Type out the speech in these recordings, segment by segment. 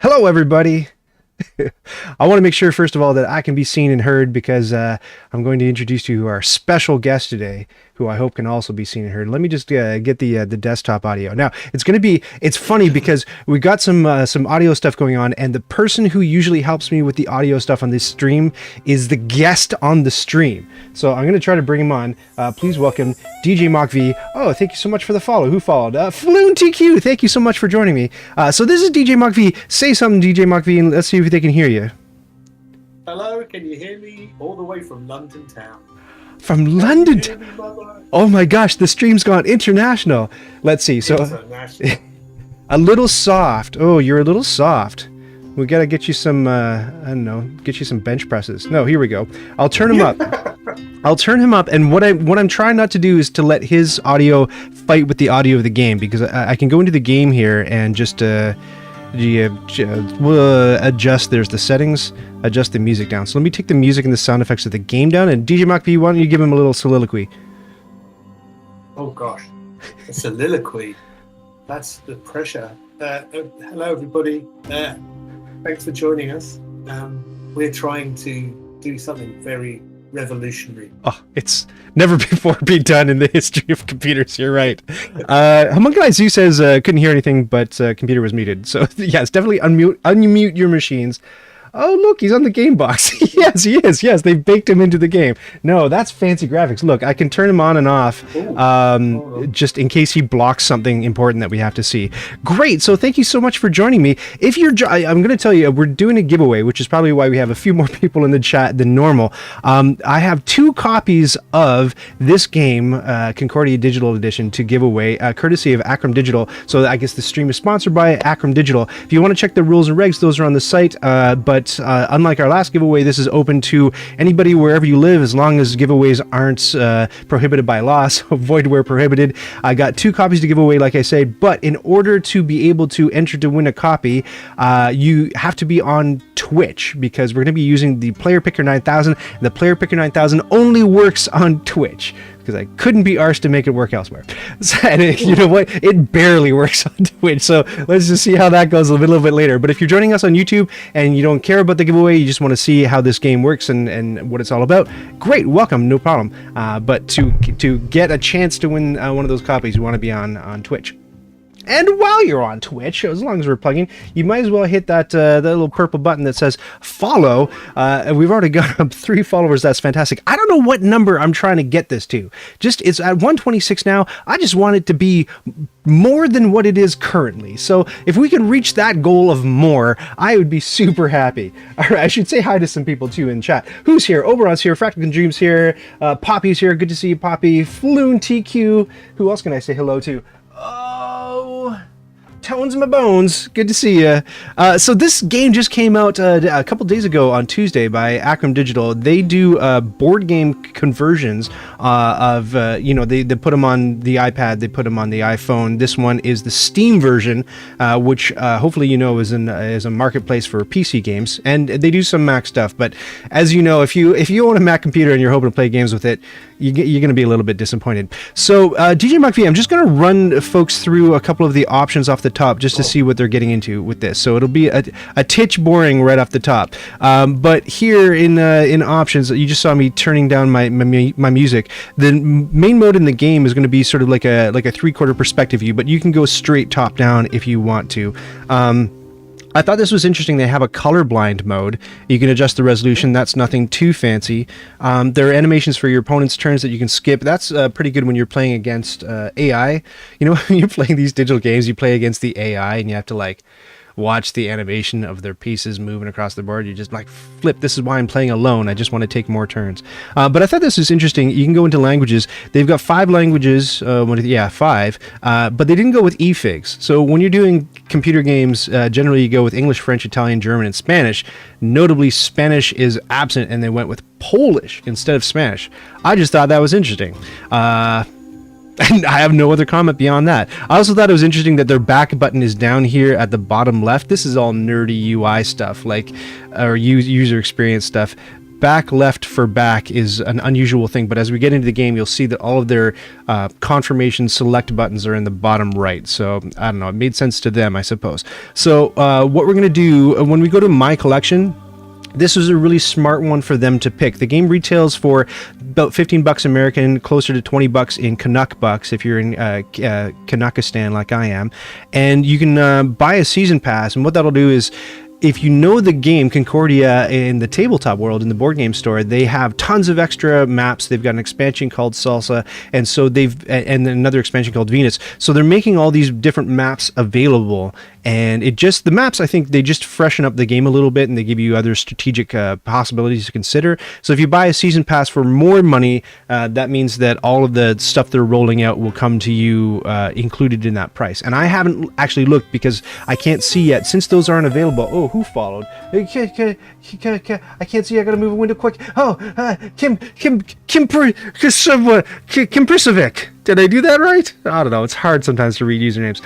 Hello, everybody. I want to make sure, first of all, that I can be seen and heard because I'm going to introduce you to our special guest today, who I hope can also be seen and heard. Let me just get the desktop audio. Now, it's funny because we got some audio stuff going on, and the person who usually helps me with the audio stuff on this stream is the guest on the stream. So I'm going to try to bring him on. Please welcome DJ Mock V. Oh, thank you so much for the follow. Who followed? Floon TQ, thank you so much for joining me. So this is DJ Mock V. Say something, DJ Mock V, and let's see if they can hear you. Hello, can you hear me all the way from London town? From London? Oh my gosh, the stream's gone international. Let's see. So a little soft. Oh, you're a little soft. We gotta get you some, I don't know, get you some bench presses. No, here we go. I'll turn him up. I'll turn him up, and what I'm trying not to do is to let his audio fight with the audio of the game, because I can go into the game here and just adjust. There's the settings. Adjust the music down. So let me take the music and the sound effects of the game down. And DJ Mock P, why don't you give him a little soliloquy? Oh gosh, a soliloquy. That's the pressure. Hello everybody. Thanks for joining us. We're trying to do something very revolutionary. Oh, it's never before been done in the history of computers. You're right. Homunculizoo says couldn't hear anything, but computer was muted. So yes, definitely unmute your machines. Oh, look, he's on the game box. Yes, he is. Yes, they baked him into the game. No, that's fancy graphics. Look, I can turn him on and off just in case he blocks something important that we have to see. Great. So thank you so much for joining me. If you're, I'm going to tell you, we're doing a giveaway, which is probably why we have a few more people in the chat than normal. I have 2 copies of this game, Concordia Digital Edition, to give away, courtesy of Acram Digital. So I guess the stream is sponsored by Acram Digital. If you want to check the rules and regs, those are on the site. But unlike our last giveaway, this is open to anybody wherever you live, as long as giveaways aren't prohibited by law. So avoid where prohibited. I got 2 copies to give away, like I say, but in order to be able to enter to win a copy, you have to be on Twitch, because we're going to be using the Player Picker 9000. The Player Picker 9000 only works on Twitch, because I couldn't be arsed to make it work elsewhere. So, and you know what? It barely works on Twitch. So let's just see how that goes a little bit later. But if you're joining us on YouTube and you don't care about the giveaway, you just want to see how this game works and what it's all about, great, welcome, no problem. But to get a chance to win one of those copies, you want to be on Twitch. And while you're on Twitch, as long as we're plugging, you might as well hit that little purple button that says follow. We've already got up 3 followers. That's fantastic. I don't know what number I'm trying to get this to. It's at 126 now. I just want it to be more than what it is currently. So if we can reach that goal of more, I would be super happy. All right, I should say hi to some people too in chat. Who's here? Oberon's here. Fractal Dreams here. Poppy's here. Good to see you, Poppy. Floon TQ. Who else can I say hello to? Oh, Tones in my bones. Good to see you. So this game just came out a couple days ago on Tuesday by Acram Digital. They do board game conversions of, they put them on the iPad, they put them on the iPhone. This one is the Steam version, which hopefully is a marketplace for PC games, and they do some Mac stuff. But as you know, if you own a Mac computer and you're hoping to play games with it, you're going to be a little bit disappointed. So DJ Muck V, I'm just going to run folks through a couple of the options off the top just to see what they're getting into with this. So it'll be a titch boring right off the top. But here in options, you just saw me turning down my music. The main mode in the game is going to be sort of like a 3/4 perspective view, but you can go straight top down if you want to. I thought this was interesting. They have a colorblind mode. You can adjust the resolution. That's nothing too fancy. There are animations for your opponent's turns that you can skip. That's pretty good when you're playing against AI. You know, when you're playing these digital games, you play against the AI and you have to like watch the animation of their pieces moving across the board. You just like flip. This is why I'm playing alone. I just want to take more turns. But I thought this was interesting. You can go into languages. They've got 5 languages. 5. But they didn't go with eFigs. So when you're doing computer games, generally you go with English, French, Italian, German, and Spanish. Notably, Spanish is absent, and they went with Polish instead of Spanish. I just thought that was interesting. And I have no other comment beyond that. I also thought it was interesting that their back button is down here at the bottom left. This is all nerdy UI stuff, like or user experience stuff. Back left for back is an unusual thing, but as we get into the game, you'll see that all of their confirmation select buttons are in the bottom right. So I don't know, it made sense to them, I suppose. So what we're going to do when we go to My Collection, this was a really smart one for them to pick. The game retails for about $15 American, closer to $20 in Canuck bucks if you're in Kazakhstan like I am. And you can buy a season pass, and what that'll do is, if you know the game Concordia in the tabletop world in the board game store, they have tons of extra maps. They've got an expansion called Salsa, and so and another expansion called Venus. So they're making all these different maps available, and the maps, I think they just freshen up the game a little bit, and they give you other strategic possibilities to consider. So if you buy a season pass for more money, that means that all of the stuff they're rolling out will come to you included in that price. And I haven't actually looked because I can't see yet, since those aren't available. Oh, who followed? I can't see. I gotta move a window quick. Oh, Kim Persevic. Did I do that right? I don't know. It's hard sometimes to read usernames.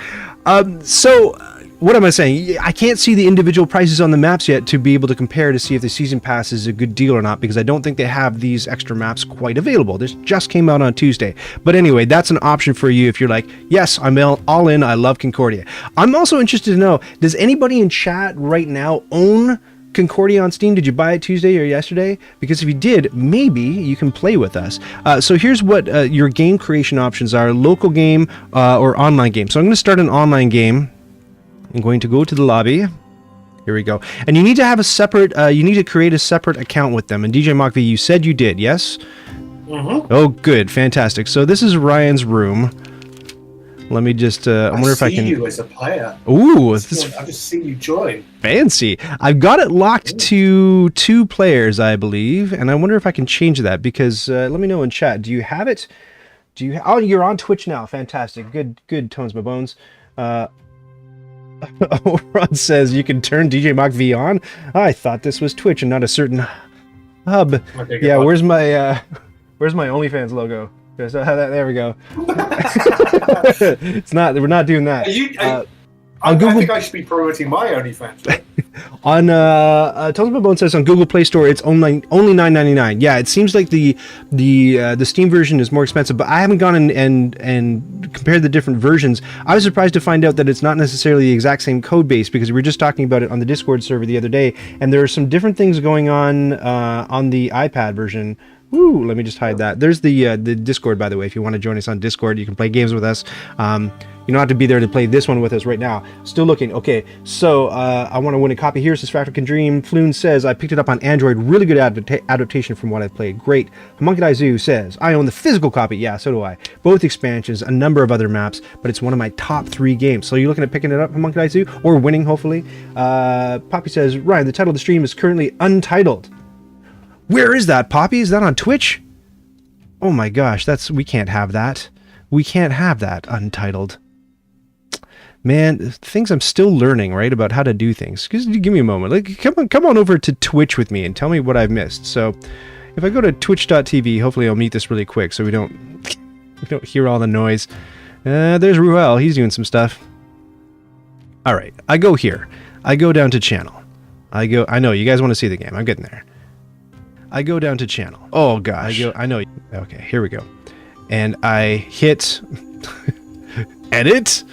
So what am I saying? I can't see the individual prices on the maps yet to be able to compare to see if the season pass is a good deal or not, because I don't think they have these extra maps quite available. This just came out on Tuesday. But anyway, that's an option for you if you're like, yes, I'm all in. I love Concordia. I'm also interested to know, does anybody in chat right now own Concordia on Steam? Did you buy it Tuesday or yesterday? Because if you did, maybe you can play with us. So here's what your game creation options are: local game or online game. So I'm going to start an online game. I'm going to go to the lobby. Here we go. And you need to have a separate, you need to create a separate account with them. And DJ Mock V, you said you did, yes? Mm-hmm. Oh, good. Fantastic. So this is Ryan's room. Let me just, I wonder if I can... see you as a player. Ooh, I've just seen you join. Fancy. I've got it locked to 2 players, I believe. And I wonder if I can change that, because let me know in chat. Do you have it? Oh, you're on Twitch now. Fantastic. Good tones, my bones. Oh, Ron says you can turn DJ Mock V on. I thought this was Twitch and not a certain hub. Yeah, where's my OnlyFans logo? There we go. It's not. We're not doing that. I think I should be promoting my OnlyFans. On Tones My Bone says on Google Play Store it's only $9.99. Yeah, it seems like the Steam version is more expensive, but I haven't gone and compared the different versions. I was surprised to find out that it's not necessarily the exact same code base, because we were just talking about it on the Discord server the other day, and there are some different things going on the iPad version. Woo, let me just hide that. There's the Discord, by the way. If you want to join us on Discord, you can play games with us. You don't have to be there to play this one with us right now. Still looking. Okay, so I want to win a copy. Here's this Fractal Can Dream. Floon says, I picked it up on Android. Really good adaptation from what I've played. Great. Homunculi Zoo says, I own the physical copy. Yeah, so do I. Both expansions, a number of other maps, but it's one of my top 3 games. So you're looking at picking it up, Homunculi Zoo, or winning, hopefully. Poppy says, Ryan, the title of the stream is currently Untitled. Where is that, Poppy? Is that on Twitch? Oh my gosh, we can't have that. We can't have that, Untitled. Man, things I'm still learning, right, about how to do things. Just give me a moment. Like, come on over to Twitch with me and tell me what I've missed. So, if I go to twitch.tv, hopefully I'll meet this really quick so we don't hear all the noise. There's Ruel. He's doing some stuff. All right, I go here. I go down to channel. I know you guys want to see the game. I'm getting there. I go down to channel. Oh gosh. I know. Okay, here we go. And I hit edit.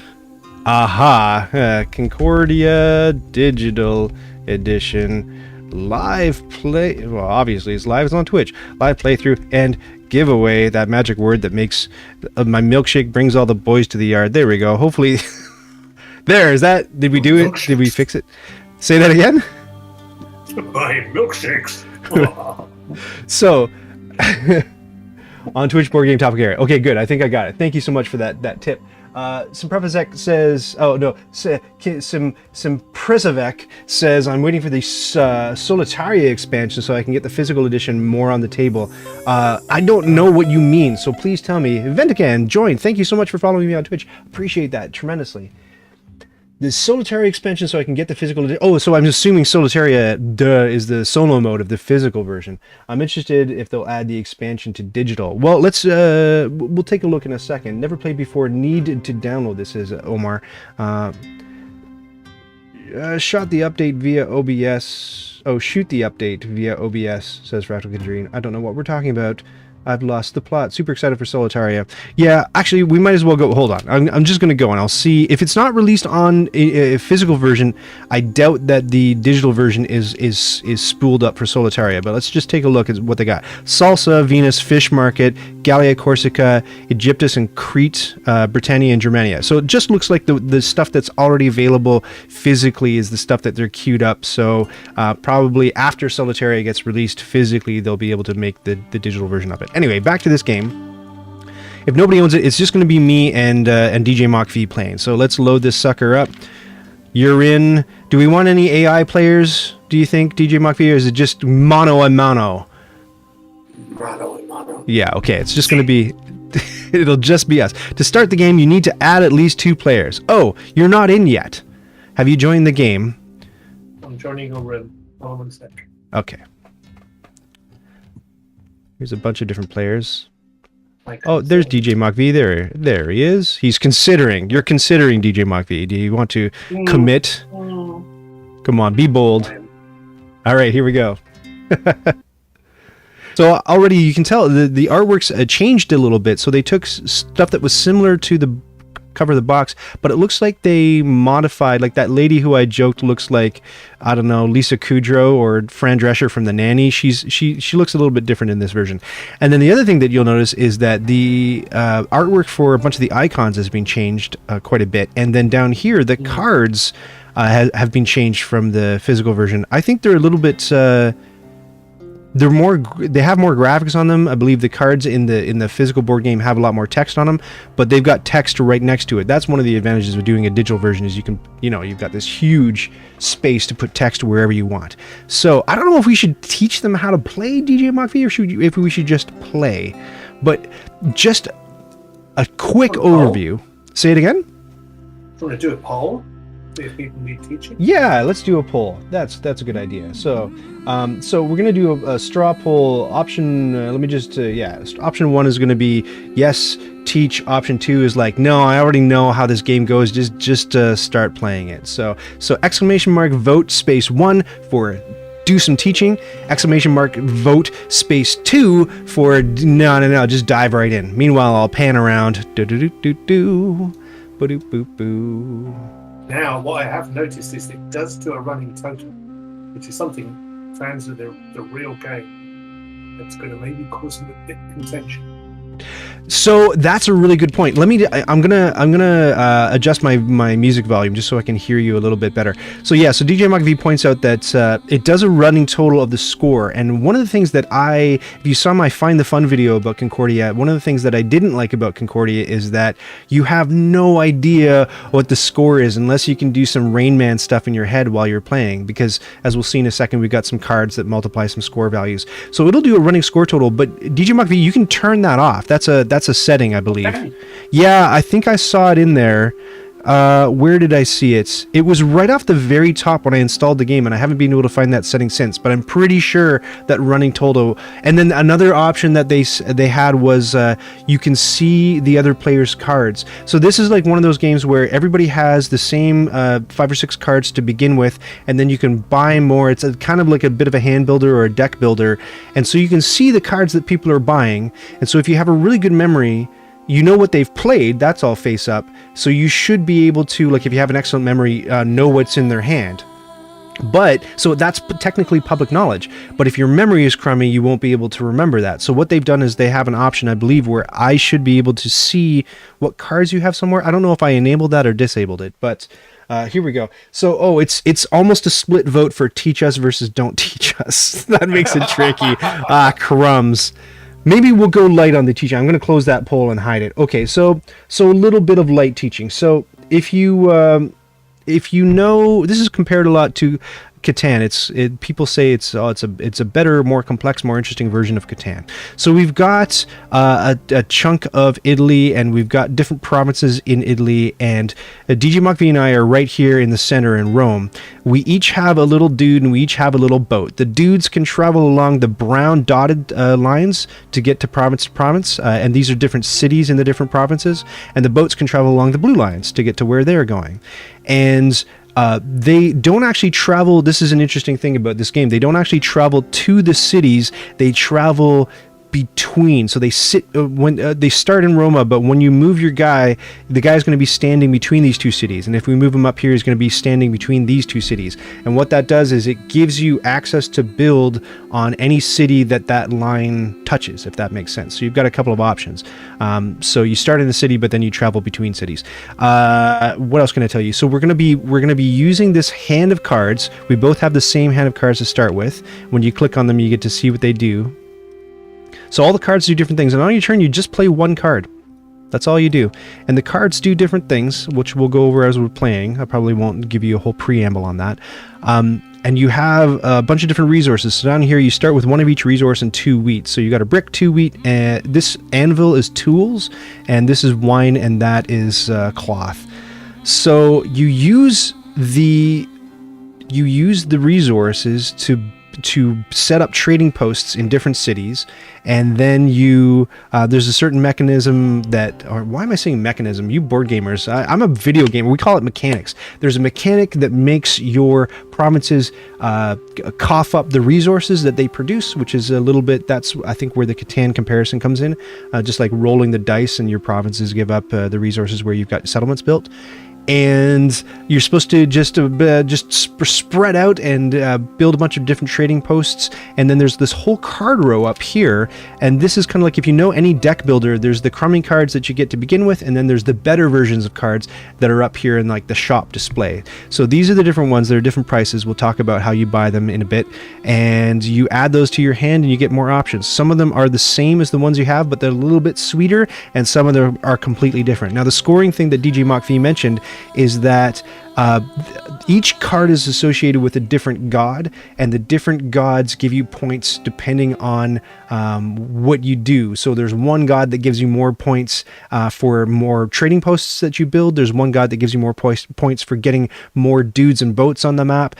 Aha. Concordia Digital Edition. Live play. Well, obviously it's live. It's on Twitch. Live playthrough and giveaway. That magic word that makes my milkshake brings all the boys to the yard. There we go. Hopefully. There. Is that? Did we do it? Did we fix it? Say that again. My milkshakes. So, on Twitch board game topic area. Okay, good. I think I got it. Thank you so much for that tip. Simprefazek says, oh no, Simprefazek says, I'm waiting for the Solitaria expansion so I can get the physical edition more on the table. I don't know what you mean, so please tell me. Ventican, join. Thank you so much for following me on Twitch. Appreciate that tremendously. The Solitaria expansion so I can get the physical edition. Oh, so I'm assuming Solitaria is the solo mode of the physical version. I'm interested if they'll add the expansion to digital. Well, let's we'll take a look in a second. Never played before. Need to download this, says Omar. Shot the update via OBS. Oh, shoot the update via OBS, says Fractal Condrine. I don't know what we're talking about. I've lost the plot. Super excited for Solitaria. Yeah, actually, we might as well go. Hold on. I'm just going to go and I'll see. If it's not released on a physical version, I doubt that the digital version is spooled up for Solitaria. But let's just take a look at what they got. Salsa, Venus, Fish Market, Gallia, Corsica, Egyptus, and Crete, Britannia, and Germania. So it just looks like the stuff that's already available physically is the stuff that they're queued up. So probably after Solitaria gets released physically, they'll be able to make the digital version of it. Anyway, back to this game. If nobody owns it, it's just going to be me and DJ Mach V playing. So let's load this sucker up. You're in. Do we want any AI players, do you think, DJ Mach V, or is it just mono and mono? Mono and mono. Yeah, okay. It's just going to be... It'll just be us. To start the game, you need to add at least 2 players. Oh, you're not in yet. Have you joined the game? I'm joining a room. Hold on one sec. Okay. Here's a bunch of different players. Oh, there's DJ Mach V. There he is. He's considering. You're considering DJ Mach V. Do you want to commit? Come on, be bold. All right, here we go. So already you can tell the artwork's changed a little bit. So they took stuff that was similar to the cover of the box, but it looks like they modified, like that lady who I joked looks like, I don't know, Lisa Kudrow or Fran Drescher from The Nanny. She looks a little bit different in this version. And then the other thing that you'll notice is that the artwork for a bunch of the icons has been changed quite a bit. And then down here, the cards have been changed from the physical version. I think they're a little bit... they have more graphics on them. I believe the cards in the physical board game have a lot more text on them, but they've got text right next to it. That's one of the advantages of doing a digital version is you can, you've got this huge space to put text wherever you want. So I don't know if we should teach them how to play DJ Mach V or if we should just play, but just a quick overview. Say it again. Do you want to do a poll? See if people need teaching? Yeah, let's do a poll. That's a good idea. So we're gonna do a straw poll. Option. Let me just. Option 1 is gonna be yes, teach. Option 2 is like no, I already know how this game goes. Just start playing it. So exclamation mark vote space 1 for do some teaching. Exclamation mark vote space 2 for no, just dive right in. Meanwhile, I'll pan around. Do do do do do. Boo boo boo. Now, what I have noticed is it does do a running total, which is something fans of the real game that's going to maybe cause them a bit of contention. So that's a really good point. I'm gonna adjust my music volume just so I can hear you a little bit better. So yeah, so DJ Mach V points out that it does a running total of the score, and one of the things that if you saw my Find the Fun video about Concordia, one of the things that I didn't like about Concordia is that you have no idea what the score is unless you can do some Rain Man stuff in your head while you're playing, because as we'll see in a second, we've got some cards that multiply some score values. So it'll do a running score total, but DJ Mach V, you can turn that off. That's a setting, I believe. Yeah, I think I saw it in there. Where did I see it? It was right off the very top when I installed the game, and I haven't been able to find that setting since, but I'm pretty sure that running total. And then another option that they had was you can see the other players' cards. So this is like one of those games where everybody has the same 5 or 6 cards to begin with, and then you can buy more. It's kind of like a bit of a hand builder or a deck builder, and so you can see the cards that people are buying. And so if you have a really good memory, you know what they've played, that's all face up, so you should be able to, like if you have an excellent memory, know what's in their hand. But, so that's technically public knowledge, but if your memory is crummy, you won't be able to remember that. So what they've done is they have an option, I believe, where I should be able to see what cards you have somewhere. I don't know if I enabled that or disabled it, but here we go. So, it's almost a split vote for teach us versus don't teach us. That makes it tricky. Crumbs. Maybe we'll go light on the teaching. I'm going to close that poll and hide it. Okay, so a little bit of light teaching. So if you know, this is compared a lot to Catan. People say it's a better, more complex, more interesting version of Catan. So we've got a chunk of Italy, and we've got different provinces in Italy, and DJ Mach-V and I are right here in the center in Rome. We each have a little dude, and we each have a little boat. The dudes can travel along the brown dotted lines to get to province, and these are different cities in the different provinces, and the boats can travel along the blue lines to get to where they're going. And they don't actually travel. This is an interesting thing about this game. They don't actually travel to the cities. They travel between. So they sit when they start in Roma, but when you move your guy, the guy's going to be standing between these two cities. And if we move him up here, he's going to be standing between these two cities. And what that does is it gives you access to build on any city that line touches, if that makes sense. So you've got a couple of options. So you start in the city, but then you travel between cities. What else can I tell you? So we're going to be using this hand of cards. We both have the same hand of cards to start with. When you click on them, you get to see what they do. So all the cards do different things, and on your turn you just play one card. That's all you do. And the cards do different things, which we'll go over as we're playing. I probably won't give you a whole preamble on that. And you have a bunch of different resources. So down here you start with one of each resource and 2 wheat. So you got a brick, 2 wheat, and this anvil is tools, and this is wine, and that is cloth. So you use the resources to set up trading posts in different cities, and then there's a certain mechanism or why am I saying mechanism? You board gamers, I'm a video gamer, we call it mechanics. There's a mechanic that makes your provinces cough up the resources that they produce, which is a little bit, that's I think where the Catan comparison comes in, just like rolling the dice and your provinces give up the resources where you've got settlements built. And you're supposed to just spread out and build a bunch of different trading posts. And then there's this whole card row up here. And this is kind of like, if you know any deck builder, there's the crummy cards that you get to begin with, and then there's the better versions of cards that are up here in like the shop display. So these are the different ones. There are different prices. We'll talk about how you buy them in a bit. And you add those to your hand and you get more options. Some of them are the same as the ones you have, but they're a little bit sweeter, and some of them are completely different. Now, the scoring thing that DJ Mach-V mentioned is that each card is associated with a different god, and the different gods give you points depending on what you do. So there's one god that gives you more points for more trading posts that you build. There's one god that gives you more points for getting more dudes and boats on the map.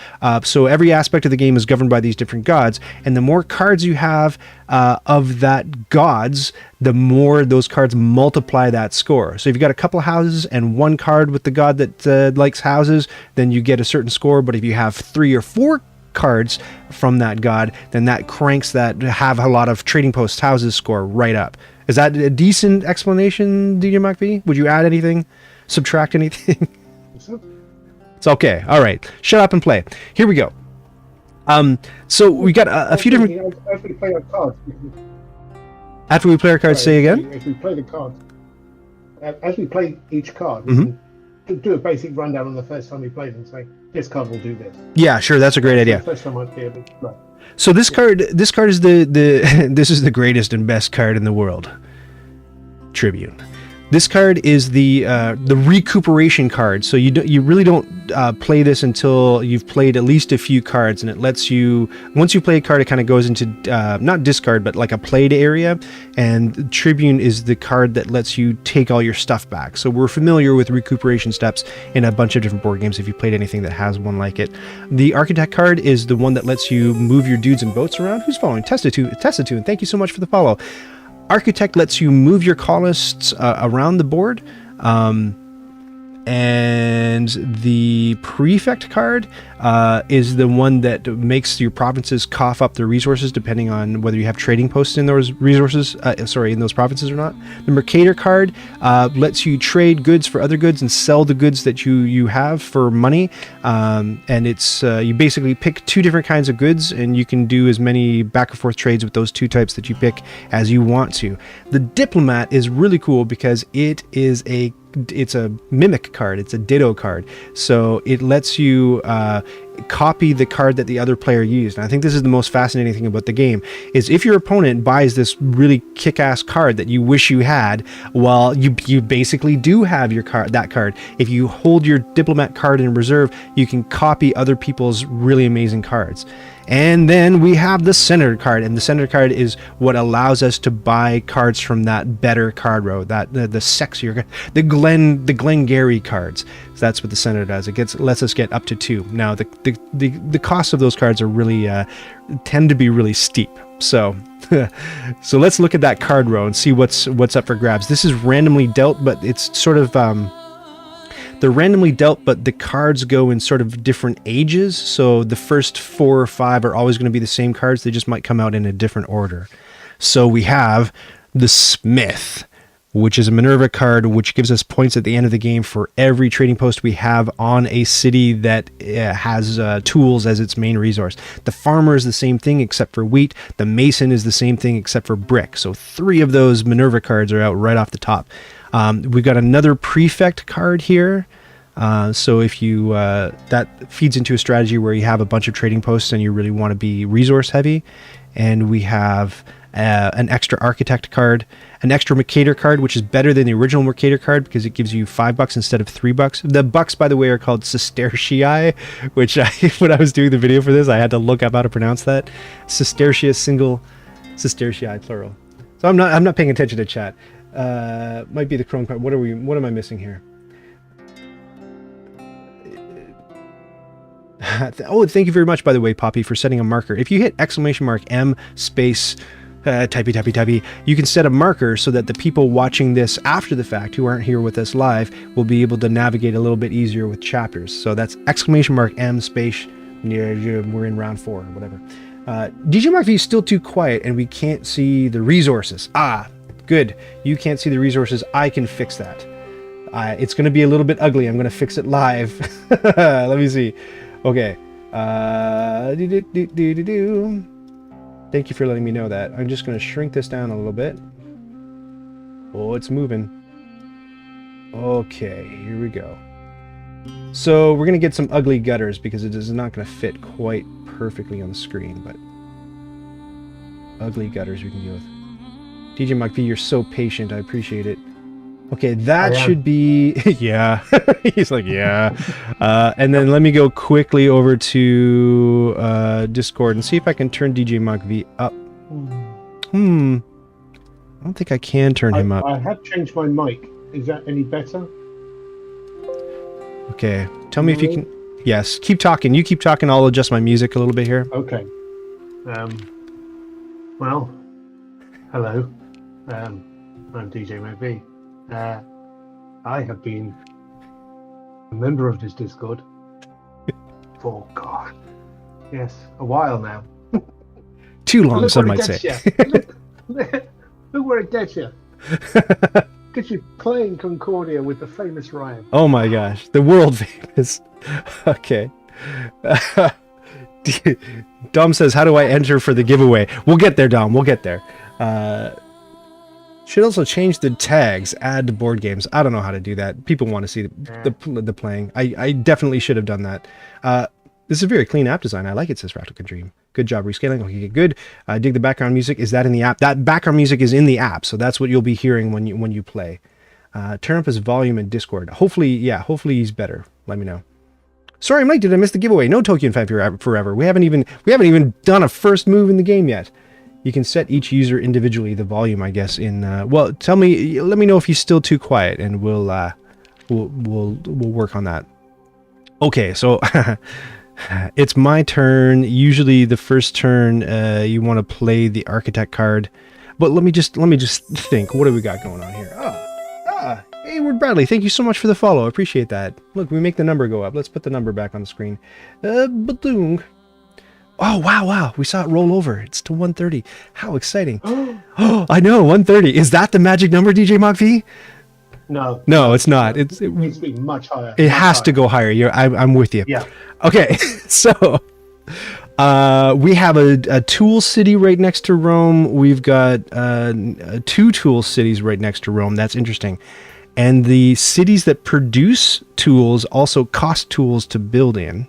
So every aspect of the game is governed by these different gods, and the more cards you have of that gods, the more those cards multiply that score. So if you've got a couple of houses and one card with the god that likes houses, then you get a certain score. But if you have 3 or 4 cards from that god, then that cranks that have a lot of trading post houses score right up. Is that a decent explanation, DJ Mach-V? Would you add anything? Subtract anything? It's okay. All right. Shut up and play. Here we go. So we got a few different... After we play our cards... After we play our cards, say again? If we play the cards... As we play each card, mm-hmm. do a basic rundown on the first time we play them, say, this card will do this. Yeah, sure, that's a great idea. The first time I'd be able to play. So this card is this is the greatest and best card in the world. Tribune. This card is the recuperation card. So you really don't play this until you've played at least a few cards, and it lets you, once you play a card, it kind of goes into not discard, but like a played area. And Tribune is the card that lets you take all your stuff back. So we're familiar with recuperation steps in a bunch of different board games if you played anything that has one like it. The Architect card is the one that lets you move your dudes and boats around. Who's following? Testatune, thank you so much for the follow. Architect lets you move your colonists around the board. And the Prefect card is the one that makes your provinces cough up their resources depending on whether you have trading posts in those resources, in those provinces or not. The Mercator card lets you trade goods for other goods and sell the goods that you have for money. And it's you basically pick two different kinds of goods, and you can do as many back and forth trades with those two types that you pick as you want to. The Diplomat is really cool because it's a mimic card. It's a ditto card. So it lets you copy the card that the other player used. And I think this is the most fascinating thing about the game, is if your opponent buys this really kick-ass card that you wish you had, well, you basically do have that card. If you hold your Diplomat card in reserve, you can copy other people's really amazing cards. And then we have the Senator card, and the Senator card is what allows us to buy cards from that better card row, that the sexier, the Glengarry cards. So that's what the Senator does. It lets us get up to 2. Now the cost of those cards are really tend to be really steep. So so let's look at that card row and see what's up for grabs. This is randomly dealt, but it's sort of they're randomly dealt, but the cards go in sort of different ages. So the first 4 or 5 are always going to be the same cards. They just might come out in a different order. So we have the Smith, which is a Minerva card, which gives us points at the end of the game for every trading post we have on a city that has tools as its main resource. The Farmer is the same thing except for wheat. The Mason is the same thing except for brick. So 3 of those Minerva cards are out right off the top. We've got another Prefect card here. So if you that feeds into a strategy where you have a bunch of trading posts and you really want to be resource heavy. And we have an extra Architect card, an extra Mercator card, which is better than the original Mercator card because it gives you $5 instead of $3. The bucks, by the way, are called Sestertii, which when I was doing the video for this, I had to look up how to pronounce that. Sestertia single, Sestertii plural. So I'm not paying attention to chat. Might be the Chrome card. What am I missing here? Oh, thank you very much, by the way, Poppy, for setting a marker. If you hit !M space typey, you can set a marker so that the people watching this after the fact who aren't here with us live will be able to navigate a little bit easier with chapters. So that's !M space, we're in round 4 or whatever. DJ Mark V is still too quiet and we can't see the resources. Good. You can't see the resources. I can fix that. It's going to be a little bit ugly. I'm going to fix it live. Let me see. Okay. Thank you for letting me know that. I'm just going to shrink this down a little bit. Oh, it's moving. Okay, here we go. So we're going to get some ugly gutters because it is not going to fit quite perfectly on the screen, but ugly gutters we can deal with. DJ Mike V, you're so patient. I appreciate it. Okay, that should be... yeah. He's like, yeah. And then let me go quickly over to Discord and see if I can turn DJ Mike V up. I don't think I can turn him up. I have changed my mic. Is that any better? Okay. Tell me if you can... Yes. Keep talking. You keep talking. I'll adjust my music a little bit here. Okay. Well, hello. I'm DJ Mike. I have been a member of this Discord for, God, yes, a while now. Too long, some might say. Look where it gets you. Gets you playing Concordia with the famous Ryan. Oh my gosh, the world famous. Okay. Dom says, how do I enter for the giveaway? We'll get there, Dom. We'll get there. Should also change the tags, add to board games. I don't know how to do that. People want to see the playing. I definitely should have done that. This is a very clean app design. I like it, says Fractal Can Dream. Good job rescaling. Okay, good. Dig the background music. Is that in the app? That background music is in the app, so that's what you'll be hearing when you play. Turn up his volume in Discord. Hopefully he's better. Let me know. Sorry, Mike, did I miss the giveaway? No Tokyo 5 forever. We haven't even done a first move in the game yet. You can set each user individually the volume, I guess. Well, let me know if he's still too quiet, and we'll work on that. Okay, so it's my turn. Usually, the first turn, you want to play the architect card, but let me just think. What do we got going on here? Hey, Word Bradley, thank you so much for the follow. I appreciate that. Look, we make the number go up. Let's put the number back on the screen. Ba-doong. Oh, wow. We saw it roll over. It's to 130. How exciting. Oh, I know, 130. Is that the magic number, DJ Mock V? No. No, it's not. It needs to be much higher. It has to go higher. I'm with you. Yeah. Okay, so we have a tool city right next to Rome. We've got 2 tool cities right next to Rome. That's interesting. And the cities that produce tools also cost tools to build in.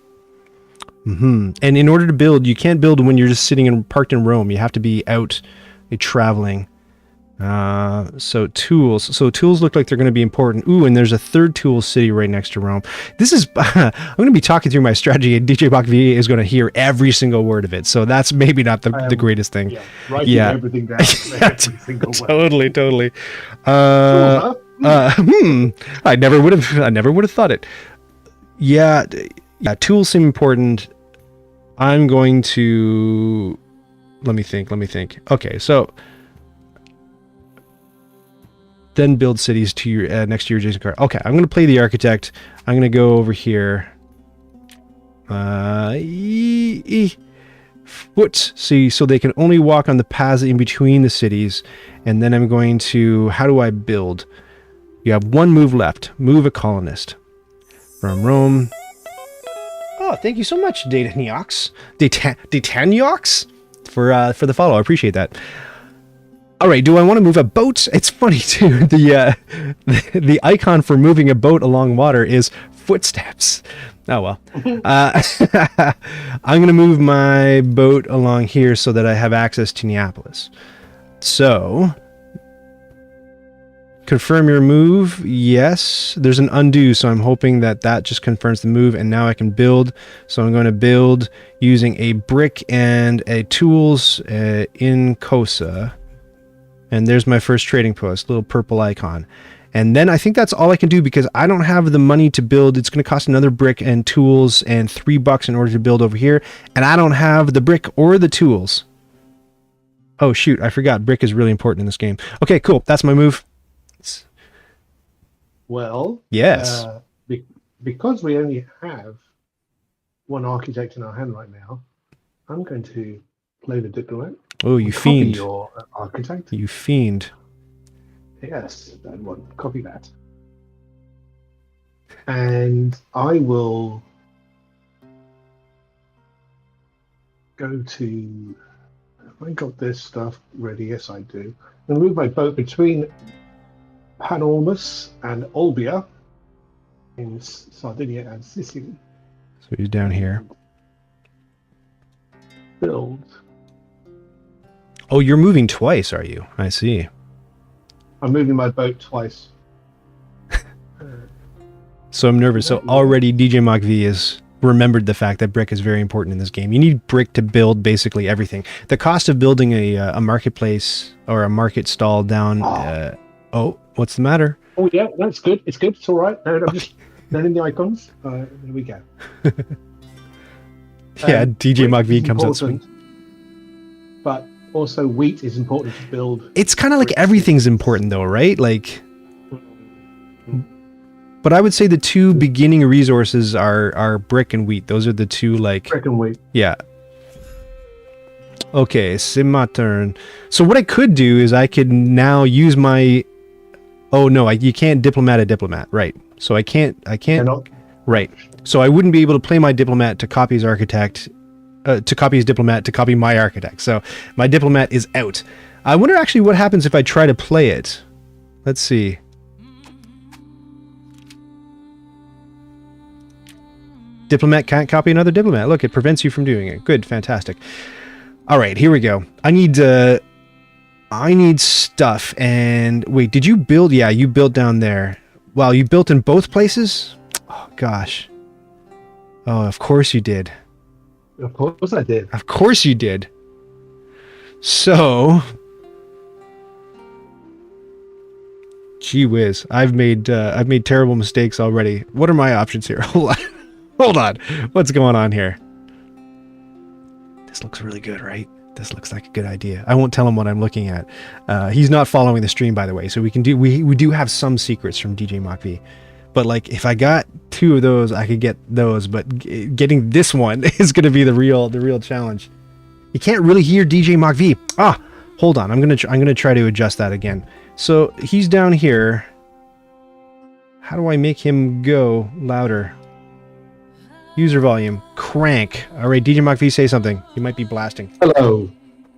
And in order to build, you can't build when you're just sitting and parked in Rome. You have to be out traveling. So tools look like they're going to be important. Ooh, and there's a 3rd tool city right next to Rome. This is I'm going to be talking through my strategy, and DJ Bach V is going to hear every single word of it. So that's maybe not the greatest thing. Yeah, writing everything down. Every single word. Totally. I never would have thought it. Yeah, tools seem important. I'm going to let me think. Okay, so then build cities to your next to your adjacent card. Okay, I'm going to play the architect. I'm going to go over here. Foot. See, so they can only walk on the paths in between the cities. And then I'm going to, how do I build? You have 1 move left. Move a colonist from Rome. Oh, thank you so much, Dataniox. Dataniox for the follow. I appreciate that. All right, do I want to move a boat? It's funny too. The icon for moving a boat along water is footsteps. Oh well. I'm going to move my boat along here so that I have access to Neapolis. So, confirm your move. Yes, there's an undo, so I'm hoping that just confirms the move, and now I can build. So I'm going to build using a brick and a tools in Cosa. And there's my first trading post, little purple icon. And then I think that's all I can do because I don't have the money to build. It's going to cost another brick and tools and $3 in order to build over here. And I don't have the brick or the tools. Oh, shoot. I forgot. Brick is really important in this game. Okay, cool. That's my move. Well, yes. Because we only have 1 architect in our hand right now, I'm going to play the diplomat. Oh, you fiend. Copy your architect. You fiend. Yes, that one. Copy that. And I will go to... Have I got this stuff ready? Yes, I do. I'm going to move my boat between Panormus and Olbia in Sardinia and Sicily. So he's down here. Build. Oh, you're moving twice, are you? I see. I'm moving my boat twice. So I'm nervous. So already DJ Mach V has remembered the fact that brick is very important in this game. You need brick to build basically everything. The cost of building a marketplace or a market stall down... oh, what's the matter? Oh, yeah, that's good. It's good. It's all right. No, I'm just learning the icons. There we go. Yeah, DJ Mach V comes out swing. But also wheat is important to build. It's kind of like everything's important though, right? Like, but I would say the 2 beginning resources are brick and wheat. Those are the 2 like... Brick and wheat. Yeah. Okay, c'est ma turn. So what I could do is I could now use my... Oh no, you can't diplomat a diplomat, right? So I can't... Right. So I wouldn't be able to play my diplomat to copy his architect, to copy his diplomat to copy my architect. So my diplomat is out. I wonder actually what happens if I try to play it. Let's see. Diplomat can't copy another diplomat. Look, it prevents you from doing it. Good, fantastic. All right, here we go. I need I need stuff. And wait, did you build? Yeah, you built down there. Wow, you built in both places? Oh, gosh. Oh, of course you did. Of course I did. Of course you did. So, gee whiz, I've made terrible mistakes already. What are my options here? Hold on. Hold on. What's going on here? This looks really good, right? This looks like a good idea. I won't tell him what I'm looking at. He's not following the stream, by the way, so we do have some secrets from DJ Mach-V. But like, if I got 2 of those, I could get those. But getting this one is going to be the real challenge. You can't really hear DJ Mach-V. Ah, hold on. I'm gonna try to adjust that again. So he's down here. How do I make him go louder? User volume crank. All right, DJ Mach-V, say something. He might be blasting. Hello.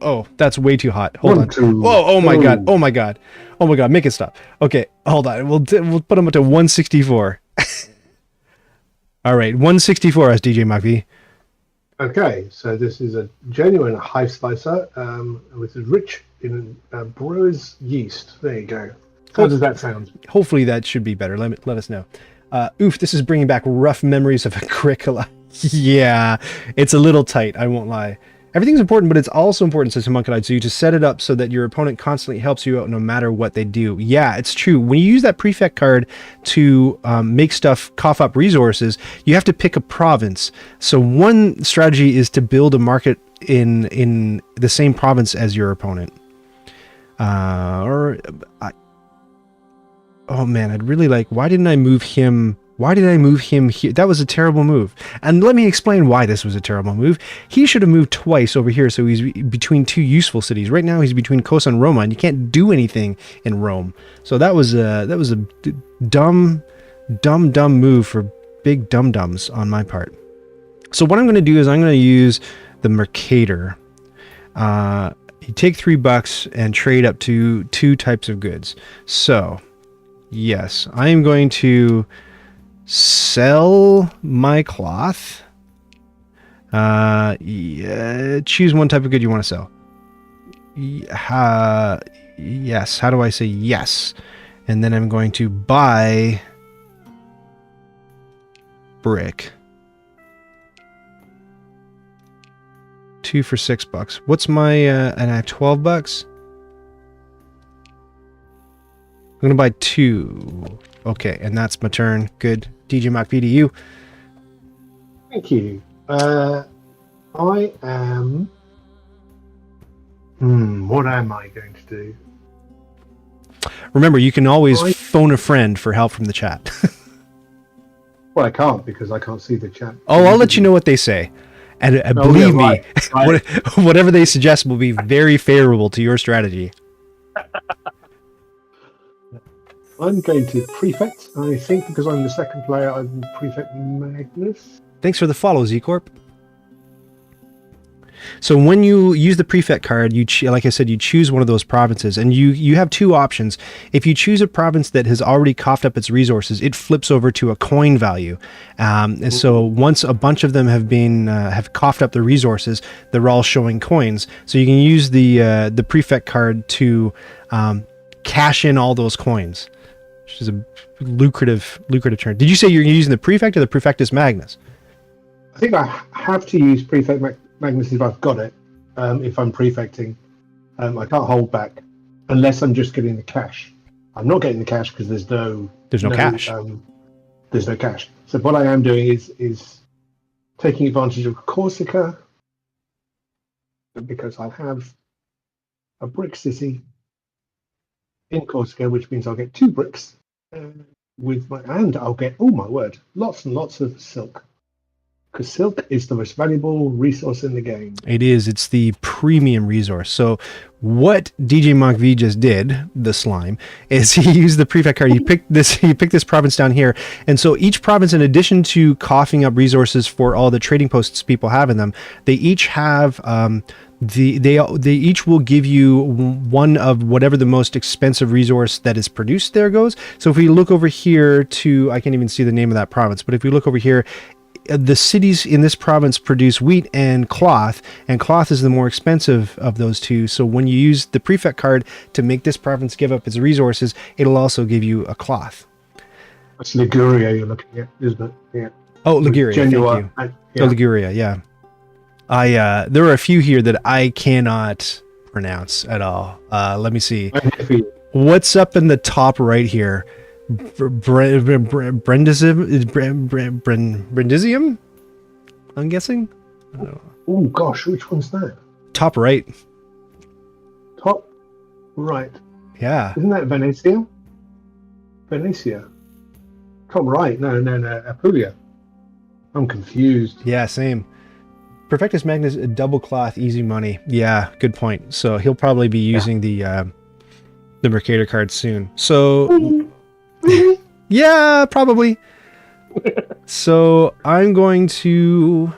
Oh, that's way too hot. Hold on. 2, Oh my god. Oh my god. Oh my god. Make it stop. Okay, hold on. We'll put him up to 164. All right, 164 as DJ Mach-V. Okay, so this is a genuine hive slicer, which is rich in brewer's yeast. There you go. How does that sound? Hopefully that should be better. Let us know. Oof, this is bringing back rough memories of Agricola. Yeah, it's a little tight, I won't lie. Everything's important, but it's also important, says Homunculus, so you to set it up so that your opponent constantly helps you out no matter what they do. Yeah, it's true. When you use that prefect card to make stuff cough up resources, you have to pick a province. So one strategy is to build a market in the same province as your opponent. Oh man, I'd really like... Why didn't I move him... Why did I move him here? That was a terrible move. And let me explain why this was a terrible move. He should have moved twice over here so he's between 2 useful cities. Right now he's between Cosa and Roma, and you can't do anything in Rome. So that was a dumb move for big dum-dums on my part. So what I'm going to do is I'm going to use the Mercator. You take $3 and trade up to 2 types of goods. So, yes, I am going to... sell my cloth. Yeah, choose one type of good you want to sell. Yes. How do I say yes? And then I'm going to buy brick. 2 for $6. What's my and I have $12? I'm gonna buy 2. Okay, and that's my turn. Good. DJ Mach-V to you. Thank you. I am... what am I going to do? Remember, you can always phone a friend for help from the chat. Well, I can't because I can't see the chat. Oh, I'll let you know what they say. And believe me, right. Whatever they suggest will be very favorable to your strategy. I'm going to prefect. I think because I'm the second player, I'm prefect Magnus. Thanks for the follow, Z-Corp. So when you use the prefect card, like I said, you choose one of those provinces, and you have 2 options. If you choose a province that has already coughed up its resources, it flips over to a coin value. And so once a bunch of them have coughed up the resources, they're all showing coins. So you can use the prefect card to cash in all those coins, which is a lucrative turn. Did you say you're using the prefect or the prefectus magnus? I think I have to use prefect Magnus if I've got it. If I'm prefecting, I can't hold back unless I'm just getting the cash. I'm not getting the cash because there's no cash. There's no cash. So what I am doing is taking advantage of Corsica because I have a brick city in Corsica, which means I'll get 2 bricks and I'll get, oh my word, lots and lots of silk. Because silk is the most valuable resource in the game. It is. It's the premium resource. So what DJ Mach-V just did, the slime, is he used the prefect card. He picked this province down here. And so each province, in addition to coughing up resources for all the trading posts people have in them, they each have they each will give you one of whatever the most expensive resource that is produced there goes. So if we look over here to, I can't even see the name of that province, but if we look over here, the cities in this province produce wheat and cloth is the more expensive of those two. So when you use the prefect card to make this province give up its resources, it'll also give you a cloth. That's Liguria you're looking at, isn't it? Yeah. Oh, Liguria, Genoa, thank you. Oh, Liguria, yeah. There are a few here that I cannot pronounce at all. Let me see. What's up in the top right here? Brindisium? I'm guessing? Oh gosh, which one's that? Top right. Top right. Yeah. Isn't that Venetia? Venetia. Top right. No, Apulia. I'm confused. Yeah, same. Perfectus Magnus, double cloth, easy money. Yeah, good point. So he'll probably be using the Mercator card soon. So yeah, probably. So I'm going to.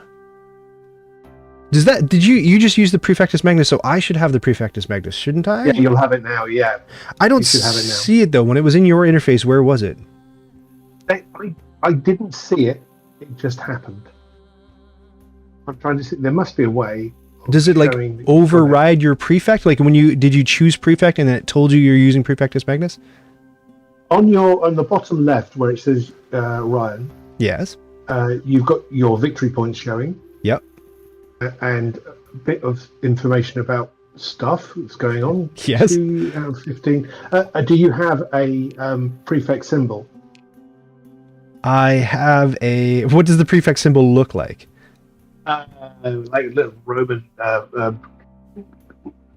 Did you just use the Prefectus Magnus? So I should have the Prefectus Magnus, shouldn't I? Yeah, you'll have it now. Yeah. I don't see it though. When it was in your interface, where was it? I didn't see it. It just happened. I'm trying to see. There must be a way. Does it like override your prefect? Like when did you choose prefect and then it told you you're using Prefectus Magnus? On the bottom left where it says Ryan. Yes. You've got your victory points showing. Yep. And a bit of information about stuff that's going on. Yes. 2 out of 15. Do you have a prefect symbol? I have a. What does the prefect symbol look like? Like a little Roman.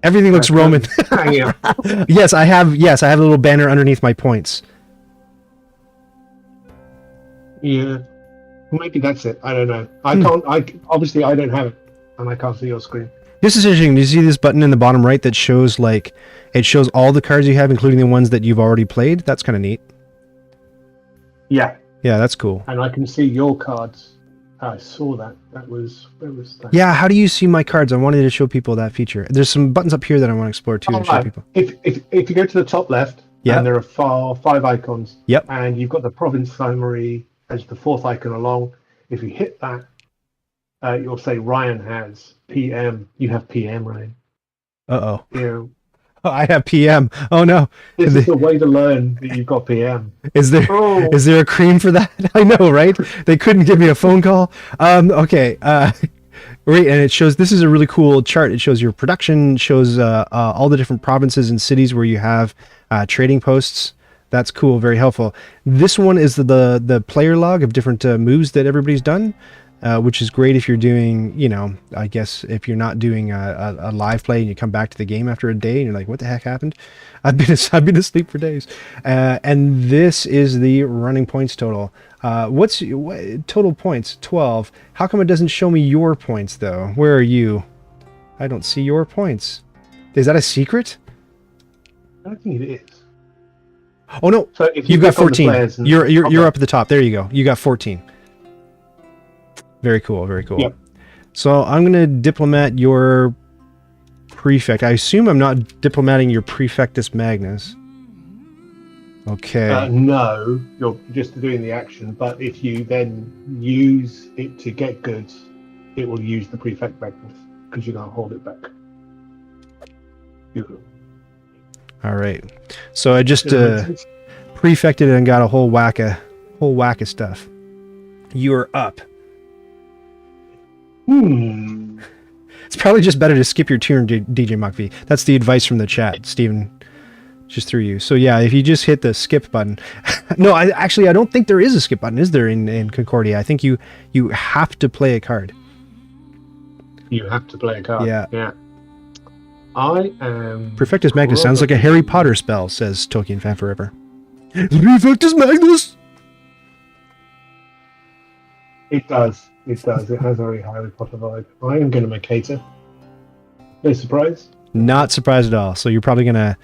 Everything looks Roman. Yes, I have a little banner underneath my points. Yeah, maybe that's it. I don't know. I can't. Obviously I don't have it, and I can't see your screen. This is interesting. Do you see this button in the bottom right that shows it shows all the cards you have, including the ones that you've already played? That's kind of neat. Yeah. Yeah, that's cool. And I can see your cards. I saw that. Where was that? Yeah, how do you see my cards? I wanted to show people that feature. There's some buttons up here that I want to explore too. Show people. If you go to the top left, and there are 5 icons. Yep. And you've got the province summary as the 4th icon along. If you hit that, you'll say Ryan has PM. You have PM, Ryan. Uh-oh. Yeah. Oh, I have PM. Oh no. This is the way to learn that you've got PM. Is there a cream for that? I know, right? They couldn't give me a phone call. Okay. Right, and it shows, this is a really cool chart. It shows your production, shows all the different provinces and cities where you have trading posts. That's cool, very helpful. This one is the player log of different moves that everybody's done, which is great if you're doing, I guess if you're not doing a live play and you come back to the game after a day and you're like, what the heck happened? I've been asleep for days. And this is the running points total. What total points? 12. How come it doesn't show me your points though? Where are you? I don't see your points. Is that a secret? I don't think it is. Oh no, so if you've got 14. You're up at the top. There you go. You got 14. Very cool, very cool. Yep. So I'm going to diplomat your prefect. I assume I'm not diplomating your Prefectus Magnus. Okay. No, you're just doing the action, but if you then use it to get goods, it will use the Prefect Magnus, because you can't hold it back. All right. So I just prefected and got a whole whack of stuff. You're up. It's probably just better to skip your turn, DJ MuckV. That's the advice from the chat. Steven just threw you. So yeah, if you just hit the skip button. No, I don't think there is a skip button, is there, in Concordia? I think you have to play a card. You have to play a card. Yeah. Yeah. I am... Prefectus Magnus sounds like a Harry Potter spell, says Tolkien Fan Forever. Prefectus Magnus! It does. It does. It has a very Harry Potter vibe. I am going to Mercator. No surprise? Not surprised at all. So you're probably going to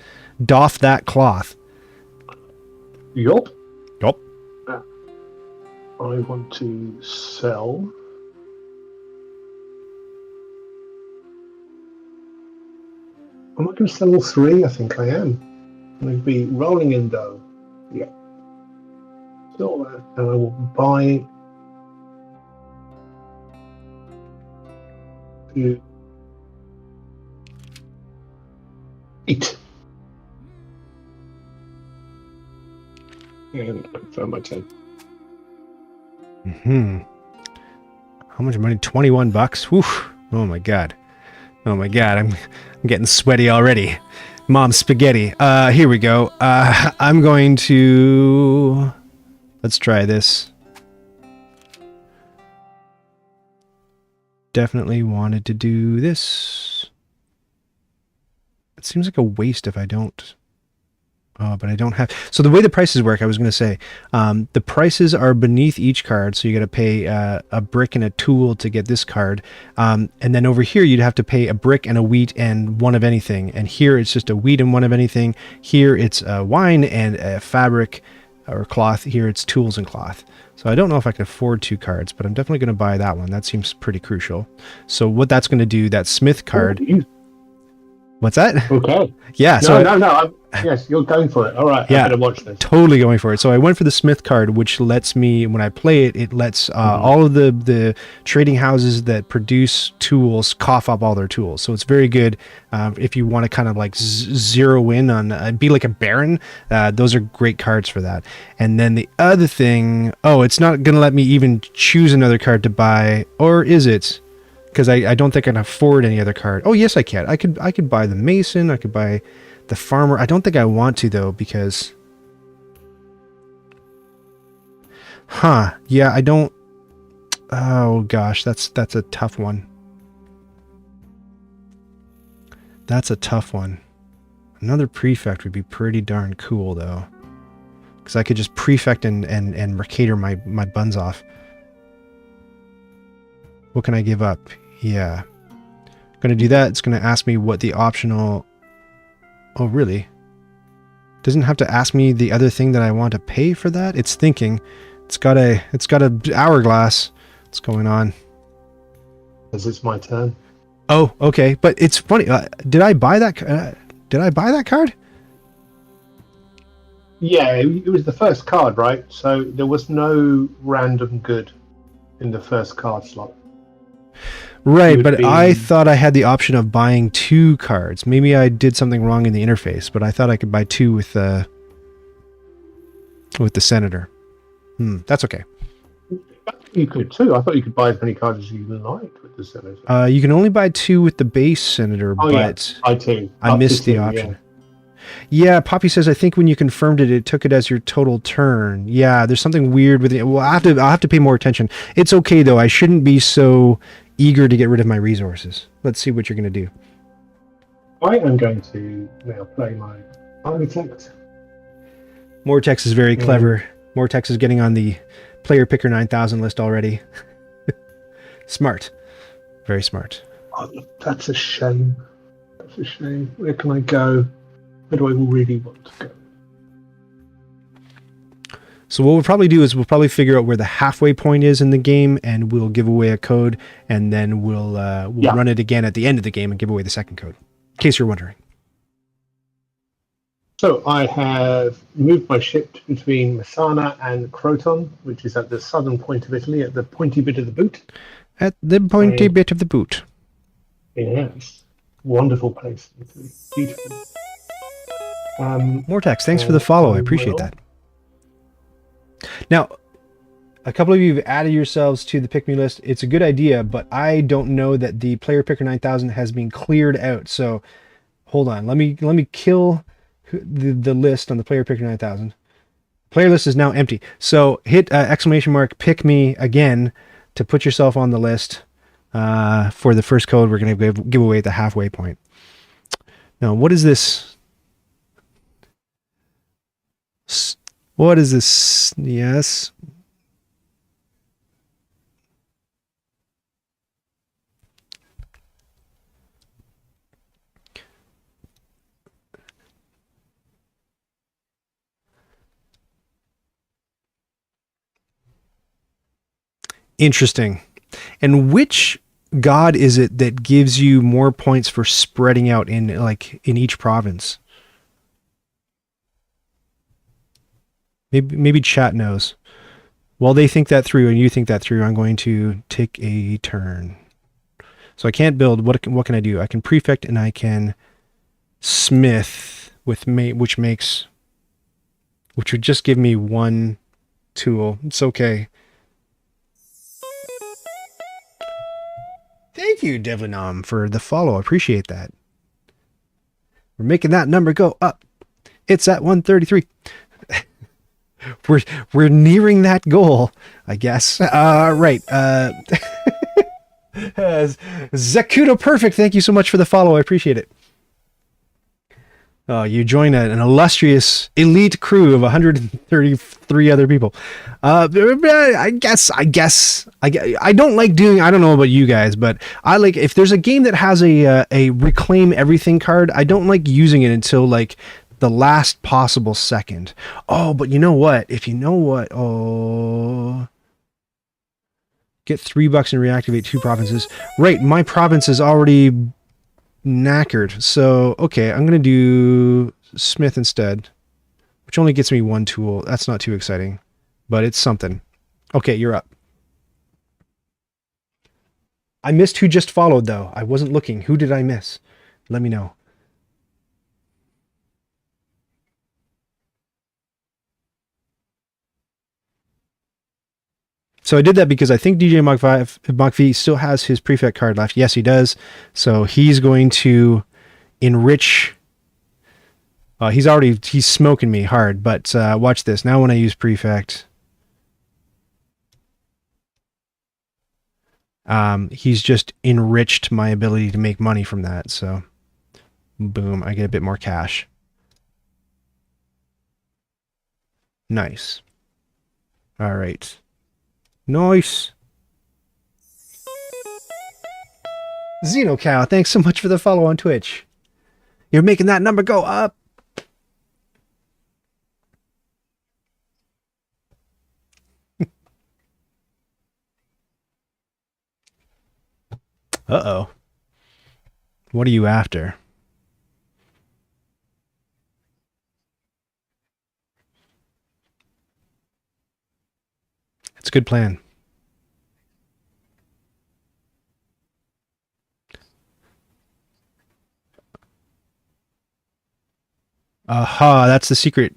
doff that cloth. Yup. Yup. I want to sell... Am I going to sell all 3? I think I am. I'm going to be rolling in dough. Yeah. Sell that, and I will buy 8. And confirm my 10. How much money? $21. Whew. Oh my god. Oh my god. I'm getting sweaty already. Mom's spaghetti. Here we go. I'm going to... Let's try this. Definitely wanted to do this. It seems like a waste if I don't. Oh, but I don't have... So the way the prices work, I was going to say, the prices are beneath each card, so you got to pay a brick and a tool to get this card. And then over here, you'd have to pay a brick and a wheat and one of anything. And here, it's just a wheat and one of anything. Here, it's wine and a fabric or cloth. Here, it's tools and cloth. So I don't know if I can afford 2 cards, but I'm definitely going to buy that one. That seems pretty crucial. So what that's going to do, that Smith card... What's that? Okay. Yeah. No. Yes, you're going for it. All right. Yeah, I better watch this. Totally going for it. So I went for the Smith card, which lets me, when I play it, it lets all of the trading houses that produce tools cough up all their tools. So it's very good if you want to kind of like zero in on, be like a baron. Those are great cards for that. And then the other thing, it's not going to let me even choose another card to buy, or is it? Because I don't think I can afford any other card. Oh, yes, I can. I could buy the Mason. I could buy the Farmer. I don't think I want to, though, because... Yeah, I don't... Oh, gosh, that's a tough one. That's a tough one. Another prefect would be pretty darn cool, though. Because I could just prefect and Mercator my buns off. What can I give up? Yeah. I'm going to do that. It's going to ask me what the optional... Oh, really? Doesn't have to ask me the other thing that I want to pay for that? It's thinking. It's got a hourglass. What's going on? Because it's my turn. Oh, okay. But it's funny. Did I buy that? Did I buy that card? Yeah, it was the first card, right? So there was no random good in the first card slot. Right, but I thought I had the option of buying 2 cards. Maybe I did something wrong in the interface, but I thought I could buy 2 with the Senator. That's okay. You could too. I thought you could buy as many cards as you liked with the Senator. You can only buy 2 with the base Senator, but I missed the option. Yeah, Poppy says, I think when you confirmed it, it took it as your total turn. Yeah, there's something weird with it. Well, I'll have to pay more attention. It's okay, though. I shouldn't be so eager to get rid of my resources. Let's see what you're going to do. I am going to now play my Architect. Mortex is very clever. Mortex is getting on the Player Picker 9000 list already. Smart. Very smart. Oh, that's a shame. That's a shame. Where can I go? Where do I really want to go? So what we'll probably do is we'll probably figure out where the halfway point is in the game, and we'll give away a code, and then we'll run it again at the end of the game and give away the second code, in case you're wondering. So I have moved my ship between Messana and Croton, which is at the southern point of Italy, at the pointy bit of the boot. At the pointy bit of the boot. Yes. Wonderful place. Beautiful. Mortex, thanks for the follow. I appreciate that. Now, a couple of you have added yourselves to the Pick Me list. It's a good idea, but I don't know that the Player Picker 9000 has been cleared out. So, hold on. Let me kill the list on the Player Picker 9000. Player list is now empty. So, hit exclamation mark Pick Me again to put yourself on the list for the first code. We're going to give away at the halfway point. Now, what is this? What is this? Yes. Interesting. And which god is it that gives you more points for spreading out in each province? Maybe chat knows. While they think that through and you think that through, I'm going to take a turn. So I can't build. What can I do? I can prefect and I can smith with which would just give me one tool. It's okay. Thank you, Devlinam, for the follow. I appreciate that. We're making that number go up. It's at 133. We're nearing that goal, I guess. Right. Zakuto Perfect, thank you so much for the follow. I appreciate it. You join an illustrious elite crew of 133 other people. I don't like doing, I don't know about you guys, but I like, if there's a game that has a reclaim everything card, I don't like using it until like the last possible second. Oh, but you know what? Get $3 and reactivate 2 provinces. Right, my province is already knackered. So, okay, I'm going to do Smith instead, which only gets me 1 tool. That's not too exciting, but it's something. Okay, you're up. I missed who just followed, though. I wasn't looking. Who did I miss? Let me know. So I did that because I think DJ Mach5 still has his prefect card left. Yes, he does. So he's going to enrich. He's smoking me hard, but watch this. Now when I use prefect, he's just enriched my ability to make money from that. So boom, I get a bit more cash. Nice. All right. Nice. Xenocow, thanks so much for the follow on Twitch. You're making that number go up. Uh-oh. What are you after? It's a good plan. Aha, that's the secret.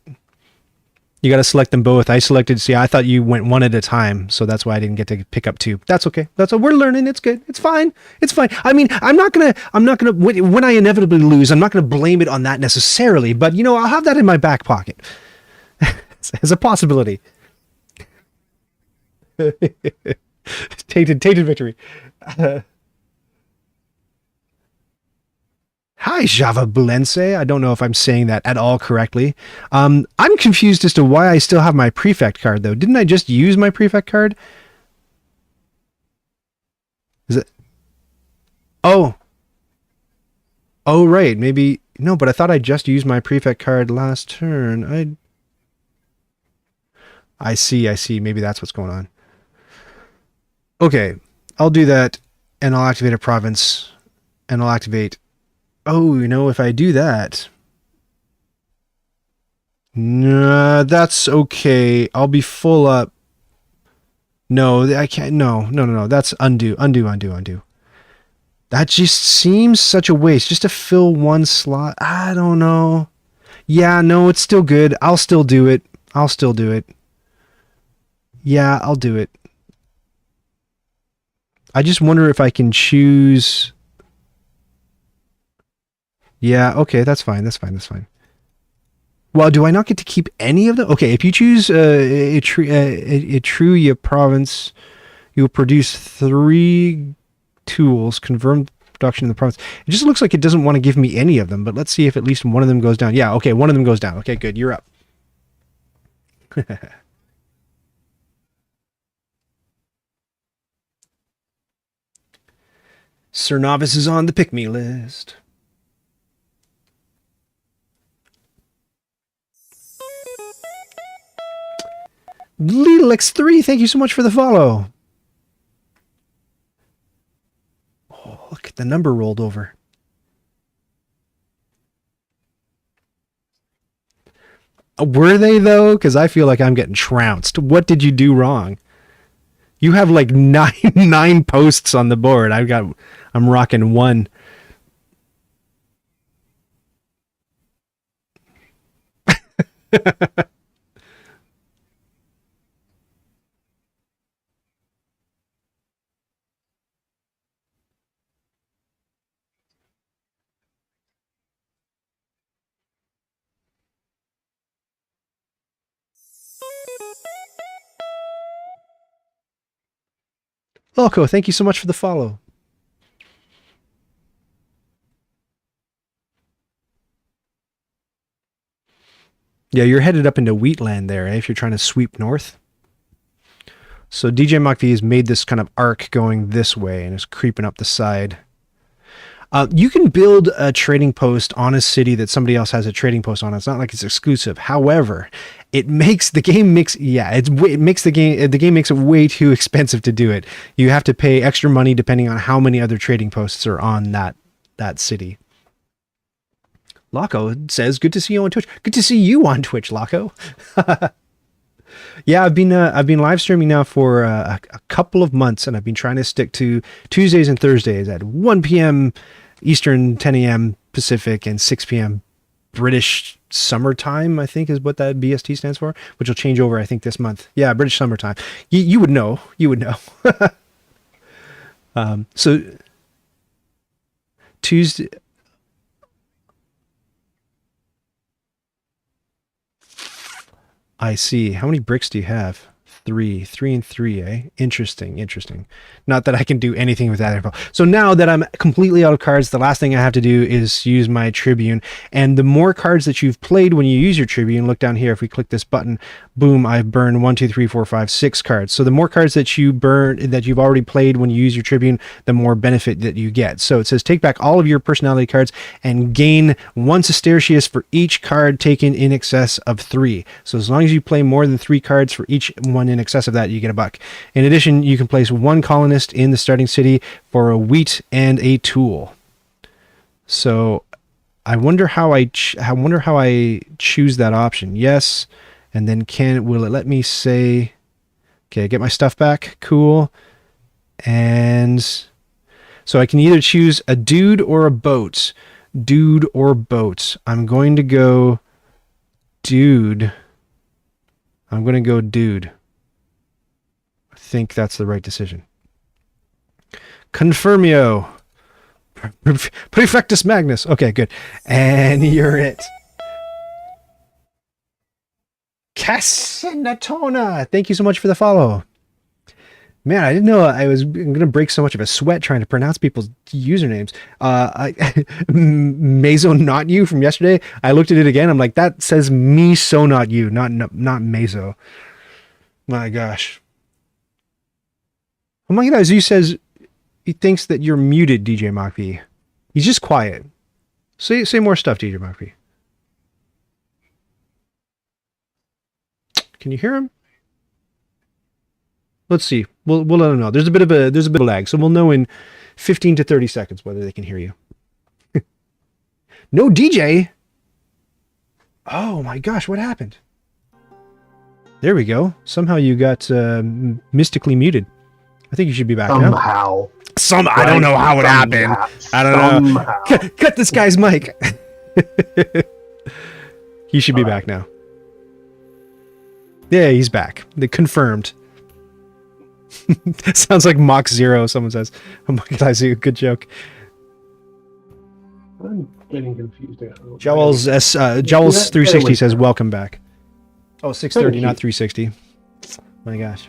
You got to select them both. I selected, see, I thought you went one at a time, so that's why I didn't get to pick up 2. That's okay. That's what we're learning. It's good. It's fine. It's fine. I mean, I'm not gonna, when I inevitably lose, I'm not gonna blame it on that necessarily, but you know, I'll have that in my back pocket as a possibility. tainted victory. Hi, Java Bulense. I don't know if I'm saying that at all correctly. I'm confused as to why I still have my prefect card, though. Didn't I just use my prefect card? Is it? Oh. Oh, right. Maybe. No, but I thought I just used my prefect card last turn. I see. Maybe that's what's going on. Okay. I'll do that, and I'll activate a province, and I'll activate... Oh, you know, if I do that... Nah, that's okay. I'll be full up. No, I can't. No. That's undo. That just seems such a waste. Just to fill 1 slot. I don't know. Yeah, no, it's still good. I'll still do it. Yeah, I'll do it. I just wonder if I can choose... Yeah, okay, that's fine. Well, do I not get to keep any of them? Okay, if you choose Etruria province, you'll produce 3 tools, confirm production in the province. It just looks like it doesn't want to give me any of them, but let's see if at least one of them goes down. Yeah, okay, one of them goes down. Okay, good, you're up. Sir Novice is on the pick-me list. Lelix3, thank you so much for the follow. Oh, look at the number rolled over. Were they, though? Because I feel like I'm getting trounced. What did you do wrong? You have like nine posts on the board. I'm rocking one. Loco, thank you so much for the follow. Yeah, you're headed up into Wheatland there, if you're trying to sweep north. So DJ Mach-V has made this kind of arc going this way and is creeping up the side. You can build a trading post on a city that somebody else has a trading post on. It's not like it's exclusive. However, it makes the game makes the game makes it way too expensive to do it. You have to pay extra money depending on how many other trading posts are on that city. Laco says, "Good to see you on Twitch." Good to see you on Twitch, Laco. Yeah, I've been live streaming now for a couple of months, and I've been trying to stick to Tuesdays and Thursdays at 1 p.m. Eastern, 10 a.m. Pacific, and 6 p.m. British summertime, I think is what that BST stands for, which will change over, I think, this month. Yeah, British summertime. You would know. You would know. So Tuesday. I see. How many bricks do you have? 3 and 3, eh? Interesting. Not that I can do anything with that info. So now that I'm completely out of cards, the last thing I have to do is use my Tribune. And the more cards that you've played when you use your Tribune, look down here, if we click this button, boom, I've burned 1, 2, 3, 4, 5, 6 cards. So the more cards that you burn, that you've already played when you use your Tribune, the more benefit that you get. So it says take back all of your personality cards and gain 1 Sestertius for each card taken in excess of 3. So as long as you play more than 3 cards for each one in excess of that, you get a buck. In addition, you can place 1 colonist in the starting city for a wheat and a tool. So I wonder how I choose that option. Yes, and then will it let me say, okay, get my stuff back? Cool. And so I can either choose a dude or a boat. Dude or boat. I'm going to go dude. I think that's the right decision. Confirmio. Prefectus Magnus. Okay, good. And you're it. Casinatona. Thank you so much for the follow. Man, I didn't know I was going to break so much of a sweat trying to pronounce people's usernames. Mazo Not You from yesterday. I looked at it again. I'm like, that says me so not you, not Mazo. My gosh. Among guys, he says he thinks that you're muted, DJ Mach-V. He's just quiet. Say more stuff, DJ Mach-V. Can you hear him? Let's see. We'll let them know. There's a bit of lag, so we'll know in 15 to 30 seconds whether they can hear you. No DJ. Oh my gosh, what happened? There we go. Somehow you got mystically muted. I think you should be back now. Somehow. I don't know how it happened. I don't know. Cut this guy's mic. He should be back now. Yeah, he's back. They confirmed. Sounds like Mach 0, someone says. Oh my god, I see a good joke. I'm getting confused. Jowls 360 says, welcome back. Oh, 630, not 360. My gosh.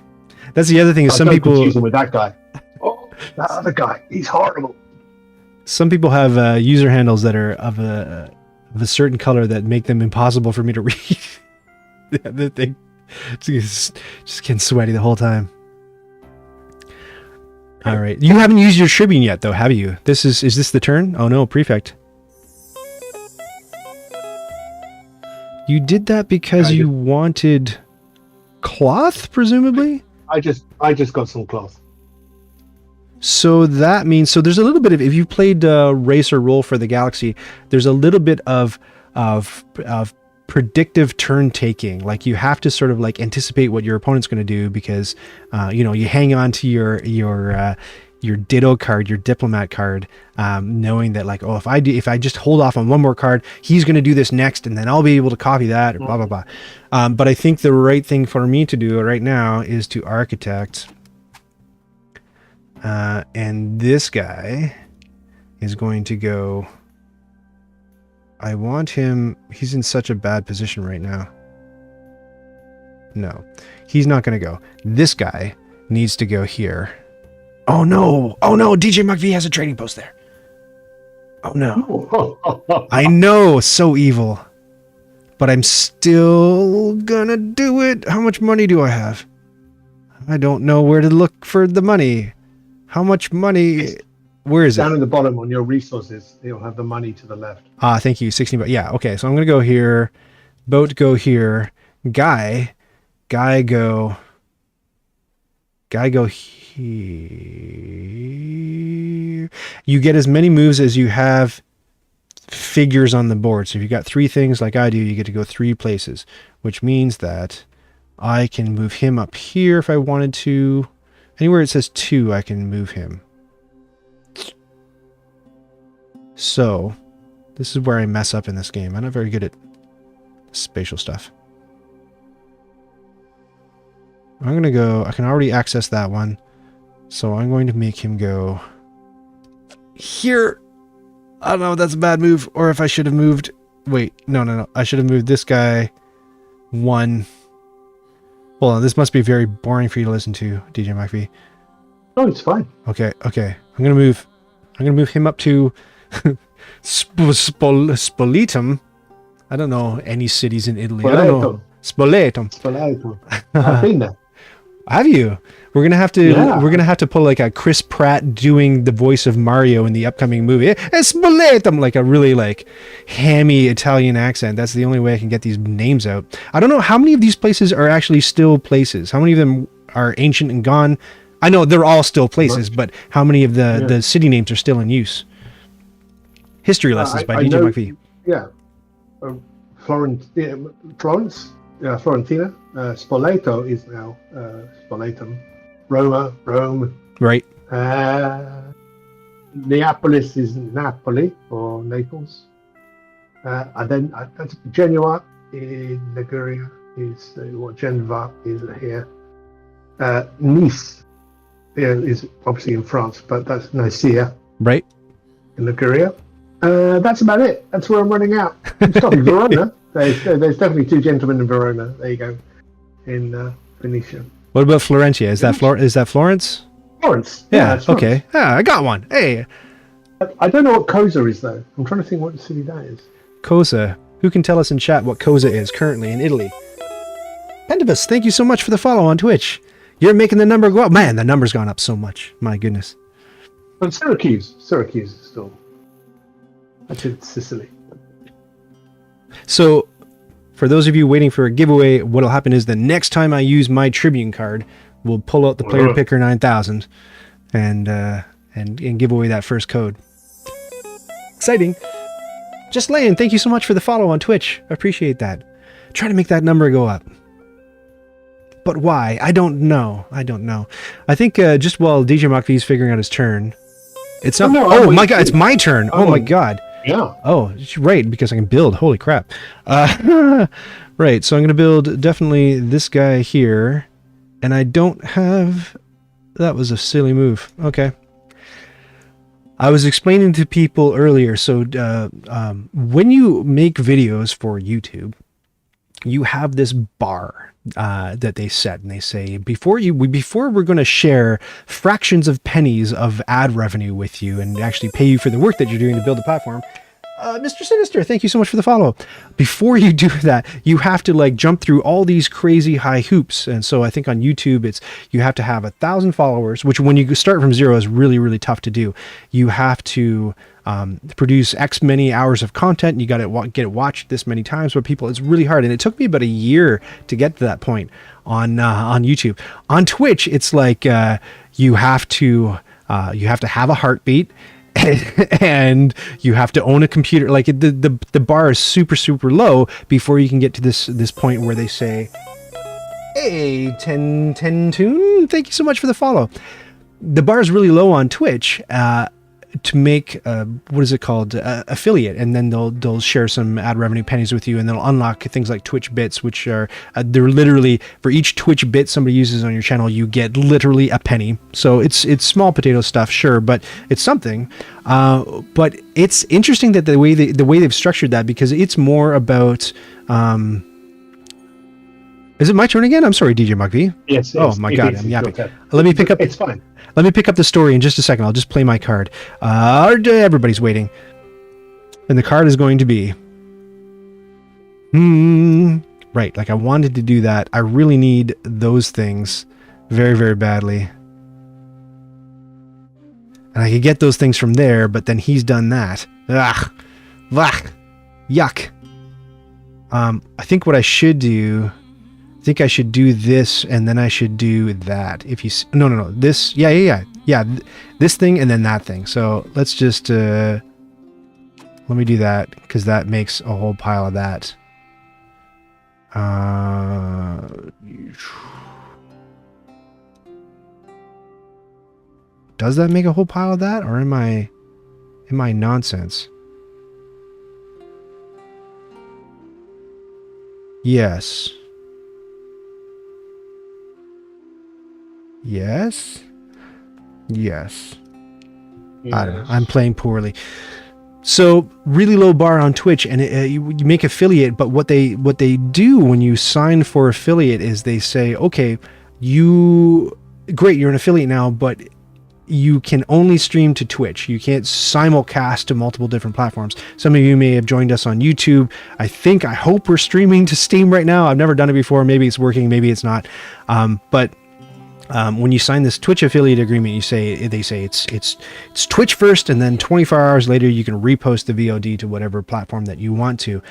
That's the other thing is some people... confusing with that guy. Oh, that other guy. He's horrible. Some people have user handles that are of a certain color that make them impossible for me to read. The thing. Just getting sweaty the whole time. All right. You haven't used your Tribune yet, though, have you? Is this the turn? Oh, no, Prefect. You did that because you wanted cloth, presumably? I just got some cloth. So that means, so there's a little bit of, if you've played Race or Roll for the Galaxy, there's a little bit of predictive turn taking. Like you have to sort of like anticipate what your opponent's going to do because, you hang on to your ditto card, your diplomat card, knowing that like, if I just hold off on one more card, he's going to do this next, and then I'll be able to copy that, or blah, blah, blah. But I think the right thing for me to do right now is to architect. And this guy is going to go. I want him. He's in such a bad position right now. No, he's not going to go. This guy needs to go here. Oh no. Oh no. DJ McV has a trading post there. Oh no. I know. So evil. But I'm still gonna do it. How much money do I have? I don't know where to look for the money. How much money? Where is it? Down in the bottom on your resources, you'll have the money to the left. Thank you. 16. But yeah. Okay. So I'm going to go here. Boat go here. Guy go here. You get as many moves as you have figures on the board. So if you got 3 things like I do, you get to go 3 places, which means that I can move him up here if I wanted to. Anywhere it says 2, I can move him. So, this is where I mess up in this game. I'm not very good at spatial stuff. I'm going to go... I can already access that one. So I'm going to make him go... here! I don't know if that's a bad move, or if I should have moved... Wait, no. I should have moved this guy 1. Hold on, this must be very boring for you to listen to, DJ McV. Oh, it's fine. Okay. I'm going to move him up to... Spoletum. I don't know any cities in Italy. I don't know. Spoletum. I've been there. Have you? We're gonna have to pull like a Chris Pratt doing the voice of Mario in the upcoming movie. Spoletum, like a really like hammy Italian accent. That's the only way I can get these names out. I don't know how many of these places are actually still places. How many of them are ancient and gone? I know they're all still places, but how many of the city names are still in use? History lessons by DJ McV. Yeah. Florence. Florentina. Spoleto is now Spoletum. Rome. Right. Neapolis is Napoli or Naples. And then Genoa in Liguria is Genova is here. Nice is obviously in France, but that's Nicaea. Right. In Liguria. That's about it. That's where I'm running out. I'm stopping Verona. There's definitely 2 gentlemen in Verona. There you go. In Venetia. What about Florentia? Is that Florence? Florence. Yeah. Okay. I got one. Hey. I don't know what Cosa is though. I'm trying to think what city that is. Cosa. Who can tell us in chat what Cosa is currently in Italy? Pentibus, thank you so much for the follow on Twitch. You're making the number go up. Man, the number's gone up so much. My goodness. But Syracuse is still. That's in Sicily. So, for those of you waiting for a giveaway, what'll happen is the next time I use my Tribune card, we'll pull out the Player Picker 9000 and give away that first code. Exciting. Just Lane, thank you so much for the follow on Twitch. I appreciate that. Try to make that number go up. But why? I don't know. I think just while DJ McV's figuring out his turn, it's not. Oh my god! It's my turn. Oh my god. Yeah. Oh, right, because I can build. Holy crap. Right, so I'm going to build definitely this guy here. And I don't have... That was a silly move. Okay. I was explaining to people earlier, so when you make videos for YouTube, you have this bar that they set, and they say before we're going to share fractions of pennies of ad revenue with you and actually pay you for the work that you're doing to build the platform. Mr. Sinister, thank you so much for the follow. Before you do that, you have to like jump through all these crazy high hoops. And so I think on YouTube, you have to have 1,000 followers, which when you start from 0 is really, really tough to do. You have to produce X many hours of content, and you got to get it watched this many times by people. It's really hard. And it took me about a year to get to that point on YouTube. On Twitch, it's like you have to have a heartbeat, and you have to own a computer. Like the bar is super low before you can get to this point where they say, hey, 10 Tune, thank you so much for the follow. The bar is really low on Twitch to make what is it called, affiliate, and then they'll share some ad revenue pennies with you, and they'll unlock things like Twitch bits, which are they're literally, for each Twitch bit somebody uses on your channel, you get literally a penny. So it's small potato stuff, sure, but it's something. But it's interesting that the way they've structured that, because it's more about. Is it my turn again? I'm sorry, DJ McV. Yes. Oh my God, I'm yapping. Let me pick up. It's fine. Let me pick up the story in just a second. I'll just play my card. Everybody's waiting, and the card is going to be. Right, like I wanted to do that. I really need those things very badly, and I could get those things from there. But then he's done that. Ugh, yuck. I think what I should do. I think I should do this, and then I should do that. If you no, this, yeah, this thing and then that thing. So let's just let me do that, because that makes a whole pile of that. Does that make a whole pile of that, or am I nonsense? Yes. Yes. I don't know. I'm playing poorly. So really low bar on Twitch, and you make affiliate. But what they do when you sign for affiliate is they say, okay, you're an affiliate now, but you can only stream to Twitch. You can't simulcast to multiple different platforms. Some of you may have joined us on YouTube. I hope we're streaming to Steam right now. I've never done it before. Maybe it's working, maybe it's not. But when you sign this Twitch affiliate agreement, they say it's Twitch first, and then 24 hours later you can repost the VOD to whatever platform that you want to.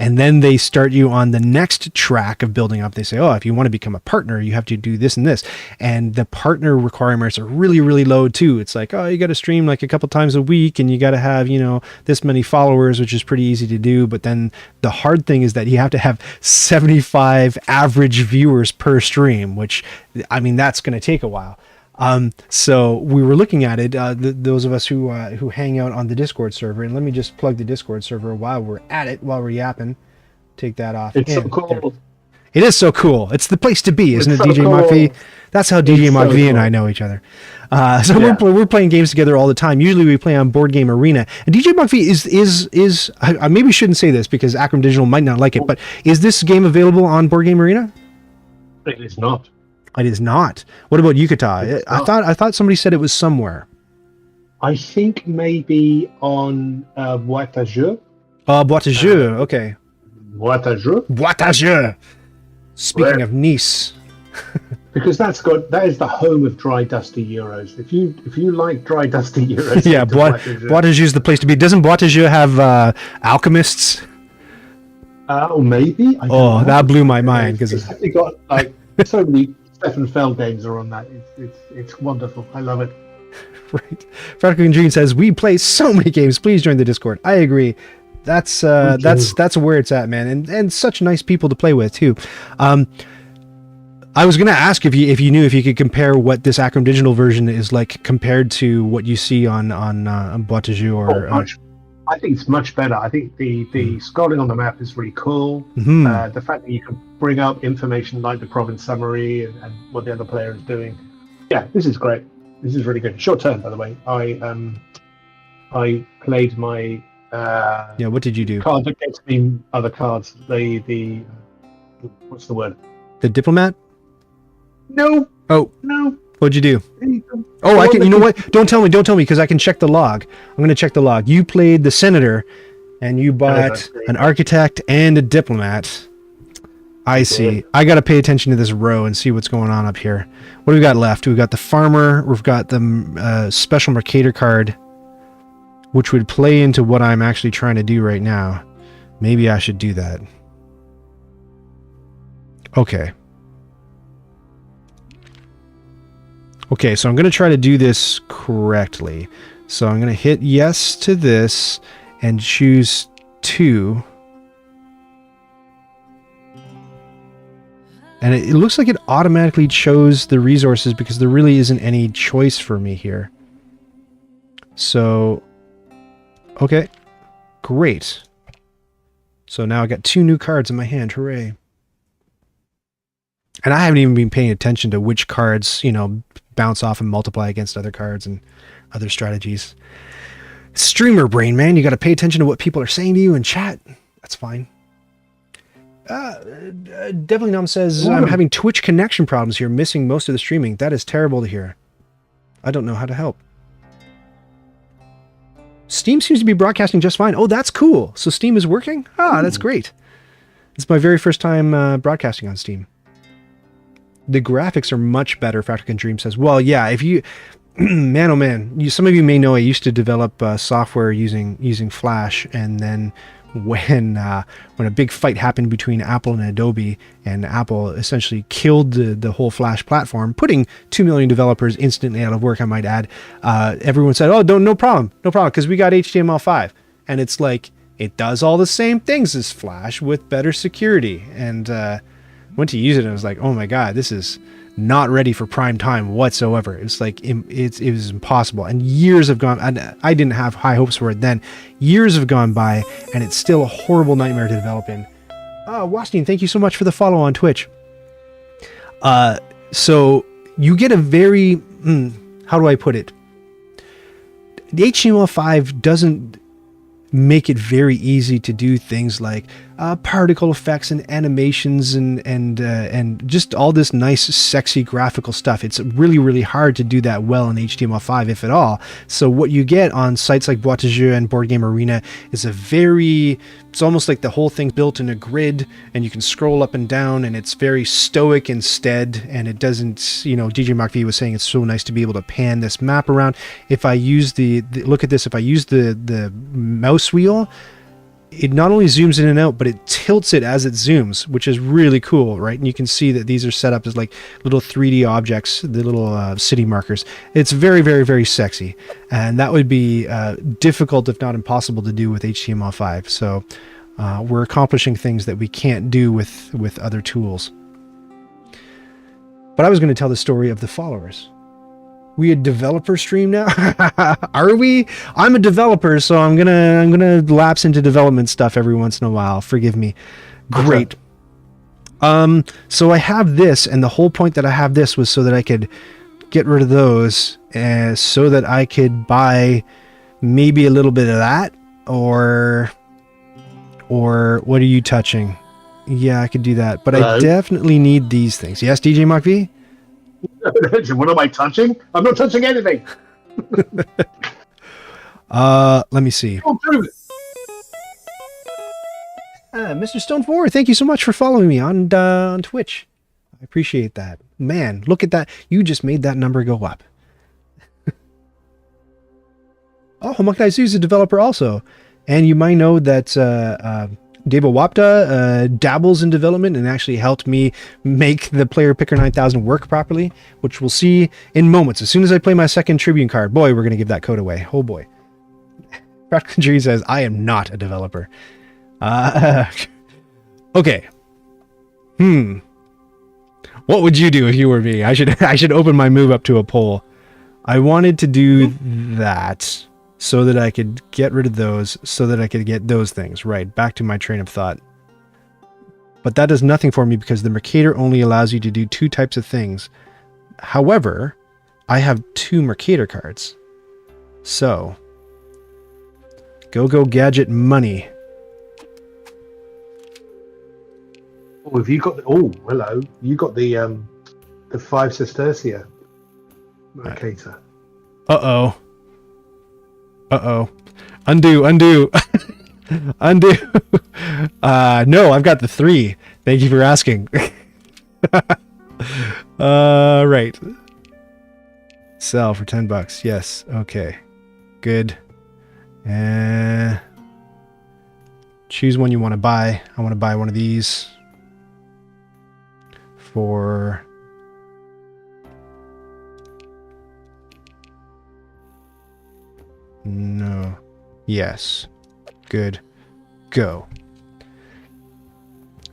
And then they start you on the next track of building up. They say, oh, if you want to become a partner, you have to do this and this. And the partner requirements are really low too. It's like, oh, you got to stream like a couple times a week, and you got to have, this many followers, which is pretty easy to do. But then the hard thing is that you have to have 75 average viewers per stream, which, I mean, that's going to take a while. So we were looking at it, those of us who hang out on the Discord server, and let me just plug the Discord server while we're at it, while we're yapping. Take that off. It's so cool. There. It is so cool. It's the place to be, isn't it, so DJ cool. Mach-V? That's how DJ Mach-V so and cool. I know each other. We're playing games together all the time. Usually we play on Board Game Arena. And DJ Mach-V is I maybe shouldn't say this because Acram Digital might not like it, but is this game available on Board Game Arena? It is not. It is not. What about Yucata? I thought somebody said it was somewhere. I think maybe on Boîte à Jeux. Boîte à Jeux. Okay. Boîte à Jeux. Boîte à Jeux. Speaking of Nice. Because that is the home of dry dusty Euros. If you like dry dusty Euros, Yeah, Boîte à Jeux is the place to be. Doesn't Boîte à Jeux have alchemists? Or maybe. I don't know. That blew my mind because it's actually got like so many Stefan Feld games are on that. It's wonderful. I love it. Right. Fratical Dream says we play so many games. Please join the Discord. I agree. That's where it's at, man, and such nice people to play with too. I was gonna ask if you knew if you could compare what this Acram Digital version is like compared to what you see on Boîte à Jeux or. I think it's much better. I think the scrolling on the map is really cool. Mm-hmm. The fact that you can bring up information like the province summary and what the other player is doing. Yeah, this is great. This is really good. Short term, by the way. I played my. What did you do? Card that gets me other cards. The what's the word? The diplomat? No. Oh. No. What'd you do? Oh, I can. You know what? Don't tell me, because I can check the log. I'm going to check the log. You played the senator, and you bought an architect and a diplomat. I see. I got to pay attention to this row and see what's going on up here. What do we got left? We've got the farmer. We've got the special Mercator card, which would play into what I'm actually trying to do right now. Maybe I should do that. Okay. Okay, so I'm going to try to do this correctly. So I'm going to hit yes to this and choose 2. And it looks like it automatically chose the resources because there really isn't any choice for me here. So, okay, great. So now I got 2 new cards in my hand, hooray. And I haven't even been paying attention to which cards, you know, bounce off and multiply against other cards and other strategies. Streamer brain, man, you got to pay attention to what people are saying to you in chat. That's fine. Definitely Nom says, I'm having Twitch connection problems here, missing most of the streaming. That is terrible to hear. I don't know how to help. Steam seems to be broadcasting just fine. Oh, that's cool. So Steam is working? Ah, that's great. It's my very first time broadcasting on Steam. The graphics are much better, Fractal Dream says. Well, yeah, if you... man, oh man. Some of you may know I used to develop software using Flash, and then when a big fight happened between Apple and Adobe, and Apple essentially killed the whole Flash platform, putting 2 million developers instantly out of work, I might add, everyone said, oh, no problem, because we got HTML5. And it's like, it does all the same things as Flash with better security. And went to use it and I was like, oh my God, this is not ready for prime time whatsoever. It's like, it was impossible. And years have gone, and I didn't have high hopes for it then. Years have gone by and it's still a horrible nightmare to develop in. Wastine, thank you so much for the follow on Twitch. So you get a very, how do I put it? The HTML5 doesn't make it very easy to do things like particle effects and animations and just all this nice, sexy graphical stuff. It's really, really hard to do that well in HTML5, if at all. So what you get on sites like Boîte de Jeu and Board Game Arena is it's almost like the whole thing's built in a grid and you can scroll up and down and it's very stoic instead, and it doesn't, DJ Mark V was saying it's so nice to be able to pan this map around. If I use look at this, if I use the mouse wheel, it not only zooms in and out, but it tilts it as it zooms, which is really cool, right? And you can see that these are set up as like little 3D objects, the little city markers. It's very, very, very sexy. And that would be difficult, if not impossible, to do with HTML5. So we're accomplishing things that we can't do with other tools. But I was going to tell the story of the followers. We a developer stream now? Are we? I'm a developer, so I'm gonna lapse into development stuff every once in a while. Forgive me. Great. So I have this, and the whole point that I have this was so that I could get rid of those, so that I could buy maybe a little bit of that, or what are you touching? Yeah, I could do that, but hello? I definitely need these things. Yes, DJ Mark V? What am I touching? I'm not touching anything. Let me see. Mr. Stone 4, thank you so much for following me on Twitch. I appreciate that. Man, look at that. You just made that number go up. Oh, Homakaizu is a developer also. And you might know that Deva Wapta dabbles in development and actually helped me make the Player Picker 9000 work properly, which we'll see in moments. As soon as I play my second Tribune card, boy, we're going to give that code away. Oh boy. Practical Tree says, I am not a developer. Okay. What would you do if you were me? I should open my move up to a poll. I wanted to do that, so that I could get rid of those, so that I could get those things. Right, back to my train of thought. But that does nothing for me because the Mercator only allows you to do 2 types of things. However, I have 2 Mercator cards. So, go gadget money. Oh, have you got hello. You got the 5 Sestertia Mercator. Uh-oh. Undo. Undo. No, I've got the 3. Thank you for asking. Right. Sell for $10. Yes. Okay. Good. Choose one you want to buy. I want to buy one of these for... Yes. Good. Go.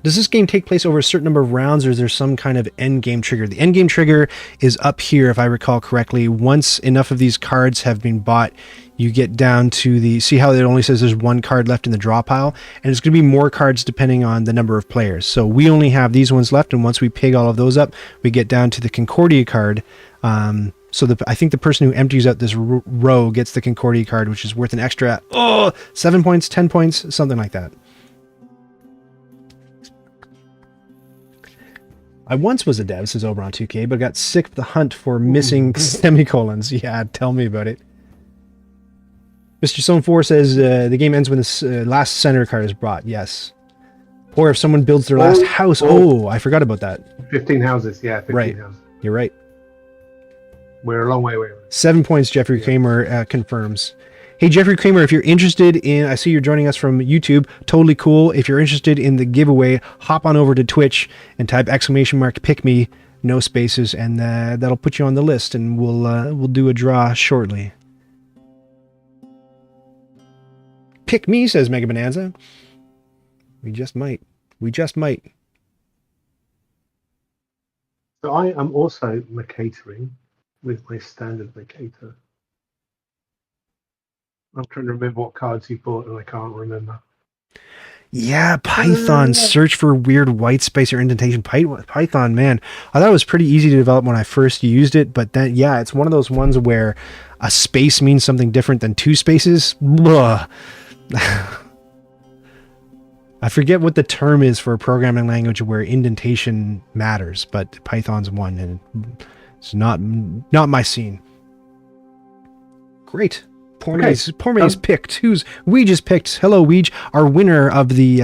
Does this game take place over a certain number of rounds, or is there some kind of end game trigger? The end game trigger is up here, if I recall correctly. Once enough of these cards have been bought, you get down to the... See how it only says there's one card left in the draw pile? And it's going to be more cards depending on the number of players. So we only have these ones left, and once we pig all of those up, we get down to the Concordia card. So I think the person who empties out this row gets the Concordia card, which is worth an extra 7 points, 10 points, something like that. I once was a dev, says Oberon 2K, but got sick of the hunt for missing semicolons. Yeah, tell me about it. Mr. Stone 4 says the game ends when the last center card is brought. Yes. Or if someone builds their last house. Oh, I forgot about that. 15 houses, yeah. 15 right. houses. You're right. We're a long way away. 7 points, Jeffrey Kramer confirms. Hey, Jeffrey Kramer, if you're interested in... I see you're joining us from YouTube. Totally cool. If you're interested in the giveaway, hop on over to Twitch and type !pick me, no spaces, and that'll put you on the list, and we'll do a draw shortly. Pick me, says Mega Bonanza. We just might. We just might. So I am also Mercatoring with my standard Mercator. I'm trying to remember what cards he bought, and I can't remember. Yeah, Python. Search for weird white space or indentation. Python, man. I thought it was pretty easy to develop when I first used it, but then, yeah, it's one of those ones where a space means something different than two spaces. Blah. I forget what the term is for a programming language where indentation matters, but Python's one, and it's not my scene. Great. Porme's picked. We just picked. Hello, Weege, our winner of the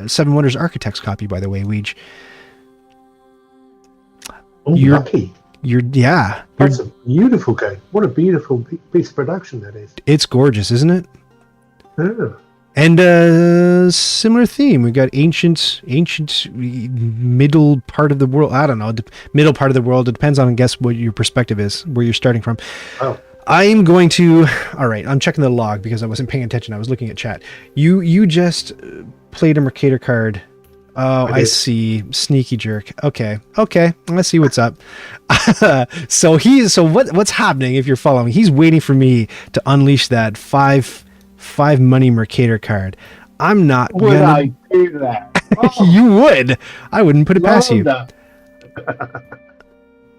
Seven Wonders Architects copy, by the way, Weege. Oh, lucky. That's a beautiful game. What a beautiful piece of production that is. It's gorgeous, isn't it? Yeah. And similar theme. We got ancient middle part of the world. I don't know, middle part of the world. It depends on, I guess, what your perspective is, where you're starting from. Oh. I'm going to... All right, I'm checking the log because I wasn't paying attention. I was looking at chat. You just played a Mercator card. Oh, I see. Sneaky jerk. Okay. I see what's up. So what's happening if you're following? He's waiting for me to unleash that five money Mercator card. I'm not Would I do that? Oh, you would. I wouldn't put it past you.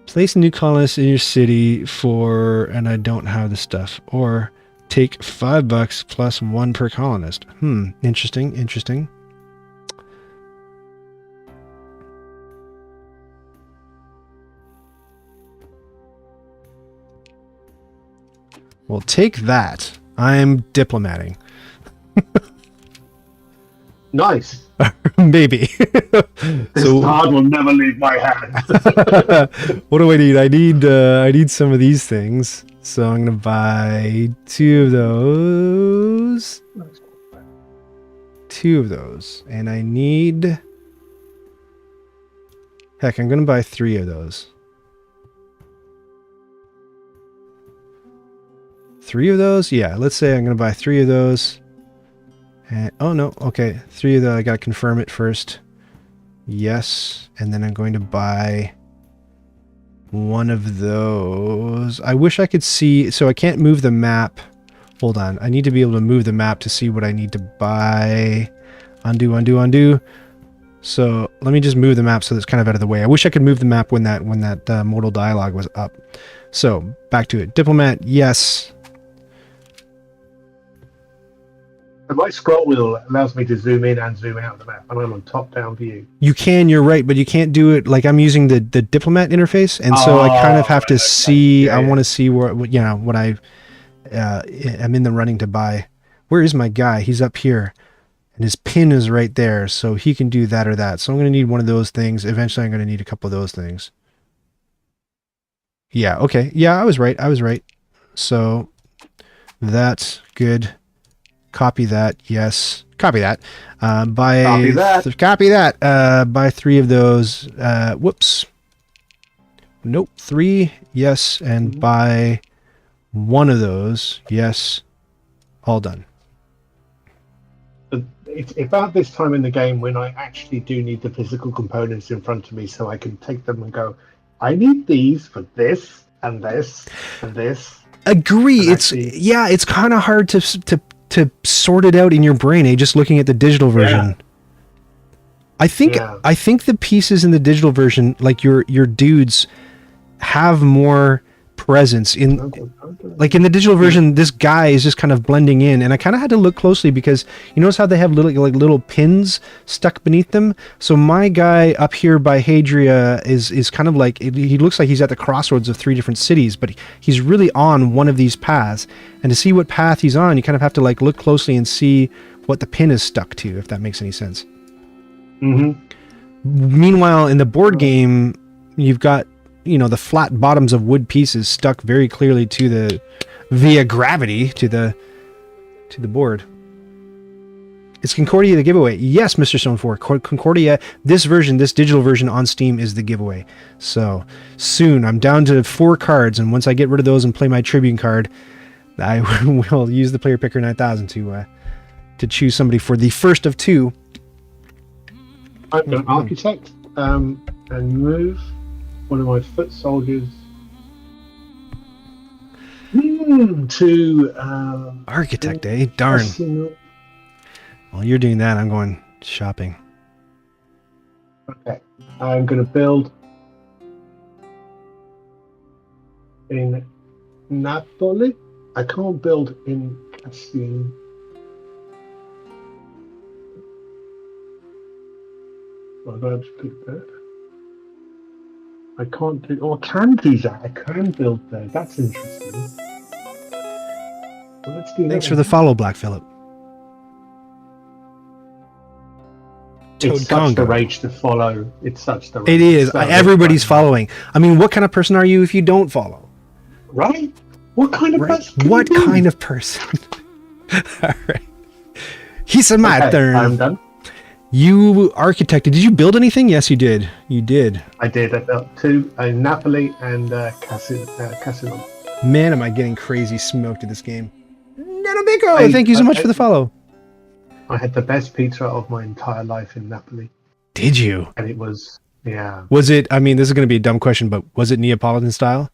Place a new colonist in your city for, and I don't have the stuff, or take $5 plus 1 per colonist. Interesting. Well, take that. I'm diplomating. Nice. Maybe. This card will never leave my hand. What do I need? I need some of these things. So I'm gonna buy 2 of those. 2 of those. And I need... Heck, I'm gonna buy 3 of those. 3 of those? Yeah, let's say I'm gonna buy 3 of those. And, oh no, okay, 3 of those. I gotta confirm it first. Yes, and then I'm going to buy 1 of those. I wish I could see, so I can't move the map. Hold on, I need to be able to move the map to see what I need to buy. Undo. So let me just move the map so it's kind of out of the way. I wish I could move the map when that modal dialogue was up. So back to it. Diplomat, yes. And my scroll wheel allows me to zoom in and zoom out of the map, and I'm on top-down view. You can, you're right, but you can't do it. Like, I'm using the diplomat interface, and so I kind of have to see. I want to see what I am in the running to buy. Where is my guy? He's up here, and his pin is right there, so he can do that or that. So I'm going to need one of those things. Eventually, I'm going to need a couple of those things. Yeah. Okay. Yeah, I was right. So that's good. Copy that. Yes. Copy that. Copy that. Buy 3 of those. Whoops. Nope. 3. Yes. And buy 1 of those. Yes. all done. It's about this time in the game when I actually do need the physical components in front of me so I can take them and go, I need these for this and this and this. Agree. And it's kind of hard to sort it out in your brain, just looking at the digital version. Yeah. I think the pieces in the digital version, like your dudes, have more presence in like in the digital version. This guy is just kind of blending in, and I kind of had to look closely because you notice how they have little pins stuck beneath them. So my guy up here by Hadria is kind of like, he looks like he's at the crossroads of 3 different cities, but he's really on one of these paths, and to see what path he's on, you kind of have to like look closely and see what the pin is stuck to, if that makes any sense. Meanwhile, in the board game, you've got, the flat bottoms of wood pieces stuck very clearly via gravity to the board. Is Concordia the giveaway? Yes, Mr. Stone 4. Concordia, this digital version on Steam is the giveaway. So soon, I'm down to 4 cards, and once I get rid of those and play my Tribune card, I will use the Player Picker 9000 to choose somebody for the first of 2. I'm going to architect and move one of my foot soldiers to architect, darn. While you're doing that, I'm going shopping. Okay, I'm going to build in Napoli. I can't build in Cassino. Well, I have to pick that. I can't do. Oh, I can do that. I can build there. That's interesting. Well, let's do Thanks that. for the follow, Black Phillip. It's such the rage to follow. It's such the rage. It is. So Everybody's following. I mean, what kind of person are you if you don't follow? Right? What kind of person? What kind of person? All right. He's my turn. I'm done. You architected. Did you build anything? Yes, you did. You did. I did. I built 2 Napoli and Cassino. Man, am I getting crazy smoked at this game. Nanobico, thank you so much for the follow. I had the best pizza of my entire life in Napoli. Did you? And it was, yeah. Was it, I mean, this is going to be a dumb question, but was it Neapolitan style?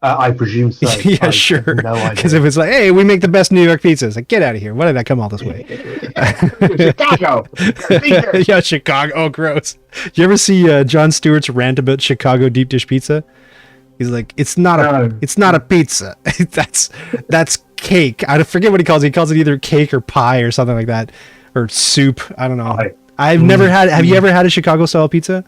I presume so. Yeah, sure. Because if it's like, hey, we make the best New York pizzas, like, get out of here. Why did I come all this way? Chicago. Yeah, Chicago. Oh, gross. You ever see Jon Stewart's rant about Chicago deep dish pizza? He's like, it's not a pizza. that's cake. I forget what he calls it. He calls it either cake or pie or something like that, or soup. I don't know. I've never had. Have you ever had a Chicago style pizza?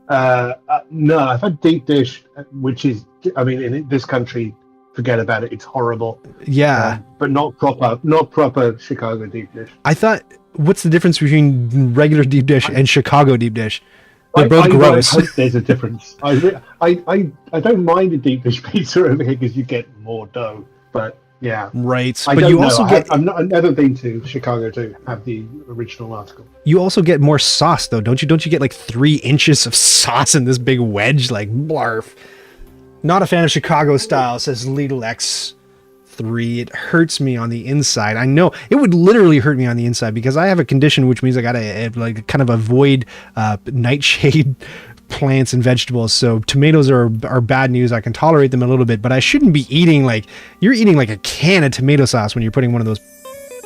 No, I've had deep dish, which is, I mean, in this country, forget about it. It's horrible. Yeah, but not proper Chicago deep dish. I thought, what's the difference between regular deep dish and Chicago deep dish? They're both gross. I hope there's a difference. I don't mind a deep dish pizza over here because you get more dough, but yeah, right. But you also get. I've never been to Chicago to have the original article. You also get more sauce, though, don't you? Don't you get like 3 inches of sauce in this big wedge? Like, blarf. Not a fan of Chicago style, says Lidl X3. It hurts me on the inside. I know it would literally hurt me on the inside because I have a condition, which means I gotta like kind of avoid nightshade plants and vegetables. So tomatoes are bad news. I can tolerate them a little bit, but I shouldn't be eating like you're eating like a can of tomato sauce when you're putting one of those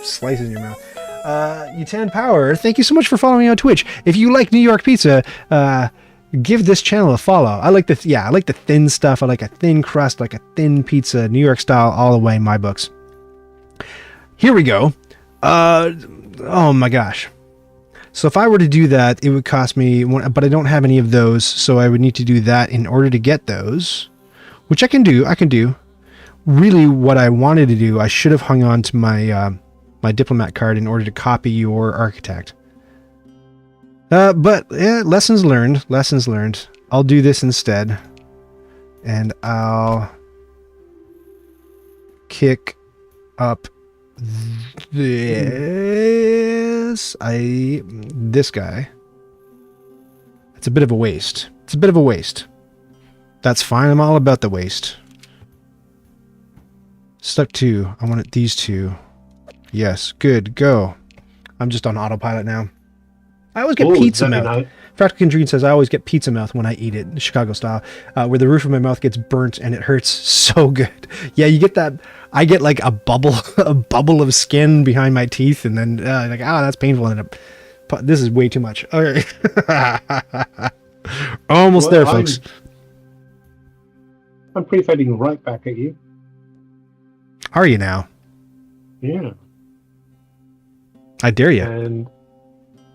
slices in your mouth. Utan Power, thank you so much for following me on Twitch. If you like New York pizza, give this channel a follow. I like the thin stuff. I like a thin crust, like a thin pizza, New York style, all the way in my books. Here we go. Oh my gosh. So if I were to do that, it would cost me, but I don't have any of those, so I would need to do that in order to get those, which I can do. Really, what I wanted to do, I should have hung on to my my diplomat card in order to copy your architect. But yeah, lessons learned. I'll do this instead, and I'll kick up this guy. It's a bit of a waste. That's fine. I'm all about the waste. Stuck 2. I want these 2. Yes, good, go. I'm just on autopilot now. I always get Oh, pizza very mouth. nice. Practical Dream says I always get pizza mouth when I eat it, Chicago style, where the roof of my mouth gets burnt and it hurts so good. Yeah, you get that. I get like a bubble, a bubble of skin behind my teeth, and then like, that's painful. And this is way too much. Okay. Almost there, folks. I'm prefetting right back at you. Are you now? Yeah. I dare you. And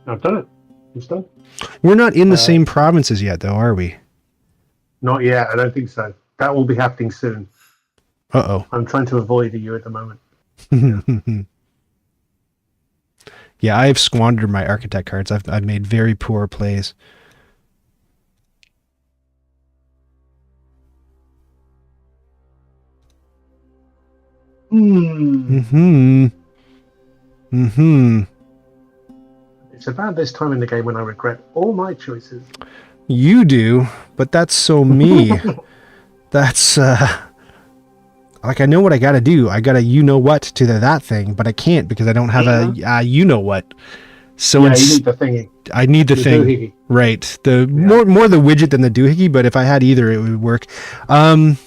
I've done it. It's done. We're not in the same provinces yet, though, are we? Not yet. I don't think so. That will be happening soon. Uh-oh. I'm trying to avoid you at the moment. Yeah, I've squandered my architect cards. I've made very poor plays. It's about this time in the game when I regret all my choices. You do, but that's so me. That's like, I know what I gotta do. I gotta you-know-what to that thing, but I can't because I don't have a you-know-what. So yeah, you need the thingy. I need the thing. Doohickey. Right. The more the widget than the doohickey, but if I had either, it would work. I'm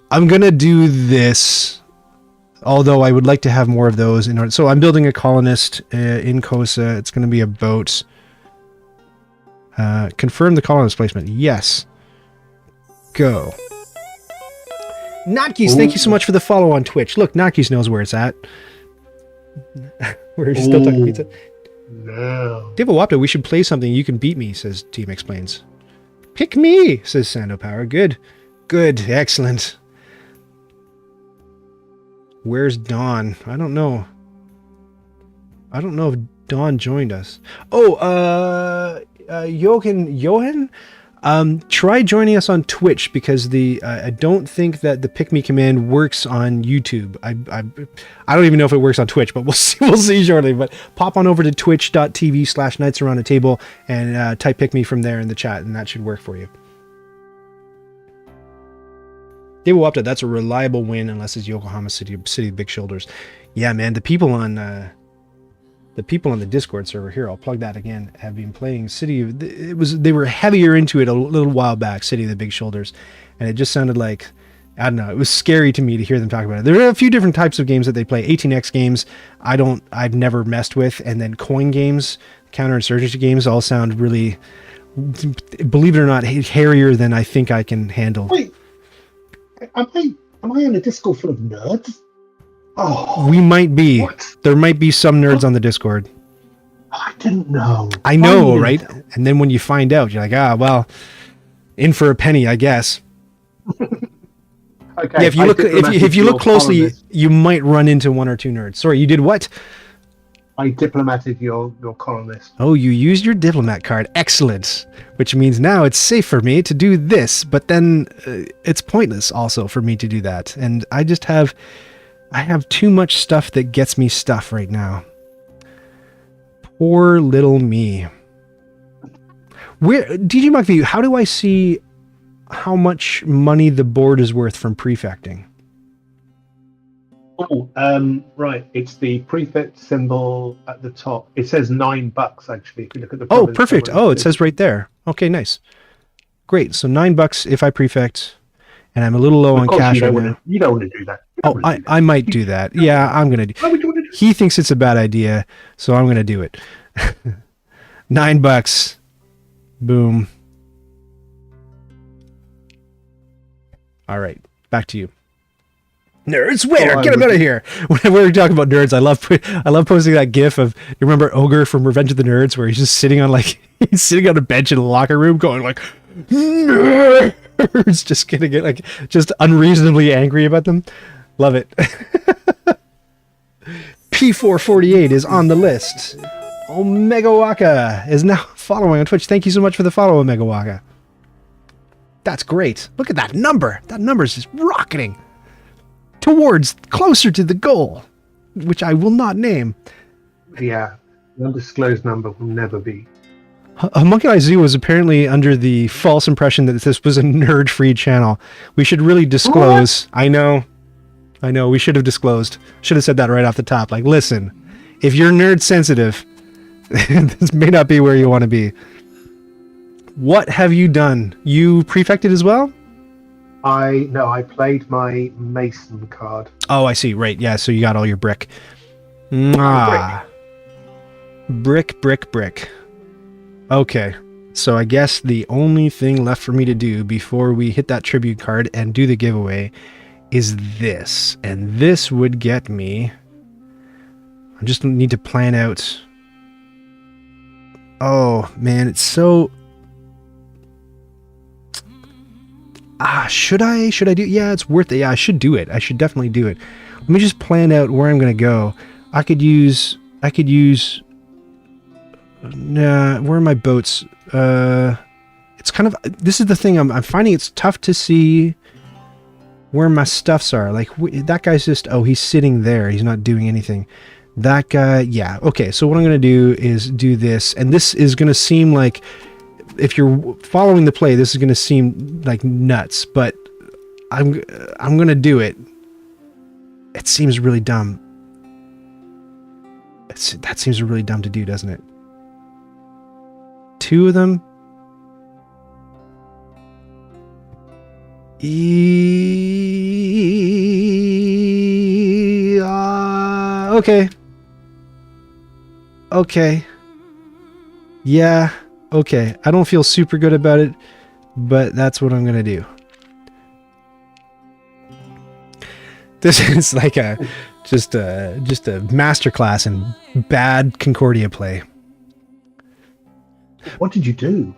gonna do this, although I would like to have more of those in order. So I'm building a colonist in Kosa. It's gonna be a boat. Confirm the colonist placement. Yes. Go. Notkeys, thank you so much for the follow on Twitch. Look, Notkeys knows where it's at. We're still talking pizza. No. Divawapta, we should play something. You can beat me, says Team Explains. Pick me, says Sando Power. Good. Good. Excellent. Where's Dawn? I don't know. I don't know if Dawn joined us. Oh, Johan? Try joining us on Twitch because I don't think that the pick me command works on YouTube. I don't even know if it works on Twitch, but we'll see shortly. But pop on over to twitch.tv/nights around a table and type pick me from there in the chat, and that should work for you. Dewapta, that's a reliable win unless it's Yokohama City of Big Shoulders. Yeah, man, the people on the Discord server here, I'll plug that again, have been playing they were heavier into it a little while back, City of the Big Shoulders, and it just sounded like, I don't know, it was scary to me to hear them talk about it. There are a few different types of games that they play. 18x games, I've never messed with, and then coin games, counterinsurgency games all sound really, believe it or not, hairier than I think I can handle. Wait, am I in a Discord full of nerds? Oh, we might be. What? There might be some nerds on the Discord. I didn't know. I know, right? And then when you find out, you're like, well, in for a penny, I guess. Okay. Yeah, if you look closely, you might run into one or two nerds. Sorry, you did what? I diplomated your columnist. Oh, you used your diplomat card. Excellent. Which means now it's safe for me to do this, but then it's pointless also for me to do that. And I have too much stuff that gets me stuff right now. Poor little me. DJ McVie, how do I see how much money the board is worth from prefecting? Oh, right. It's the prefect symbol at the top. It says $9 actually. If you look at the. Oh, perfect. Oh, it says right there. Okay, nice. Great. So $9 if I prefect, and I'm a little low on cash right now. You don't want to do that. I might do that. Yeah, I'm gonna do. Why would you want to do He thinks it's a bad idea, so I'm gonna do it. $9. Boom. All right, back to you. Nerds, where? Get him out of here! Whenever we talk about nerds, I love posting that GIF of, you remember Ogre from Revenge of the Nerds, where he's just sitting on a bench in a locker room, going like, nerds, just getting it like just unreasonably angry about them. Love it. P448 is on the list. Omega Waka is now following on Twitch. Thank you so much for the follow, Omega Waka. That's great. Look at that number. That number is just rocketing towards closer to the goal, which I will not name. Yeah, the undisclosed number will never be. Monkey Eye Zoo was apparently under the false impression that this was a nerd-free channel. We should really disclose. What? I know. I know, we should have disclosed. Should have said that right off the top. Like, listen, if you're nerd sensitive, this may not be where you want to be. What have you done? You prefected as well? I played my Mason card. Oh, I see. Right. Yeah. So you got all your brick. Mwah. Brick. Okay. So I guess the only thing left for me to do before we hit that tribute card and do the giveaway is this. And this would get me... I just need to plan out... Oh, man. It's so... should I do? Yeah, it's worth it. Yeah, I should do it. I should definitely do it. Let me just plan out where I'm gonna go. I could use. Nah, where are my boats? It's kind of. This is the thing. I'm finding it's tough to see where my stuffs are. Like that guy's just. Oh, he's sitting there. He's not doing anything. That guy. Yeah. Okay. So what I'm gonna do is do this, and this is gonna seem like. If you're following the play, this is going to seem like nuts, but I'm going to do it. It seems really dumb. That seems really dumb to do, doesn't it? Two of them. Okay. Okay. Yeah. Okay, I don't feel super good about it, but that's what I'm gonna do. This is like just a masterclass in bad Concordia play. What did you do?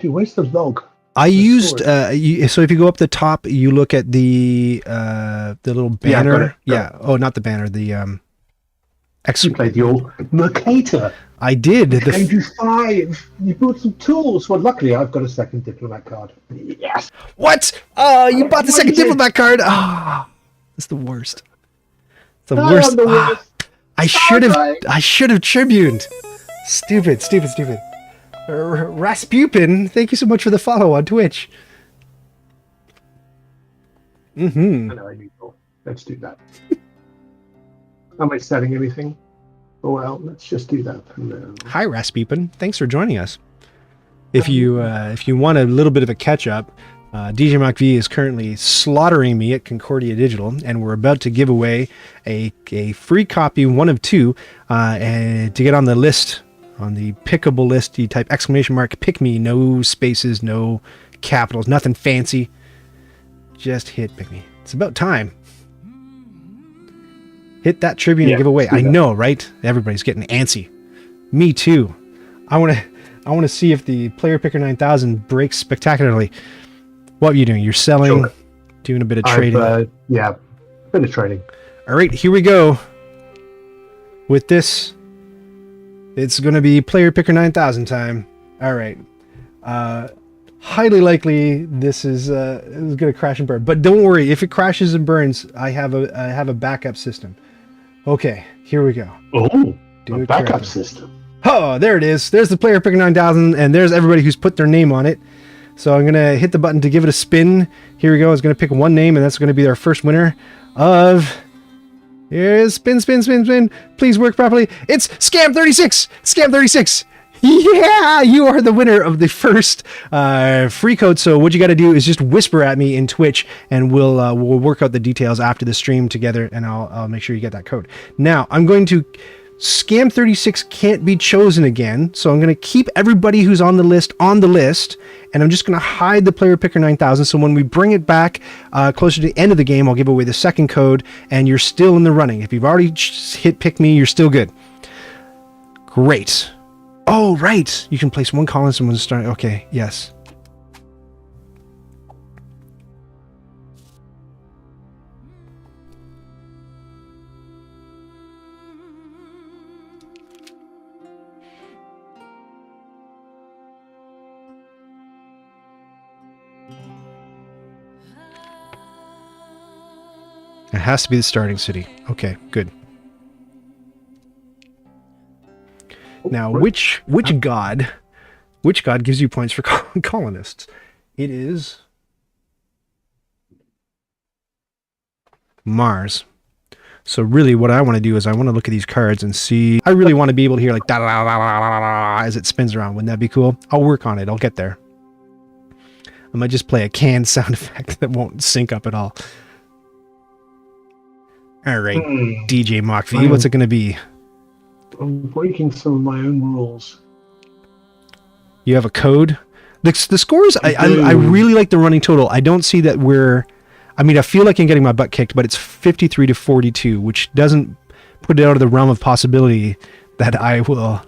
Where's the log? I used so if you go up the top, you look at the little banner. Yeah. Oh, not the banner. The You played the old Mercator. I did. I gave you 5. You bought some tools. Well, luckily, I've got a second diplomat card. Yes. What? Oh, you bought the second diplomat card. Ah, it's the worst. It's the worst. The worst. I should have tribuned. Stupid. Rasputin, thank you so much for the follow on Twitch. Mm-hmm. I know I need more. Let's do that. Am I selling anything? Oh, well, let's just do that for now. Hi, Rasputin. Thanks for joining us. If you want a little bit of a catch up, DJ Mach V is currently slaughtering me at Concordia Digital, and we're about to give away a free copy, one of 2, and to get on the list, on the pickable list, you type ! Pick me, no spaces, no capitals, nothing fancy. Just hit pick me. It's about time. Hit that tribune and give away. I know, right? Everybody's getting antsy. Me too. I want to see if the Player Picker 9000 breaks spectacularly. What are you doing? You're selling, doing a bit of trading. A bit of trading. All right, here we go. With this, it's going to be Player Picker 9000 time. All right. Highly likely this is going to crash and burn, but don't worry. If it crashes and burns, I have a backup system. Okay, here we go. Oh, a backup system. Oh, there it is. There's the Player Picker 9000, and there's everybody who's put their name on it. So I'm going to hit the button to give it a spin. Here we go. It's going to pick one name, and that's going to be our first winner of... Here's spin. Please work properly. It's Scam36. Scam36. Yeah, you are the winner of the first free code. So what you got to do is just whisper at me in Twitch, and we'll work out the details after the stream together, and I'll make sure you get that code. Now I'm going to Scam36 can't be chosen again, so I'm going to keep everybody who's on the list, and I'm just going to hide the Player Picker 9000. So when we bring it back closer to the end of the game, I'll give away the second code, and you're still in the running. If you've already hit pick me, you're still good. Great. Oh, right. You can place one colonist and one star. Okay, yes. It has to be the starting city. Okay, good. Now, which god gives you points for colonists? It is Mars. So really what I want to do is I want to look at these cards and see. I really want to be able to hear like da da da da da da as it spins around. Wouldn't that be cool? I'll work on it. I'll get there. I might just play a canned sound effect that won't sync up at all. All right, DJ Mach V, what's it going to be? I'm breaking some of my own rules. You have a code? The scores, I really like the running total. I don't see that we're... I mean, I feel like I'm getting my butt kicked, but it's 53 to 42, which doesn't put it out of the realm of possibility that I will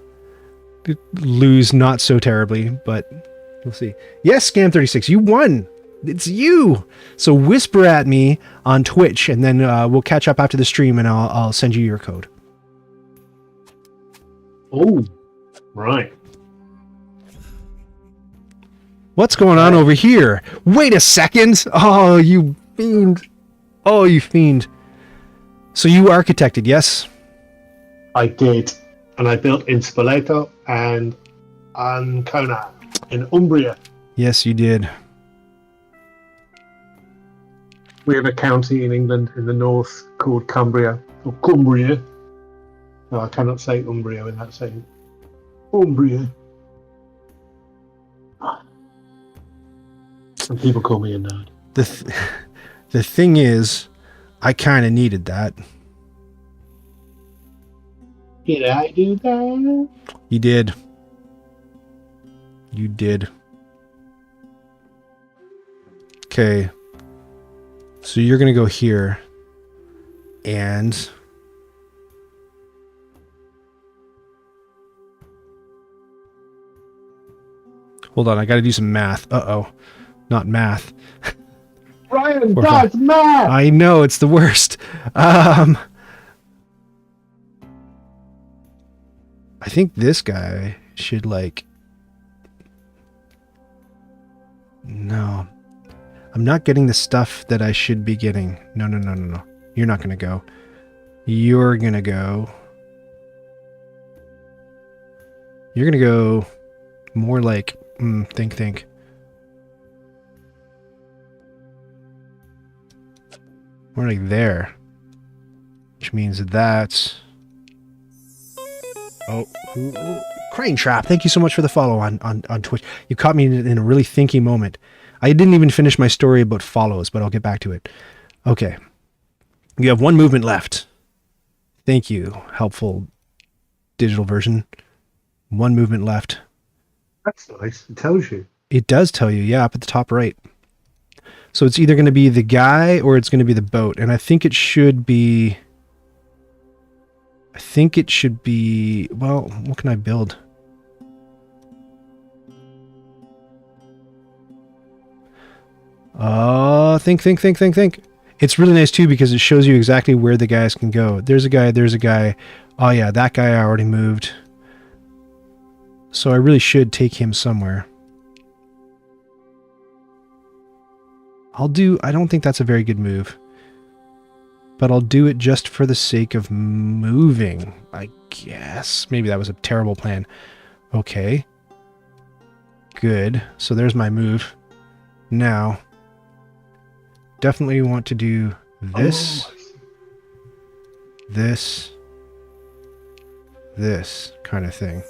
lose not so terribly, but we'll see. Yes, Scam36, you won! It's you! So whisper at me on Twitch, and then we'll catch up after the stream, and I'll send you your code. Oh, right. What's going on over here? Wait a second! Oh, you fiend. Oh, you fiend. So you architected, yes? I did. And I built in Spoleto and Ancona in Umbria. Yes, you did. We have a county in England in the north called Cumbria, or Cumbria. No, I cannot say Umbria without saying Umbria. And people call me a nerd. The thing is, I kind of needed that. Did I do that? You did. You did. Okay. So you're going to go here. And... hold on, I got to do some math. Uh-oh. Not math. Ryan does math! I know, it's the worst. I think this guy should, like... no. I'm not getting the stuff that I should be getting. No. You're not going to go. You're going to go... you're going to go more like... think. More like there. Which means that's... oh, Crane Trap, thank you so much for the follow on Twitch. You caught me in a really thinky moment. I didn't even finish my story about follows, but I'll get back to it. Okay. You have one movement left. Thank you, helpful digital version. One movement left. That's nice. It tells you. It does tell you, yeah, up at the top right. So it's either going to be the guy or it's going to be the boat. And I think it should be... well, what can I build? Think. It's really nice too because it shows you exactly where the guys can go. There's a guy. Oh yeah, that guy I already moved. So I really should take him somewhere. I don't think that's a very good move. But I'll do it just for the sake of moving, I guess. Maybe that was a terrible plan. Okay. Good. So there's my move. Now, definitely want to do this, this kind of thing.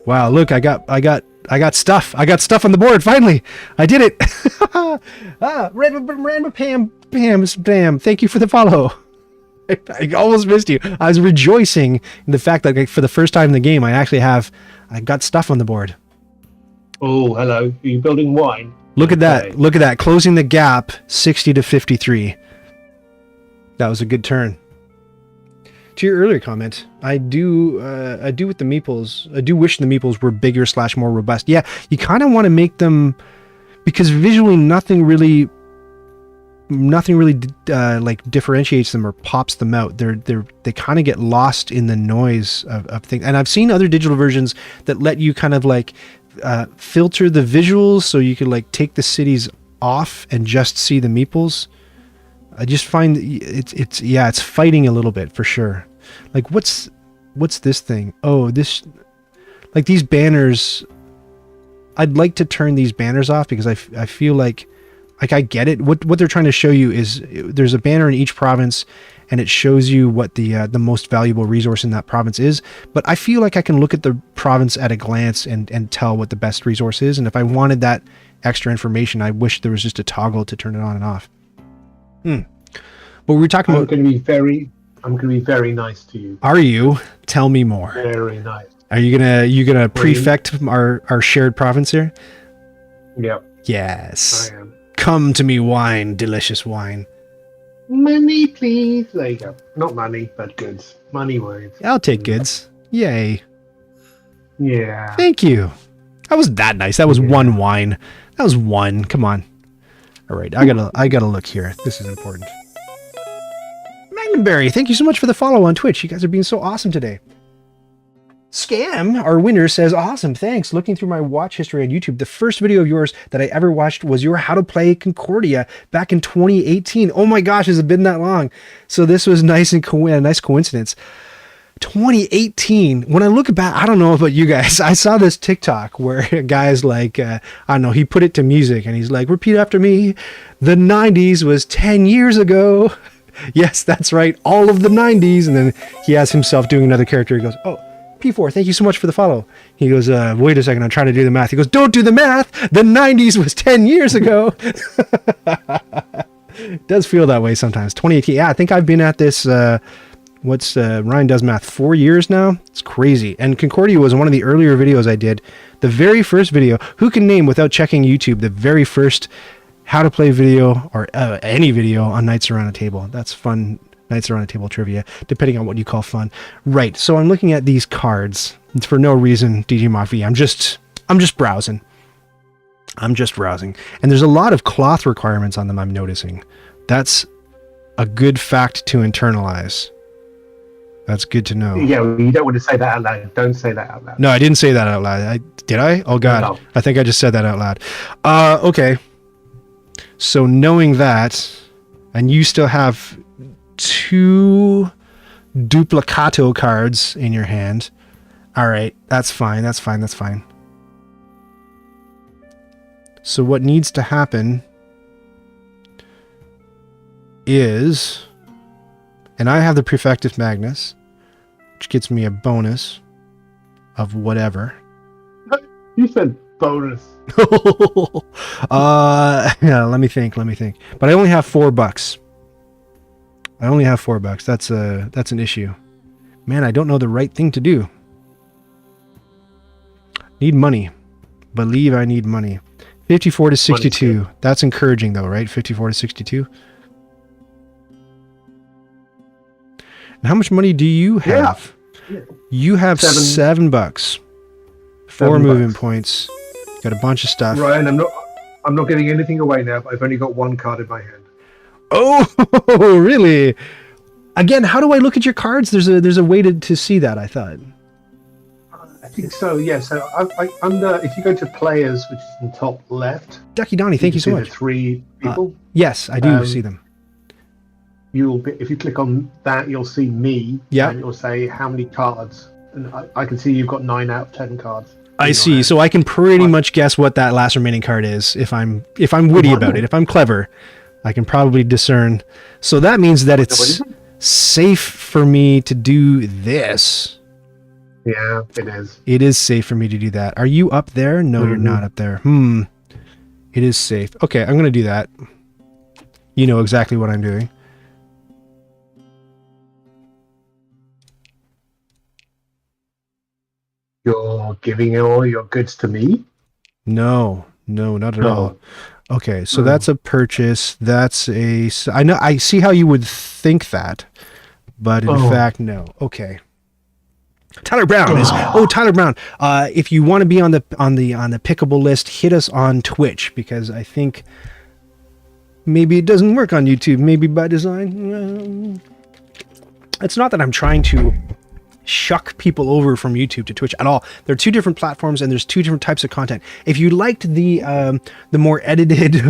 Wow, look, I got stuff. I got stuff on the board, finally. I did it. Bam. Thank you for the follow. I almost missed you. I was rejoicing in the fact that for the first time in the game, I got stuff on the board. Oh, hello. Are you building wine? Look at that. Look at that. Closing the gap, 60 to 53. That was a good turn. To your earlier comment, I do with the meeples. I do wish the meeples were bigger / more robust. Yeah, you kind of want to make them, because visually nothing really like differentiates them or pops them out. They kind of get lost in the noise of things. And I've seen other digital versions that let you kind of like filter the visuals so you could like take the cities off and just see the meeples. I just find it's fighting a little bit for sure. Like what's this thing? Oh, this, like these banners. I'd like to turn these banners off because I feel like Like, I get it. What they're trying to show you is there's a banner in each province, and it shows you what the most valuable resource in that province is. But I feel like I can look at the province at a glance and tell what the best resource is. And if I wanted that extra information, I wish there was just a toggle to turn it on and off. But we were talking about. I'm going to be very nice to you. Are you? Tell me more. Very nice. Are you gonna prefect our shared province here? Yep. Yes. I am. Come to me, wine, delicious wine. Money, please. There you go. Not money, but goods. Money, words. I'll take goods. Yay. Yeah. Thank you. That was that nice. That was one wine. That was one. Come on. All right. I gotta look here. This is important. Magnumberry, thank you so much for the follow on Twitch. You guys are being so awesome today. Scam, our winner, says, awesome, thanks. Looking through my watch history on YouTube, the first video of yours that I ever watched was your How to Play Concordia back in 2018. Oh my gosh, has it been that long? So this was nice and a nice coincidence. 2018, when I look back, I don't know about you guys, I saw this TikTok where a guy's like, I don't know, he put it to music and he's like, repeat after me, the 90s was 10 years ago. Yes, that's right, all of the 90s. And then he has himself doing another character. He goes, oh, P4, thank you so much for the follow. He goes, wait a second, I'm trying to do the math. He goes, don't do the math. The 90s was 10 years ago. It does feel that way sometimes. 2018. Yeah, I think I've been at this, Ryan does math, 4 years now. It's crazy. And Concordia was one of the earlier videos I did. The very first video, who can name without checking YouTube, the very first how to play video or any video on Knights Around a Table. That's fun. Knights Around a Table trivia, depending on what you call fun. Right. So I'm looking at these cards. It's for no reason, DJ Mafia. I'm just browsing. I'm just browsing. And there's a lot of cloth requirements on them, I'm noticing. That's a good fact to internalize. That's good to know. Yeah, you don't want to say that out loud. Don't say that out loud. No, I didn't say that out loud. Did I? Oh, God. No. I think I just said that out loud. Okay. So knowing that, and you still have 2 duplicato cards in your hand. All right, that's fine. That's fine. That's fine. So what needs to happen is, and I have the Prefectus Magnus, which gets me a bonus of whatever. You said bonus. Yeah, let me think. But I only have $4. I only have $4. That's an issue. Man, I don't know the right thing to do. Need money. Believe I need money. 54 to 62. That's encouraging though, right? 54 to 62. And how much money do you have? Yeah. You have $7. 4 movement points. Got a bunch of stuff. Ryan, I'm not getting anything away now. I've only got 1 card in my hand. Oh, really? Again, how do I look at your cards? There's a way to see that, I thought. I think so, yeah. So under, if you go to players, which is in top left. Ducky Donnie, thank you so much. The 3 people. Yes, I do see them. If you click on that, you'll see me. Yeah. And it'll say how many cards. And I can see you've got 9 out of 10 cards. I see. So I can pretty much guess what that last remaining card is if I'm witty about it. If I'm clever, I can probably discern. So that means that it's safe for me to do this. Yeah, it is. It is safe for me to do that. Are you up there? No, you're not up there. It is safe. Okay, I'm going to do that. You know exactly what I'm doing. You're giving all your goods to me? No, not at all. Okay, so that's a purchase. That's a... I see how you would think that, but in fact, no. Okay. Tyler Brown is... Oh, Tyler Brown. If you want to be on the pickable list, hit us on Twitch, because I think maybe it doesn't work on YouTube. Maybe by design. It's not that I'm trying to shuck people over from YouTube to Twitch at all. There are 2 different platforms and there's 2 different types of content. If you liked the more edited,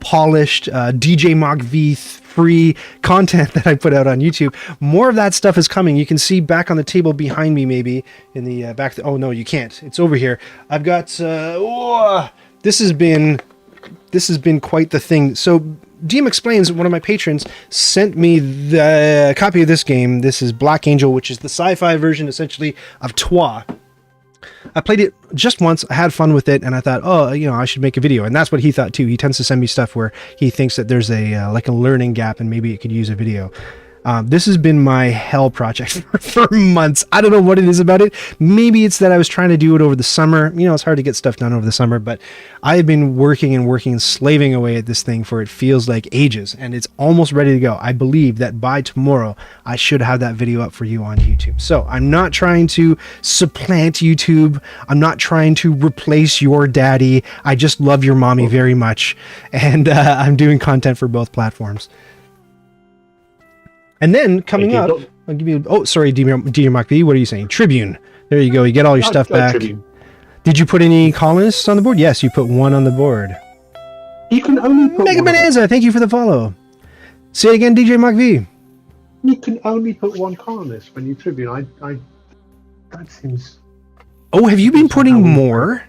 polished DJ Mog V free content that I put out on YouTube, more of that stuff is coming. You can see back on the table behind me, maybe in the oh no, you can't. It's over here. I've got this has been this has been quite the thing. So DM Explains, one of my patrons, sent me the copy of this game. This is Black Angel, which is the sci-fi version, essentially, of Trois. I played it just once. I had fun with it, and I thought, oh, I should make a video. And that's what he thought too. He tends to send me stuff where he thinks that there's a like a learning gap, and maybe it could use a video. This has been my hell project for months. I don't know what it is about it. Maybe it's that I was trying to do it over the summer. It's hard to get stuff done over the summer, but I have been working and slaving away at this thing for it feels like ages, and it's almost ready to go. I believe that by tomorrow, I should have that video up for you on YouTube. So I'm not trying to supplant YouTube. I'm not trying to replace your daddy. I just love your mommy very much, and I'm doing content for both platforms. And then coming up, I'll give you. Oh, sorry, DJ Mach V. What are you saying? Tribune. There you go. You get all your stuff back. Tribune. Did you put any colonists on the board? Yes, you put one on the board. You can only put Mega one. Bonanza. Thank you for the follow. Say it again, DJ Mach V. You can only put one colonist when you Tribune. That seems. Oh, have you been putting more?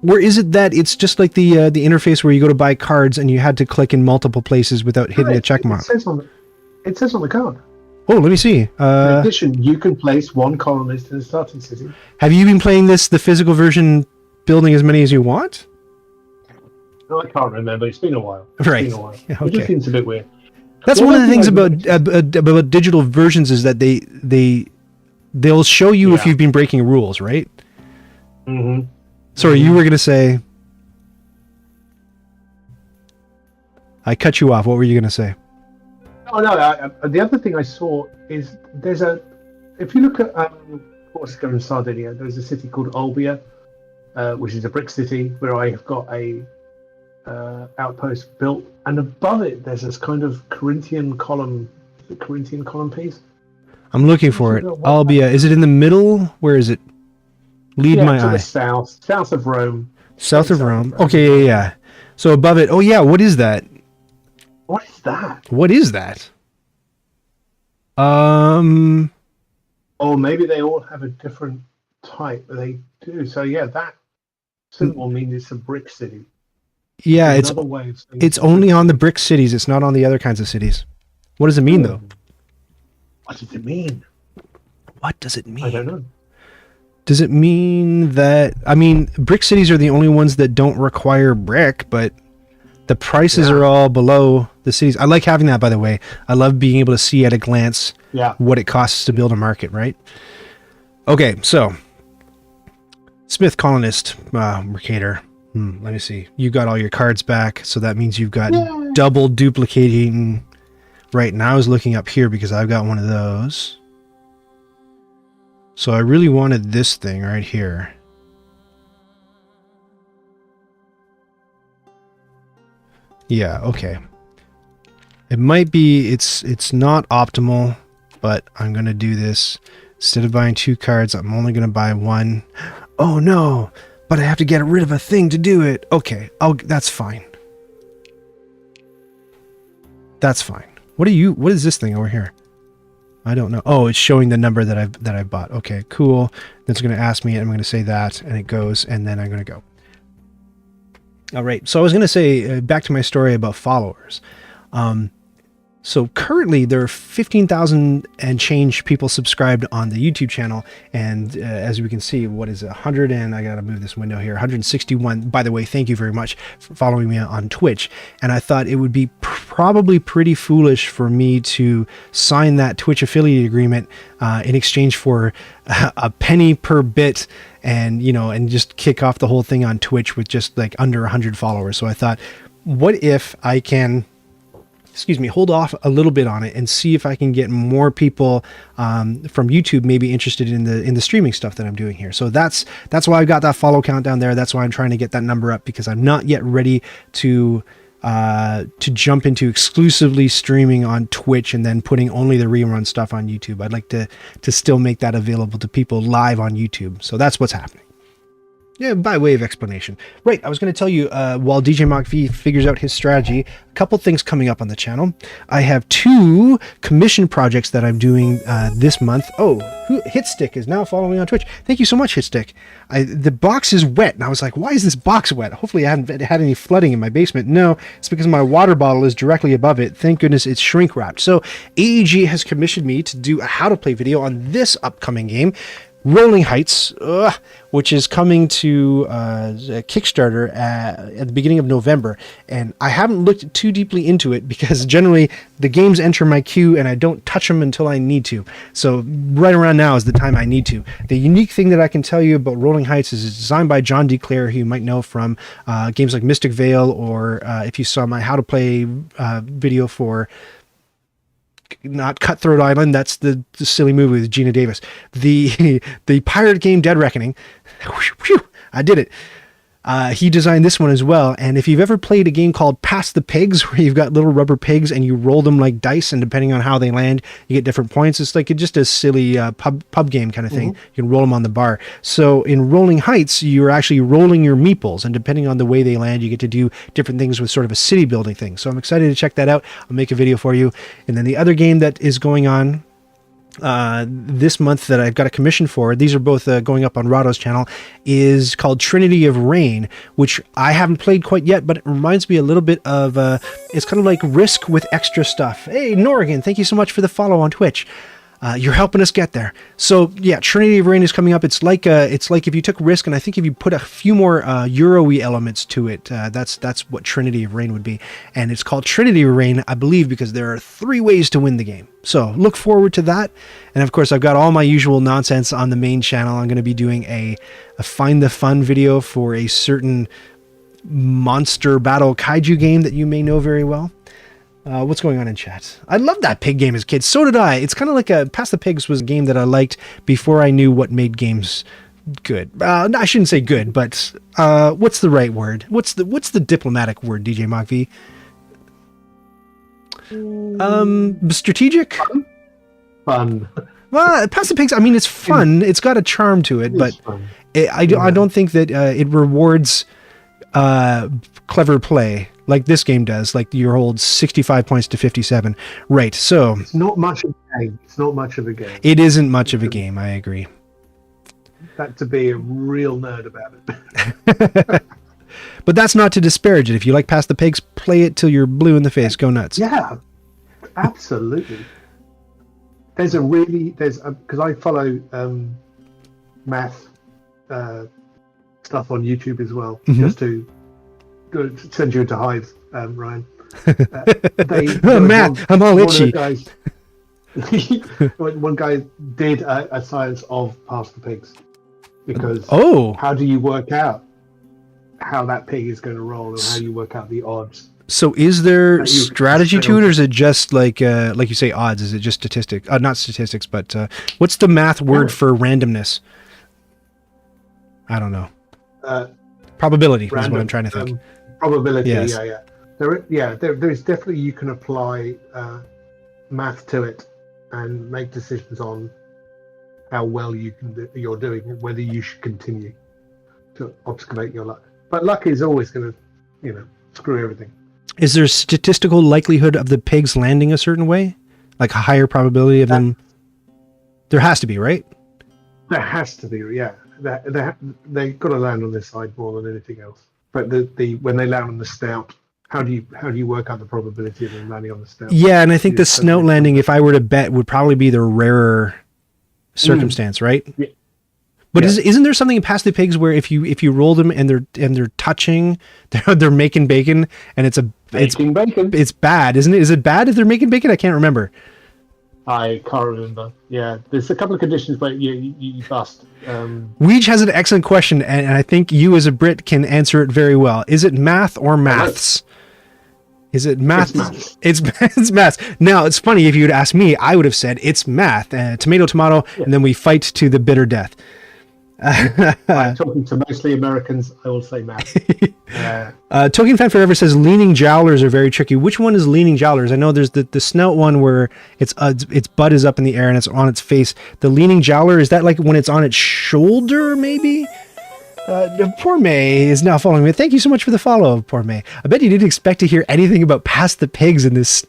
Or is it that it's just like the interface where you go to buy cards and you had to click in multiple places without hitting a check mark? It says on the card. Oh, let me see. In addition, you can place one colonist in the starting city. Have you been playing the physical version, building as many as you want? No, I can't remember. It's been a while. Right. It's been a while. Okay. It just seems a bit weird. That's one of the things about digital versions is that they'll show you if you've been breaking rules, right? Mm-hmm. Sorry, you were going to say... I cut you off. What were you going to say? Oh, no. The other thing I saw is if you look at Corsica and Sardinia, there's a city called Olbia, which is a brick city where I have got a outpost built, and above it there's this kind of Corinthian column piece. I'm looking for it. Albia. Is it in the middle? Where is it? Lead my eye. To the south of Rome. South of Rome. Okay, yeah. So above it. Oh yeah. What is that? What is that? What is that? Oh, maybe they all have a different type. They do. So yeah, that symbol means it's a brick city. Yeah, it's only on the brick cities. It's not on the other kinds of cities. What does it mean, though? What does it mean? What does it mean? I don't know. Does it mean that... I mean, brick cities are the only ones that don't require brick, but the prices are all below the cities. I like having that, by the way. I love being able to see at a glance what it costs to build a market, right? Okay, so... Smith Colonist, Mercator. Let me see. You got all your cards back, so that means you've got double duplicating. Right, and I was looking up here because I've got one of those. So I really wanted this thing right here. Yeah, okay. It might be, it's not optimal, but I'm going to do this. Instead of buying 2 cards, I'm only going to buy 1. Oh no! But I have to get rid of a thing to do it. Okay, that's fine. That's fine. What is this thing over here? I don't know. Oh, it's showing the number that I've bought. Okay, cool. It's going to ask me, and I'm going to say that, and it goes, and then I'm going to go. All right. So I was going to say, back to my story about followers. So currently there are 15,000 and change people subscribed on the YouTube channel. And as we can see, what is it? 100 and I got to move this window here. 161. By the way, thank you very much for following me on Twitch. And I thought it would be probably pretty foolish for me to sign that Twitch affiliate agreement in exchange for a penny per bit and, and just kick off the whole thing on Twitch with just like under 100 followers. So I thought, what if I can... hold off a little bit on it and see if I can get more people from YouTube maybe interested in the streaming stuff that I'm doing here. So that's why I've got that follow count down there. That's why I'm trying to get that number up, because I'm not yet ready to jump into exclusively streaming on Twitch and then putting only the rerun stuff on YouTube. I'd like to still make that available to people live on YouTube. So that's what's happening. Yeah, by way of explanation. Right, I was going to tell you, while DJ Mock V figures out his strategy, a couple things coming up on the channel. I have 2 commission projects that I'm doing this month. Oh, Hitstick is now following me on Twitch. Thank you so much, Hitstick. The box is wet, and I was like, why is this box wet? Hopefully I haven't had any flooding in my basement. No, it's because my water bottle is directly above it. Thank goodness it's shrink wrapped. So AEG has commissioned me to do a how-to-play video on this upcoming game, Rolling Heights, which is coming to Kickstarter at the beginning of November. And I haven't looked too deeply into it because generally the games enter my queue and I don't touch them until I need to. So right around now is the time I need to. The unique thing that I can tell you about Rolling Heights is it's designed by John D. Clare, who you might know from games like Mystic Vale, or if you saw my how to play video for not Cutthroat Island, that's the silly movie with Gina Davis. The pirate game Dead Reckoning. Whew, I did it. He designed this one as well. And if you've ever played a game called Pass the Pigs, where you've got little rubber pigs and you roll them like dice, and depending on how they land, you get different points. It's like just a silly pub game kind of thing. You can roll them on the bar. So in Rolling Heights, you're actually rolling your meeples, and depending on the way they land, you get to do different things with sort of a city building thing. So I'm excited to check that out. I'll make a video for you. And then the other game that is going on this month that I've got a commission for, these are both going up on Rado's channel, is called Trinity of Rain, which I haven't played quite yet, but it reminds me a little bit of it's kind of like Risk with extra stuff. Hey Norrigan, thank you so much for the follow on Twitch. You're helping us get there. So yeah, Trinity of Rain is coming up. It's like if you took Risk, and I think if you put a few more Euro-y elements to it, that's what Trinity of Rain would be. And it's called Trinity of Rain, I believe, because there are 3 ways to win the game. So look forward to that. And of course, I've got all my usual nonsense on the main channel. I'm going to be doing a Find the Fun video for a certain monster battle kaiju game that you may know very well. What's going on in chat? I loved that pig game as a kid. So did I. It's kind of like Pass the Pigs was a game that I liked before I knew what made games good. No, I shouldn't say good, but what's the right word? What's the diplomatic word, DJ Mock V? Strategic? Fun. Well, Pass the Pigs, I mean, it's fun. It's got a charm to it, but I don't think that it rewards clever play like this game does, like your old 65 points to 57. Right, so... It's not much of a game. It's not much of a game. It isn't much of a game, I agree. That to be a real nerd about it. But that's not to disparage it. If you like Pass the Pigs, play it till you're blue in the face. Go nuts. Yeah, absolutely. Because I follow math stuff on YouTube as well, just to send you into Hive, Ryan. Matt, I'm all itchy. One guy did a science of Pass the Pigs, because how do you work out how that pig is going to roll, and how you work out the odds? So is there strategy to it, or is it just like you say odds? Is it just statistics? Not statistics, but what's the math word for randomness? I don't know. Probability is what I'm trying to think. Probability, yes. yeah. There is definitely, you can apply math to it and make decisions on how well you're doing, whether you should continue to obfuscate your luck. But luck is always going to, screw everything. Is there a statistical likelihood of the pigs landing a certain way? Like a higher probability of them? There has to be, right? There has to be, yeah. They've got to land on this side more than anything else. But when they land on the snout, how do you work out the probability of them landing on the snout? Yeah, and I think the snout landing, if I were to bet, would probably be the rarer circumstance, right? Yeah. But isn't there something in Pass the Pigs where if you roll them and they're touching, they're making bacon, and it's bacon. It's bad, isn't it? Is it bad if they're making bacon? I can't remember. I can't remember. Yeah, there's a couple of conditions where you bust. Weege has an excellent question, and I think you as a Brit can answer it very well. Is it math or maths? Is it math? It's math. Now, it's funny, if you had asked me, I would have said it's math. Tomato, and then we fight to the bitter death. I'm talking to mostly Americans. I will say math. Token Fan Forever says leaning jowlers are very tricky. Which one is leaning jowlers? I know there's the snout one where its butt is up in the air and it's on its face. The leaning jowler, is that like when it's on its shoulder, maybe? Poor May is now following me. Thank you so much for the follow, poor May. I bet you didn't expect to hear anything about Past the Pigs in this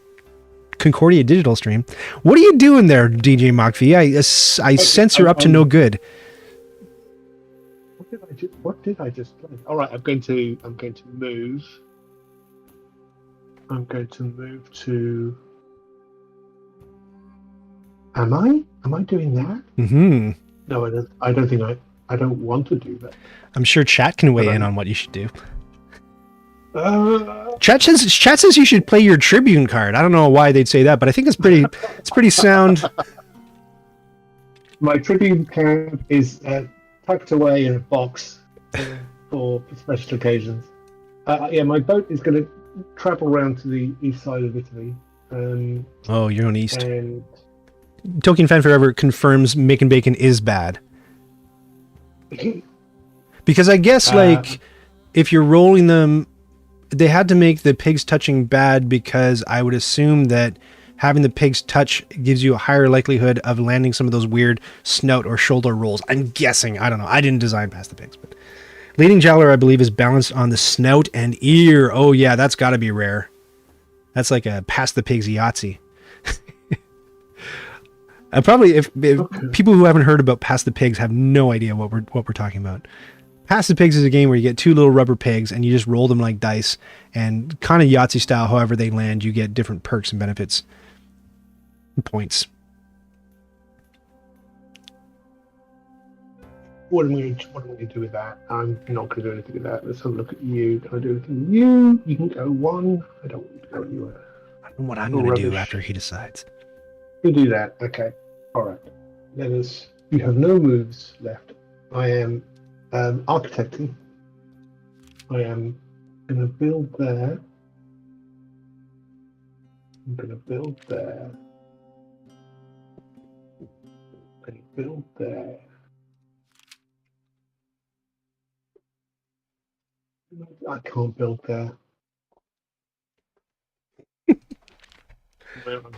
Concordia Digital stream. What are you doing there, DJ Mockv? I sense you're up to no good. What did I just play? All right, I'm going to move. I'm going to move to. Am I doing that? Mm-hmm. No, I don't think I don't want to do that. I'm sure chat can weigh in on what you should do. Chat says you should play your Tribune card. I don't know why they'd say that, but I think it's pretty sound. My Tribune card is tucked away in a box for special occasions. Yeah, my boat is going to travel around to the east side of Italy. Oh, you're on east. And Tolkien Fan Forever confirms Making Bacon is bad. Because I guess, like, if you're rolling them, they had to make the pigs touching bad because I would assume that having the pigs touch gives you a higher likelihood of landing some of those weird snout or shoulder rolls. I'm guessing. I don't know. I didn't design Past the Pigs. But leading Jowler, I believe, is balanced on the snout and ear. Oh, yeah, that's got to be rare. That's like a Past the Pigs Yahtzee. Probably, if people who haven't heard about Past the Pigs have no idea what we're talking about. Past the Pigs is a game where you get two little rubber pigs and you just roll them like dice, and kind of Yahtzee style, however they land, you get different perks and benefits and points. what am I going to do with that? I'm not going to do anything with that. Let's have a look at you. Can I do anything with you? You can go one. I don't want to go anywhere. I don't know what I'm going to do after he decides. You do that. Okay. All right. Let us. You have no moves left. I am architecting. I am going to build there. I'm going to build there. I'm going to build there. I can't build there. I'm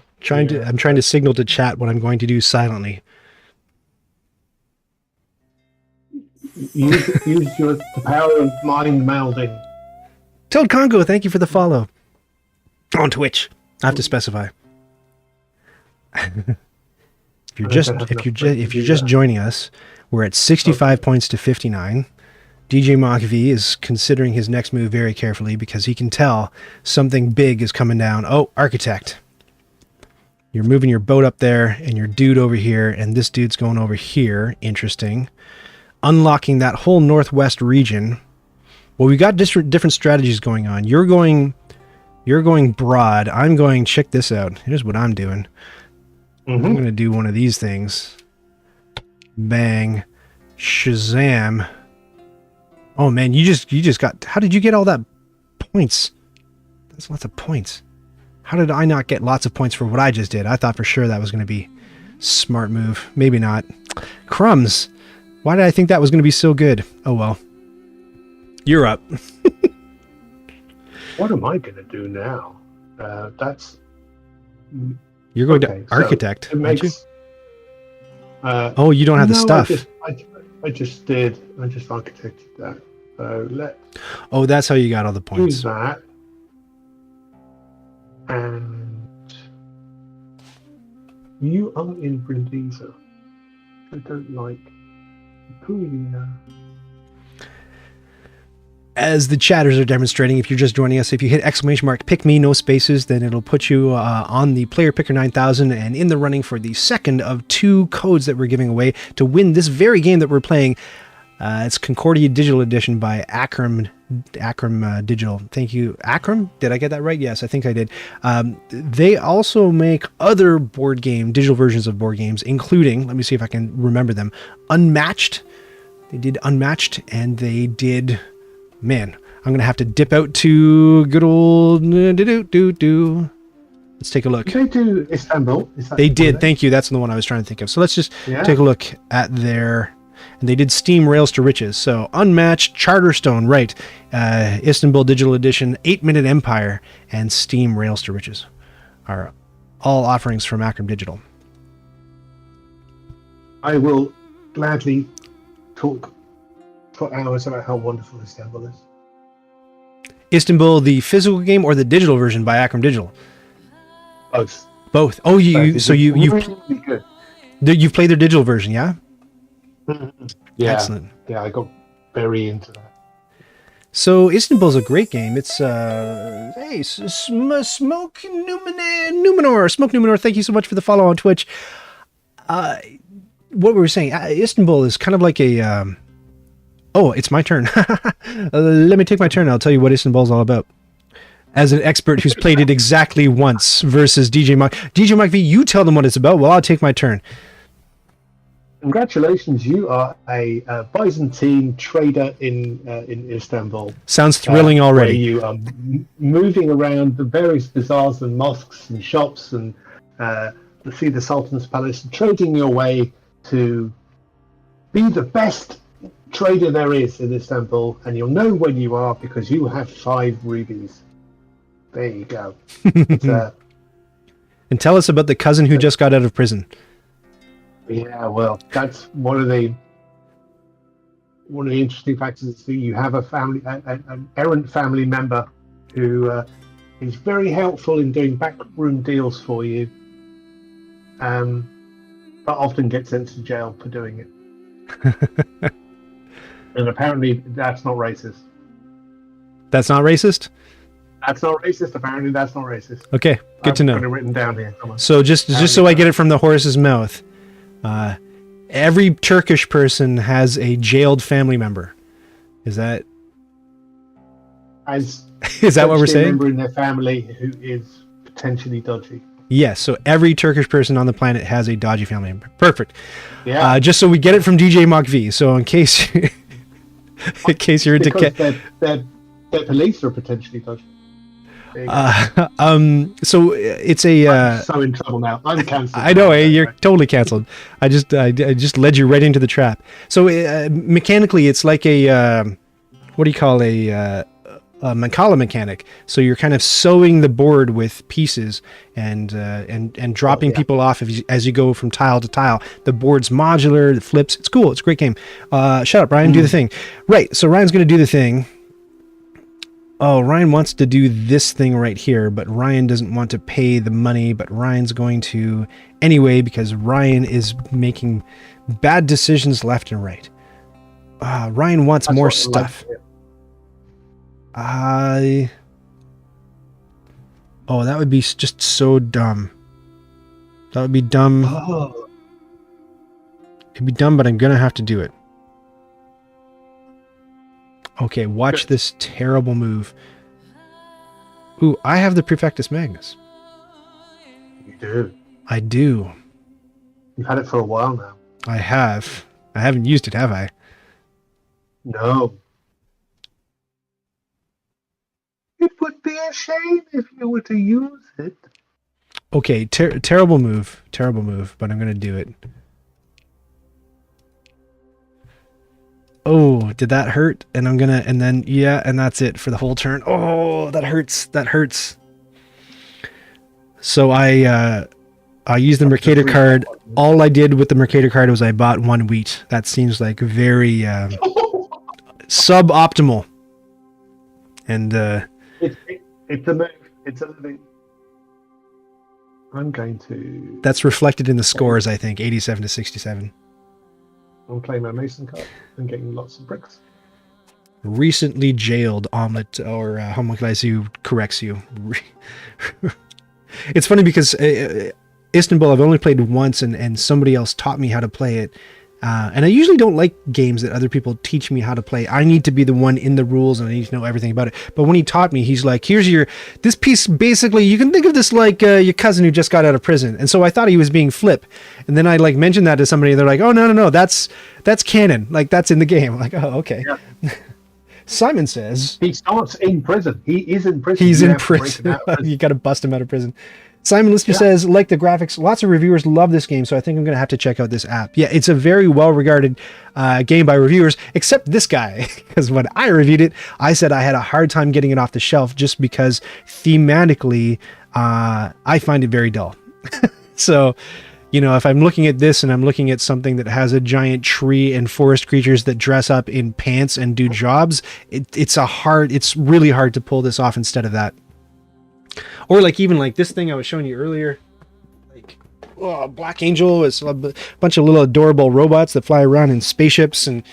trying to signal to chat what I'm going to do silently. Use the power of mind melding. Toad Congo, thank you for the follow. On Twitch. I have to specify. If you're just joining us, we're at 65 points to 59. DJ Mach V is considering his next move very carefully because he can tell something big is coming down. Oh, architect. You're moving your boat up there and your dude over here, and this dude's going over here. Interesting. Unlocking that whole northwest region. Well, we got different strategies going on. You're going broad. I'm going, check this out. Here's what I'm doing. I'm going to do one of these things. Bang. Shazam. Oh man, you just got, how did you get all that points? That's lots of points. How did I not get lots of points for what I just did? I thought for sure that was going to be smart move. Maybe not. Crumbs. Why did I think that was going to be so good? Oh well. You're up. What am I going to do now? You're going to architect. So it makes, oh, you don't have the stuff. I just did. I just architected that. So let's. Oh, that's how you got all the points. Do that. And you are in Brindisa. I don't like. Who are you now? As the chatters are demonstrating, if you're just joining us, if you hit ! pick me, no spaces, then it'll put you on the Player Picker 9000 and in the running for the second of 2 codes that we're giving away to win this very game that we're playing. It's Concordia Digital Edition by Acram Digital. Thank you. Acram? Did I get that right? Yes, I think I did. They also make other digital versions of board games, including, let me see if I can remember them, Unmatched. They did Unmatched, and they did... Man, I'm going to have to dip out to good old... Let's take a look. Did they do Istanbul? They did. Thank you. That's the one I was trying to think of. So let's just take a look at their... And they did Steam Rails to Riches. So Unmatched, Charterstone, right. Istanbul Digital Edition, 8-Minute Empire, and Steam Rails to Riches are all offerings from Acram Digital. I will gladly talk for hours about how wonderful Istanbul is. Istanbul, the physical game or the digital version by Acram Digital? Both. Both. Oh, you've really good. you've played their digital version, yeah? Yeah. Excellent. Yeah, I got very into that. So Istanbul's a great game. It's hey, Smoke Numenor. Thank you so much for the follow on Twitch. What we were saying, Istanbul is kind of like a. Oh, it's my turn. Let me take my turn. I'll tell you what Istanbul's all about. As an expert who's played it exactly once versus DJ Mike. DJ Mike V, you tell them what it's about. Well, I'll take my turn. Congratulations, you are a Byzantine trader in Istanbul. Sounds thrilling already. Where you are moving around the various bazaars and mosques and shops and to see the Sultan's palace, and trading your way to be the best trader there is in Istanbul, and you'll know when you are because you have 5 rubies. There you go. And tell us about the cousin who just got out of prison. Yeah, well, that's one of the interesting factors is that you have an errant family member who is very helpful in doing backroom deals for you, but often gets sent to jail for doing it. And apparently, that's not racist. That's not racist? That's not racist. Apparently, that's not racist. Okay, good to know. I've got it written down here. Come on. So just so I get it from the horse's mouth, every Turkish person has a jailed family member. Is that what we're saying? A member in their family who is potentially dodgy. Yes. So every Turkish person on the planet has a dodgy family member. Perfect. Yeah. Just so we get it from DJ Mach V. So in case you're into their police are potentially dodgy. So it's a. I'm so in trouble now. I'm cancelled. I know, you're totally cancelled. I just led you right into the trap. So mechanically, it's like a what do you call a Mancala mechanic? So you're kind of sewing the board with pieces and dropping people off as you go from tile to tile. The board's modular, the flips. It's cool. It's a great game. Shut up, Ryan. Do the thing. Right. So Ryan's going to do the thing. Oh, Ryan wants to do this thing right here, but Ryan doesn't want to pay the money, but Ryan's going to anyway because Ryan is making bad decisions left and right. Ryan wants more stuff. Oh, that would be just so dumb. That would be dumb. Oh. It'd be dumb, but I'm going to have to do it. Okay, watch this terrible move. Ooh, I have the Prefectus Magnus. You do. I do. You've had it for a while now. I have. I haven't used it, have I? No. It would be a shame if you were to use it. Okay, terrible move. Terrible move, but I'm going to do it. Oh, did that hurt? And I'm gonna, and then, yeah, and that's it for the whole turn. Oh, that hurts. That hurts. So I used the Mercator card. All I did with the Mercator card was I bought 1 wheat. That seems like very suboptimal. And it's a move. It's a living. I'm going to. That's reflected in the scores, I think, 87 to 67. I'm playing my Mason card and getting lots of bricks. Recently jailed omelet, or homunculus who corrects you. It's funny because Istanbul I've only played once, and somebody else taught me how to play it. And I usually don't like games that other people teach me how to play. I need to be the one in the rules and I need to know everything about it. But when he taught me, he's like, here's this piece, basically, you can think of this like your cousin who just got out of prison. And so I thought he was being flip. And then I like mentioned that to somebody and they're like, oh, no, that's canon. Like that's in the game. I'm like, oh, okay. Yeah. Simon says. He starts in prison. He is in prison. He's in prison. You got to bust him out of prison. Simon Lister says, like the graphics, lots of reviewers love this game, so I think I'm going to have to check out this app. Yeah, it's a very well-regarded game by reviewers, except this guy, because when I reviewed it, I said I had a hard time getting it off the shelf just because thematically, I find it very dull. So You know, if I'm looking at this and I'm looking at something that has a giant tree and forest creatures that dress up in pants and do jobs, it's really hard to pull this off instead of that. Or like even like this thing I was showing you earlier, like Black Angel is a bunch of little adorable robots that fly around in spaceships and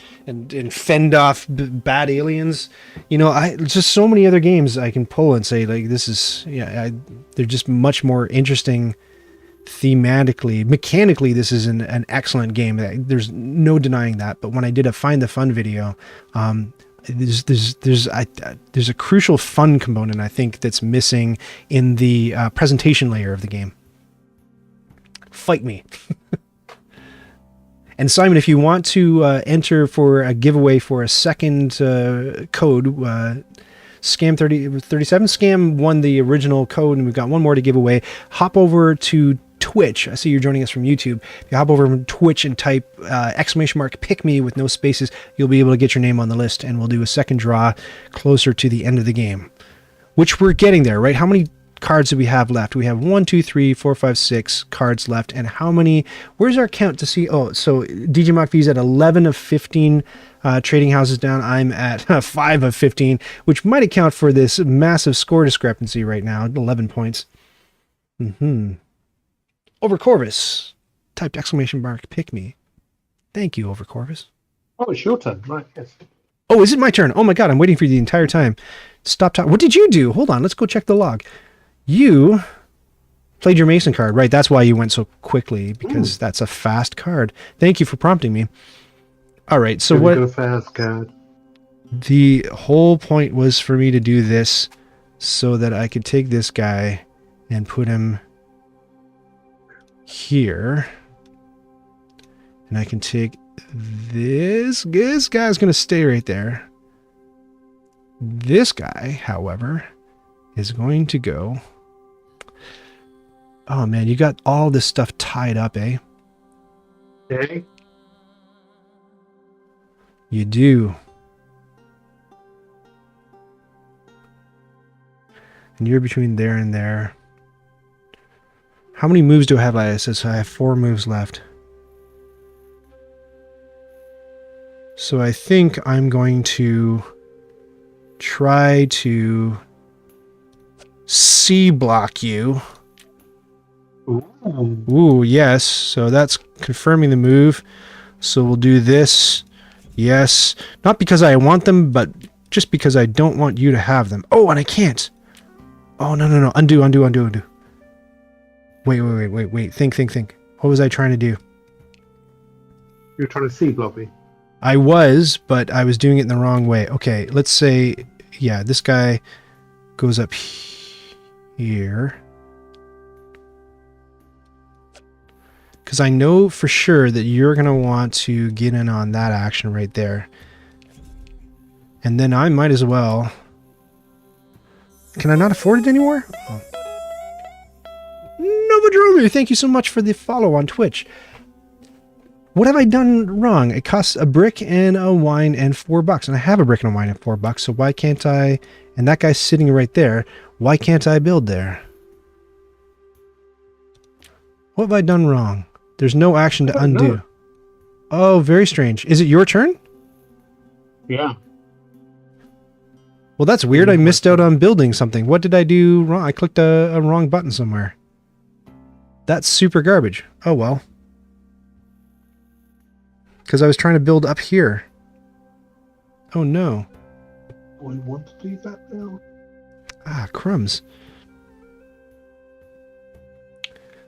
fend off bad aliens. You know, just so many other games I can pull and say like this is they're just much more interesting. Thematically, mechanically, this is an excellent game. There's no denying that. But when I did a Find the Fun video, there's a crucial fun component I think that's missing in the presentation layer of the game. Fight me. And Simon, if you want to enter for a giveaway for a second code, Scam 37, Scam won the original code, and we've got one more to give away. Hop over to Twitch. I see you're joining us from YouTube. If you hop over from Twitch and type !pick me with no spaces, you'll be able to get your name on the list, and we'll do a second draw closer to the end of the game, which we're getting there, right? How many cards do we have left? We have 1, 2, 3, 4, 5, 6 cards left. And how many, where's our count to see? Oh, so DJ Mock V's at 11 of 15 trading houses down. I'm at 5 of 15, which might account for this massive score discrepancy right now, 11 points. Over Corvus typed ! Pick me. Thank you, Over Corvus. Oh, it's your turn, right? Yes. Oh, is it my turn? Oh my God, I'm waiting for you the entire time. Stop talking. What did you do? Hold on, let's go check the log. You played your Mason card, right? That's why you went so quickly, because that's a fast card. Thank you for prompting me. All right, so what? A fast card. The whole point was for me to do this so that I could take this guy and put him here, and I can take this. This guy's going to stay right there. This guy, however, is going to go. Oh man, you got all this stuff tied up, eh? Okay. You do. And you're between there and there. How many moves do I have? It says I have 4 moves left. So I think I'm going to try to C block you. Ooh, yes. So that's confirming the move. So we'll do this. Yes. Not because I want them, but just because I don't want you to have them. Oh, and I can't. Oh, no. Undo. Wait. Think. What was I trying to do? You're trying to C block me. I was, but I was doing it in the wrong way. Okay, let's say, yeah, this guy goes up here. Because I know for sure that you're going to want to get in on that action right there. And then I might as well... Can I not afford it anymore? Oh. Novodromu, thank you so much for the follow on Twitch. What have I done wrong? It costs a brick and a wine and $4. And I have a brick and a wine and $4, so why can't I... And that guy's sitting right there. Why can't I build there? What have I done wrong? There's no action to undo. No. Oh, very strange. Is it your turn? Yeah. Well, that's weird. I missed out on building something. What did I do wrong? I clicked a wrong button somewhere. That's super garbage. Oh, well. Because I was trying to build up here. Oh, no. Do I want to do that now? Ah, crumbs.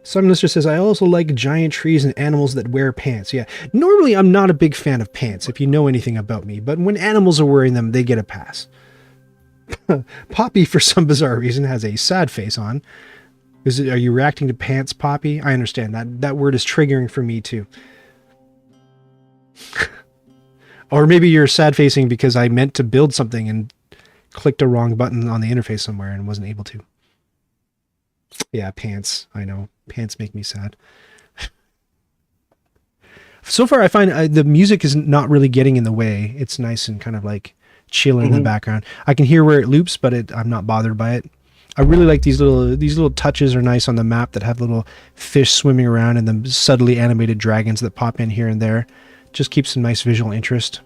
Some listener says, I also like giant trees and animals that wear pants. Yeah, normally I'm not a big fan of pants, if you know anything about me. But when animals are wearing them, they get a pass. Poppy, for some bizarre reason, has a sad face on. Are you reacting to pants, Poppy? I understand. That word is triggering for me, too. Or maybe you're sad facing because I meant to build something and clicked a wrong button on the interface somewhere and wasn't able to. Yeah, pants. I know. Pants make me sad. So far, I find the music is not really getting in the way. It's nice and kind of like chilling in the background. I can hear where it loops, but I'm not bothered by it. I really like these little touches are nice on the map that have little fish swimming around and the subtly animated dragons that pop in here and there. Just keeps some nice visual interest.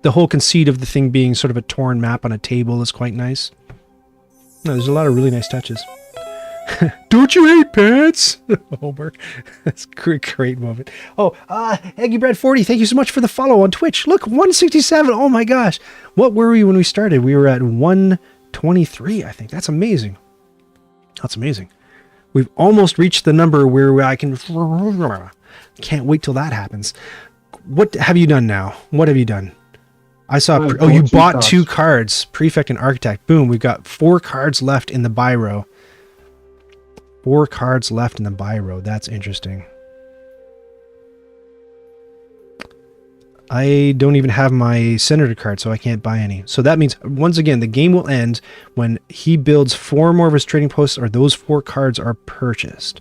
The whole conceit of the thing being sort of a torn map on a table is quite nice. No, there's a lot of really nice touches. Don't you hate pants? Homer. That's a great moment. Oh, Eggy Bread 40, thank you so much for the follow on Twitch. Look, 167. Oh my gosh. What were we when we started? We were at 123, I think. That's amazing. That's amazing. We've almost reached the number where I can... Can't wait till that happens. What have you done now? What have you done? I saw... Oh, you bought 2 cards. Prefect and Architect. Boom, we've got 4 cards left in the buy row. 4 cards left in the buy row. That's interesting. I don't even have my Senator card, so I can't buy any. So that means, once again, the game will end when he builds 4 more of his trading posts or those 4 cards are purchased.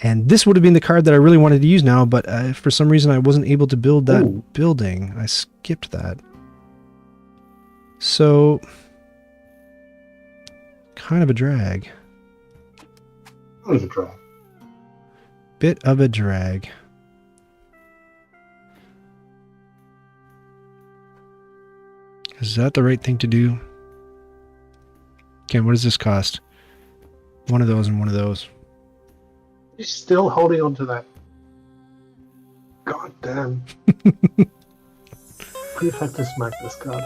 And this would have been the card that I really wanted to use now, but for some reason I wasn't able to build that building. I skipped that. So, kind of a drag. Bit of a drag. Bit of a drag. Is that the right thing to do? Okay, what does this cost? One of those and one of those. You're still holding on to that. God damn. We've had to smack this card.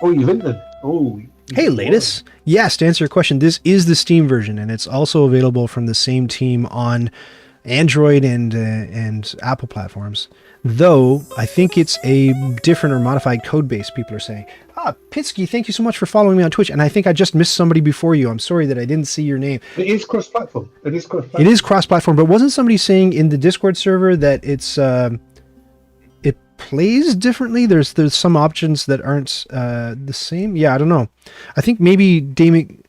Oh, you've entered. Oh. Hey, Latest. Yes, to answer your question, this is the Steam version, and it's also available from the same team on Android and Apple platforms. Though, I think it's a different or modified code base, people are saying. Pitsky, thank you so much for following me on Twitch, and I think I just missed somebody before you. I'm sorry that I didn't see your name. It is cross-platform. It is cross-platform, but wasn't somebody saying in the Discord server that it's... it plays differently? There's some options that aren't the same? Yeah, I don't know. I think maybe Damien...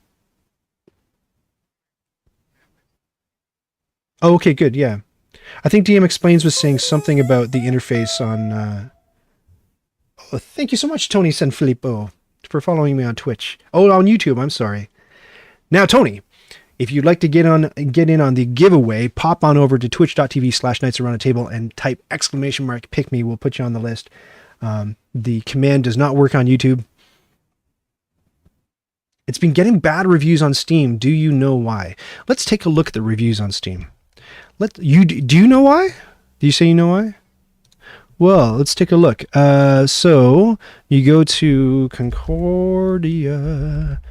Oh, okay, good, yeah. I think DM Explains was saying something about the interface on... Oh, thank you so much, Tony Sanfilippo, for following me on Twitch. Oh, on YouTube, I'm sorry. Now, Tony, if you'd like to get in on the giveaway, pop on over to twitch.tv/knightsaroundtable and type !pick me. We'll put you on the list. The command does not work on YouTube. It's been getting bad reviews on Steam. Do you know why? Let's take a look at the reviews on Steam. Do you know why? Do you say you know why? Well, let's take a look. So you go to Concordia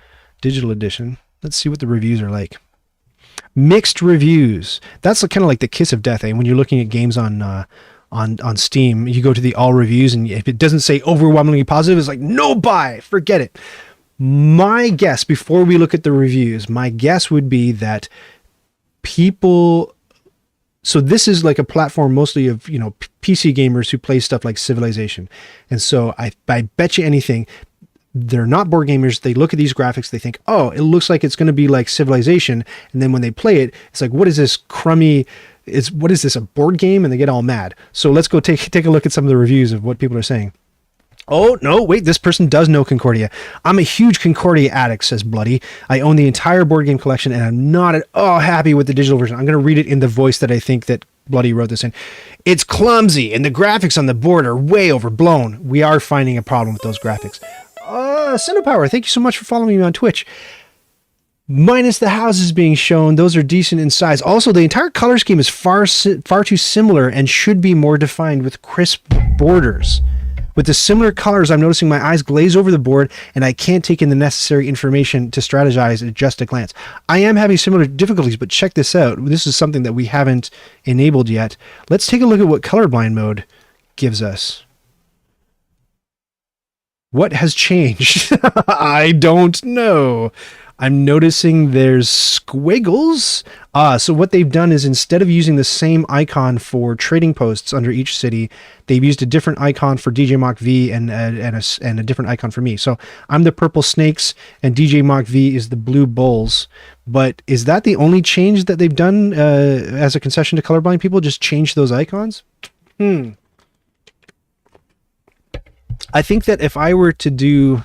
Digital Edition. Let's see what the reviews are like. Mixed reviews. That's kind of like the kiss of death, eh? When you're looking at games on Steam, you go to the all reviews, and if it doesn't say overwhelmingly positive, it's like no buy, forget it. My guess, before we look at the reviews, my guess would be that people... So this is like a platform mostly of, PC gamers who play stuff like Civilization. And so I bet you anything, they're not board gamers. They look at these graphics, they think, oh, it looks like it's going to be like Civilization. And then when they play it, it's like, what is this crummy, what is this, a board game? And they get all mad. So let's go take a look at some of the reviews of what people are saying. Oh, no, wait, this person does know Concordia. I'm a huge Concordia addict, says Bloody. I own the entire board game collection, and I'm not at all happy with the digital version. I'm going to read it in the voice that I think that Bloody wrote this in. It's clumsy, and the graphics on the board are way overblown. We are finding a problem with those graphics. Cinepower, thank you so much for following me on Twitch. Minus the houses being shown, those are decent in size. Also, the entire color scheme is far too similar and should be more defined with crisp borders. With the similar colors, I'm noticing my eyes glaze over the board and I can't take in the necessary information to strategize at just a glance. I am having similar difficulties, but check this out. This is something that we haven't enabled yet. Let's take a look at what colorblind mode gives us. What has changed? I don't know. I'm noticing there's squiggles. So what they've done is instead of using the same icon for trading posts under each city, they've used a different icon for DJ Mach V and a different icon for me. So I'm the purple snakes and DJ Mach V is the blue bulls. But is that the only change that they've done as a concession to colorblind people? Just change those icons? I think that if I were to do...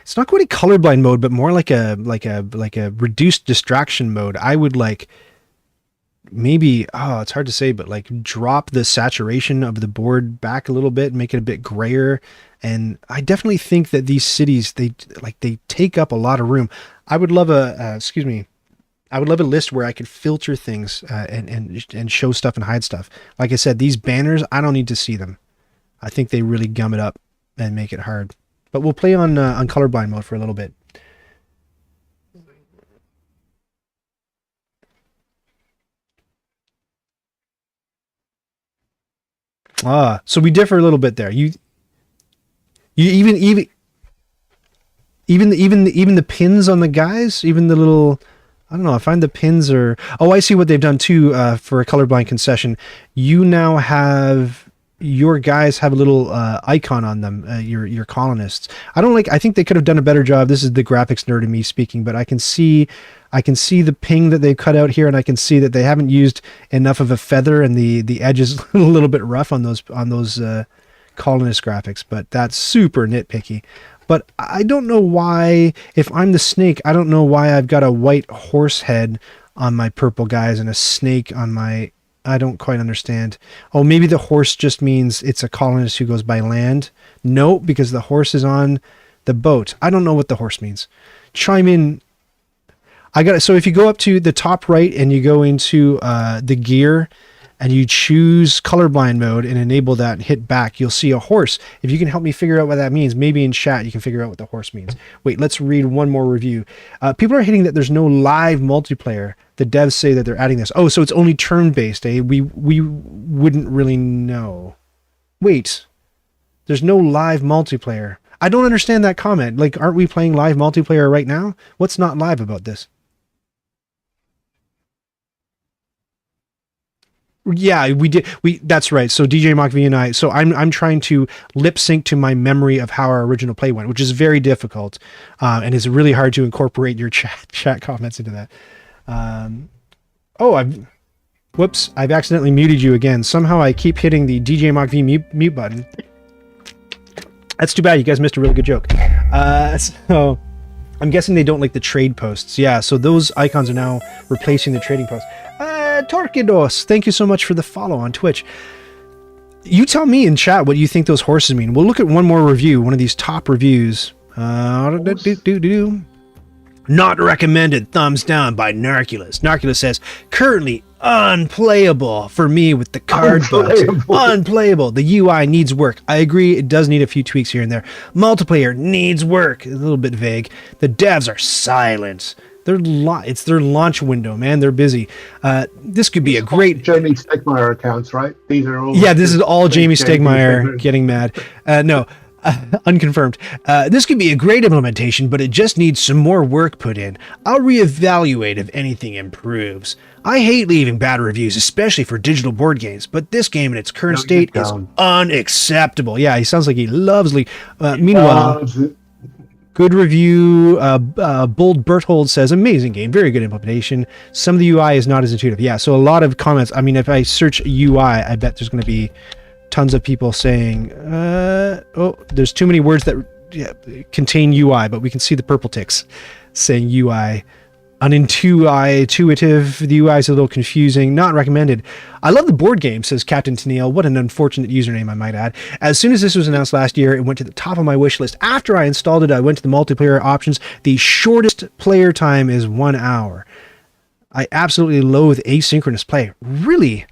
it's not quite a colorblind mode, but more like a reduced distraction mode. I would like maybe, it's hard to say, but like drop the saturation of the board back a little bit, make it a bit grayer. And I definitely think that these cities, they take up a lot of room. I would love a list where I could filter things and show stuff and hide stuff. Like I said, these banners, I don't need to see them. I think they really gum it up and make it hard. But we'll play on colorblind mode for a little bit. So we differ a little bit there. You even the pins on the guys, even the little, I don't know, I find the pins are, I see what they've done too, for a colorblind concession. You now have, your guys have a little icon on them, your colonists. I think they could have done a better job. This is the graphics nerd in me speaking, but I can see the ping that they've cut out here, and I can see that they haven't used enough of a feather, and the edge is a little bit rough on those colonist graphics, but that's super nitpicky. But I don't know why, if I'm the snake, I don't know why I've got a white horse head on my purple guys and a snake on my, I don't quite understand. Oh, maybe the horse just means it's a colonist who goes by land. No, because the horse is on the boat. I don't know what the horse means. Chime in. So if you go up to the top right and you go into the gear and you choose colorblind mode and enable that and hit back, you'll see a horse. If you can help me figure out what that means, maybe in chat you can figure out what the horse means. Wait, let's read one more review. People are hitting that there's no live multiplayer. The devs say that they're adding this. Oh, so it's only turn-based, eh? We wouldn't really know. Wait, there's no live multiplayer. I don't understand that comment. Like, aren't we playing live multiplayer right now? What's not live about this? Yeah, we did. That's right. So DJ Mock V and I. So I'm trying to lip sync to my memory of how our original play went, which is very difficult, and it's really hard to incorporate your chat comments into that. Whoops! I've accidentally muted you again. Somehow I keep hitting the DJ Mock V mute button. That's too bad. You guys missed a really good joke. So I'm guessing they don't like the trade posts. Yeah. So those icons are now replacing the trading posts. Torquidos, thank you so much for the follow on Twitch. You tell me in chat what you think those horses mean. We'll look at one more review, one of these top reviews. Not recommended, thumbs down by Narculus. Narculus says, currently unplayable for me with the card bugs. Unplayable. The UI needs work. I agree, it does need a few tweaks here and there. Multiplayer needs work. A little bit vague. The devs are silent. It's their launch window, man. They're busy. This could be a great Jamie Stegmaier accounts, right? These are all. Yeah, this is all Jamie Stegmaier getting mad. Unconfirmed. This could be a great implementation, but it just needs some more work put in. I'll reevaluate if anything improves. I hate leaving bad reviews, especially for digital board games, but this game in its current state is unacceptable. Yeah, he sounds like he loves meanwhile. Good review. Bold Berthold says, amazing game, very good implementation. Some of the UI is not as intuitive. Yeah, so a lot of comments. I mean, if I search UI, I bet there's going to be tons of people saying, there's too many words that contain UI, but we can see the purple ticks saying UI. Unintuitive. The UI is a little confusing. Not recommended. I love the board game, says Captain Tennille. What an unfortunate username, I might add. As soon as this was announced last year, it went to the top of my wish list. After I installed it, I went to the multiplayer options. The shortest player time is 1 hour. I absolutely loathe asynchronous play. Really?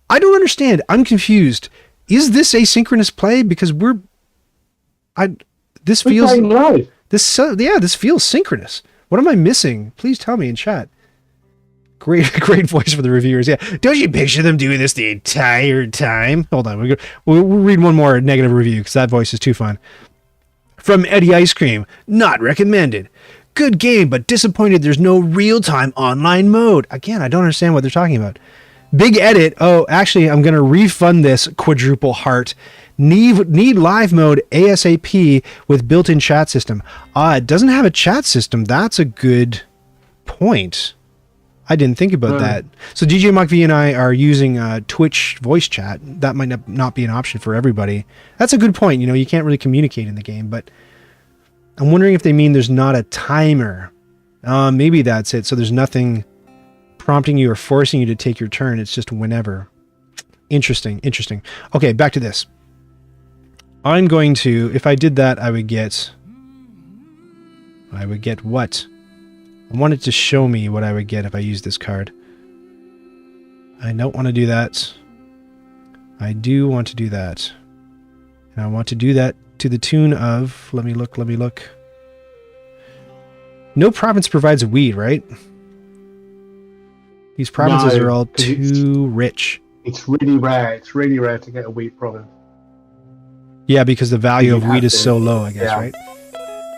I don't understand. I'm confused. Is this asynchronous play? Because this feels synchronous. What am I missing? Please tell me in chat. Great voice for the reviewers. Yeah. Don't you picture them doing this the entire time? Hold on. We'll read one more negative review because that voice is too fun. From Eddie Ice Cream. Not recommended. Good game, but disappointed there's no real-time online mode. Again, I don't understand what they're talking about. Big edit. Oh, actually, I'm going to refund this quadruple heart. Need live mode ASAP with built-in chat system. It doesn't have a chat system. That's a good point. I didn't think about that. So DJ Mock V and I are using Twitch voice chat. That might not be an option for everybody. That's a good point. You know, you can't really communicate in the game, but I'm wondering if they mean there's not a timer. Maybe that's it. So there's nothing prompting you or forcing you to take your turn. It's just whenever. Interesting. Okay, back to this. I'm going to, if I did that, I would get what? I wanted to show me what I would get if I used this card. I don't want to do that. I do want to do that. And I want to do that to the tune of, let me look. No province provides a weed, right? These provinces are all too rich. It's really rare. It's really rare to get a wheat province. Yeah, because the value of wheat is so low, I guess, right?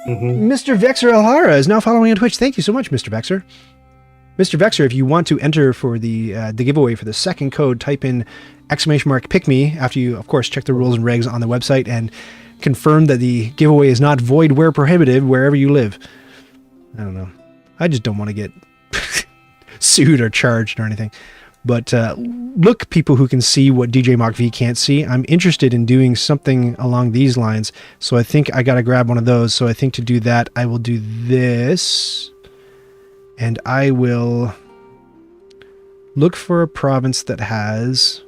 Mr. Vexer Alhara is now following on Twitch. Thank you so much, Mr. Vexer. Mr. Vexer, if you want to enter for the giveaway for the second code, type in !pick me after you, of course, check the rules and regs on the website and confirm that the giveaway is not void where prohibited wherever you live. I don't know. I just don't want to get sued or charged or anything. But look, people who can see what DJ Mach V can't see, I'm interested in doing something along these lines. So I think I got to grab one of those. So I think to do that, I will do this. And I will look for a province that has...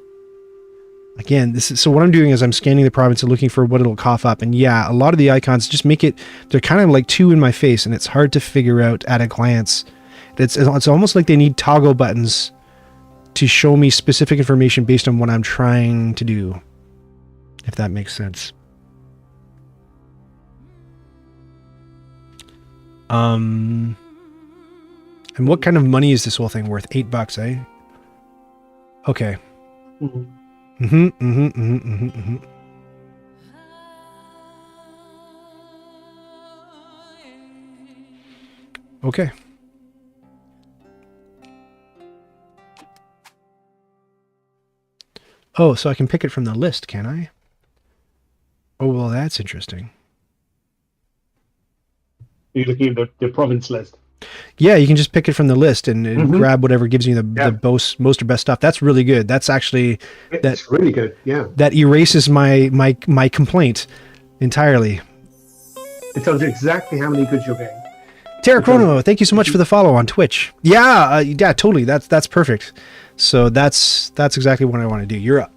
Again, so what I'm doing is I'm scanning the province and looking for what it'll cough up. And yeah, a lot of the icons just make it... They're kind of like two in my face, and it's hard to figure out at a glance. It's almost like they need toggle buttons to show me specific information based on what I'm trying to do, if that makes sense. And what kind of money is this whole thing worth? $8, eh? Okay. Okay. Oh, so I can pick it from the list, can I? Oh, well, that's interesting. You're looking at the province list. Yeah, you can just pick it from the list and grab whatever gives you the most or best stuff. That's really good. That's actually... That's really good, yeah. That erases my complaint entirely. It tells you exactly how many goods you're getting. Terra Chrono, thank you so much for the follow on Twitch. Yeah, totally. That's perfect. So that's exactly what I want to do. You're up.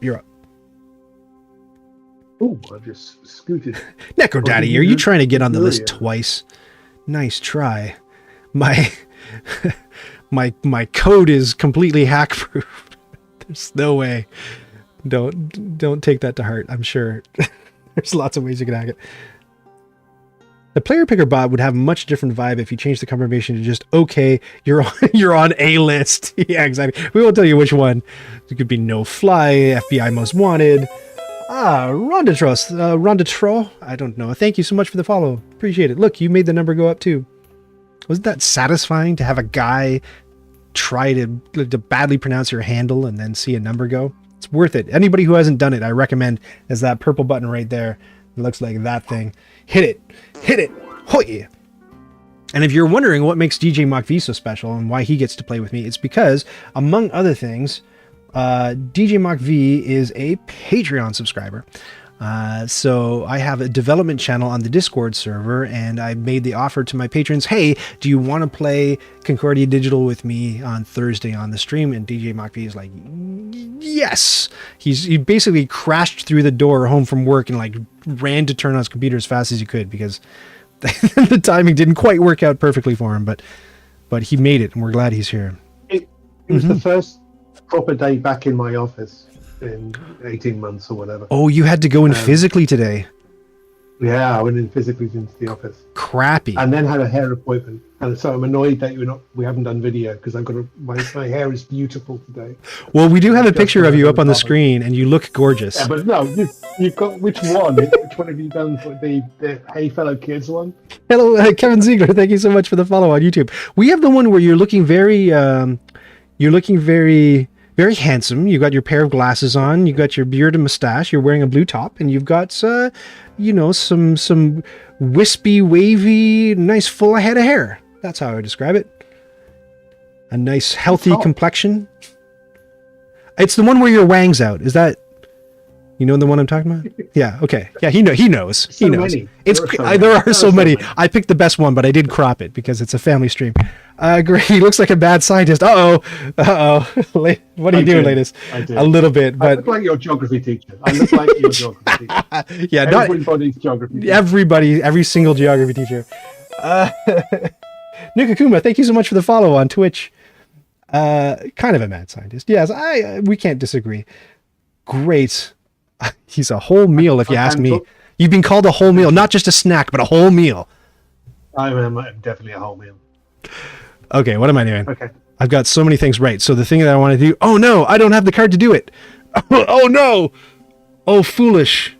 Oh, I just scooted. Necro Daddy, are you trying to get on the list twice? Nice try. My code is completely hack proof. There's no way. Don't take that to heart. I'm sure there's lots of ways you can hack it. The player picker bot would have a much different vibe if you changed the confirmation to just, okay, you're on a list. Yeah, exactly. We won't tell you which one. It could be no fly, FBI most wanted. Rondatro. I don't know. Thank you so much for the follow. Appreciate it. Look, you made the number go up too. Wasn't that satisfying to have a guy try to badly pronounce your handle and then see a number go? It's worth it. Anybody who hasn't done it, I recommend, is that purple button right there. It looks like that thing. Hit it. Oh yeah. And if you're wondering what makes DJ Mach V so special and why he gets to play with me, it's because, among other things, DJ Mach V is a Patreon subscriber. So I have a development channel on the Discord server, and I made the offer to my patrons, hey, do you want to play Concordia Digital with me on Thursday on the stream? And DJ Mach V is like, yes. He basically crashed through the door home from work and like ran to turn on his computer as fast as he could because the timing didn't quite work out perfectly for him, but he made it, and we're glad he's here. It was the first proper day back in my office in 18 months or whatever. Oh, you had to go in physically today? Yeah, I went in physically into the office. Crappy. And then had a hair appointment. And so I'm annoyed that we haven't done video because I've got my hair is beautiful today. Well, we do have a picture of you up on the screen, and you look gorgeous. Yeah, but no, you've got which one? Which one have you done for the Hey Fellow Kids one? Hello, Kevin Ziegler. Thank you so much for the follow on YouTube. We have the one where you're looking very very handsome. You got your pair of glasses on. You got your beard and mustache. You're wearing a blue top, and you've got some wispy, wavy, nice full head of hair. That's how I would describe it. A nice, healthy complexion. It's the one where your wang's out. Is that? You know the one I'm talking about? Yeah. Okay. Yeah. He knows. So He knows. many. It's there are so many. I picked the best one, but I did crop it because it's a family stream. Great. He looks like a bad scientist. What are you doing, latest? I did. A little bit, I but look like your geography teacher. I look like your geography teacher. yeah, not Everybody's geography teacher. everybody, every single geography teacher. Nikakuma, thank you so much for the follow on Twitch. Kind of a mad scientist. Yes, we can't disagree. Great. He's a whole meal, if you ask me. You've been called a whole meal, not just a snack, but a whole meal. I'm definitely a whole meal. Okay, what am I doing? Okay. I've got so many things right. So the thing that I want to do. Oh no, I don't have the card to do it. Oh no. Oh, foolish.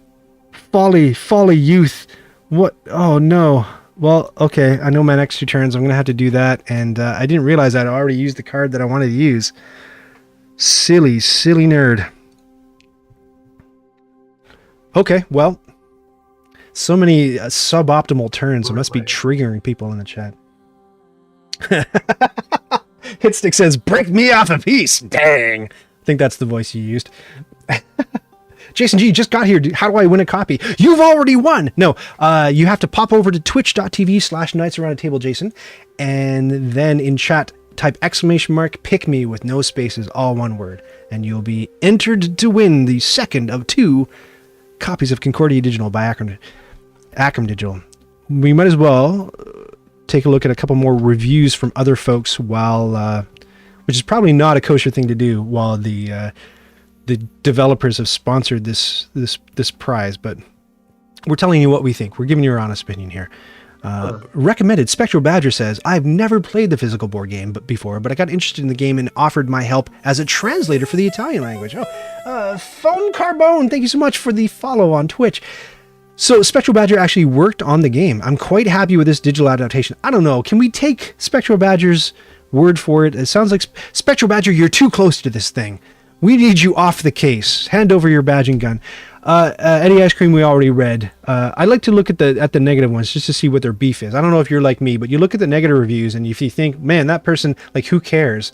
Folly, youth. What? Oh no. Well, okay. I know my next 2 turns I'm going to have to do that. And I didn't realize I'd already used the card that I wanted to use. Silly nerd. Okay, well, so many suboptimal turns. It must be triggering people in the chat. Hitstick says, break me off a piece. Dang. I think that's the voice you used. Jason G just got here. How do I win a copy? You've already won. No, you have to pop over to twitch.tv/Knights Around a Table, Jason. And then in chat, type !, pick me with no spaces, all one word. And you'll be entered to win the second of 2 copies of Concordia Digital by Acram Digital. We might as well take a look at a couple more reviews from other folks while, which is probably not a kosher thing to do while the developers have sponsored this prize, but we're telling you what we think. We're giving you our honest opinion here. Recommended. Spectral Badger says, I've never played the physical board game before, but I got interested in the game and offered my help as a translator for the Italian language. Phone Carbone, thank you so much for the follow on Twitch. So Spectral Badger actually worked on the game. I'm quite happy with this digital adaptation. I don't know. Can we take Spectral Badger's word for it? It sounds like Spectral Badger, you're too close to this thing. We need you off the case. Hand over your badging gun. Eddie Ice Cream we already read. I like to look at the negative ones just to see what their beef is. I don't know if you're like me, but you look at the negative reviews, and if you think, man, that person, like, who cares?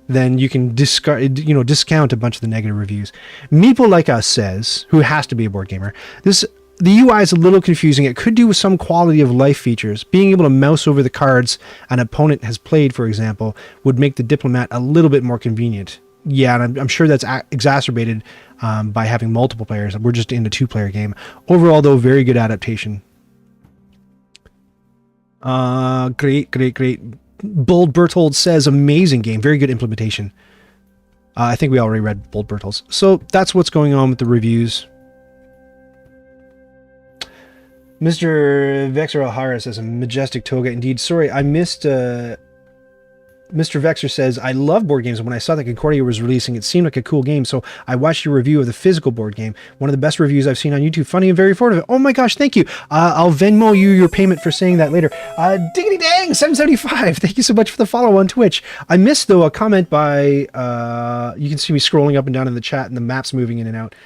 Then you can discount a bunch of the negative reviews. Meeple Like Us says, who has to be a board gamer, the UI is a little confusing. It could do with some quality of life features. Being able to mouse over the cards an opponent has played, for example, would make the Diplomat a little bit more convenient. Yeah, and I'm sure that's exacerbated by having multiple players. We're just in a 2-player game. Overall, though, very good adaptation. Great. Bold Berthold says, amazing game. Very good implementation. I think we already read Bold Berthold's. So that's what's going on with the reviews. Mr. Vexer O'Hara says, a majestic toga indeed. Sorry, I missed... Mr. Vexer says, I love board games, and when I saw that Concordia was releasing, it seemed like a cool game, so I watched your review of the physical board game. One of the best reviews I've seen on YouTube. Funny and very informative. Oh my gosh, thank you. I'll Venmo you your payment for saying that later. Diggity dang, 775. Thank you so much for the follow on Twitch. I missed, though, a comment by, you can see me scrolling up and down in the chat, and the map's moving in and out.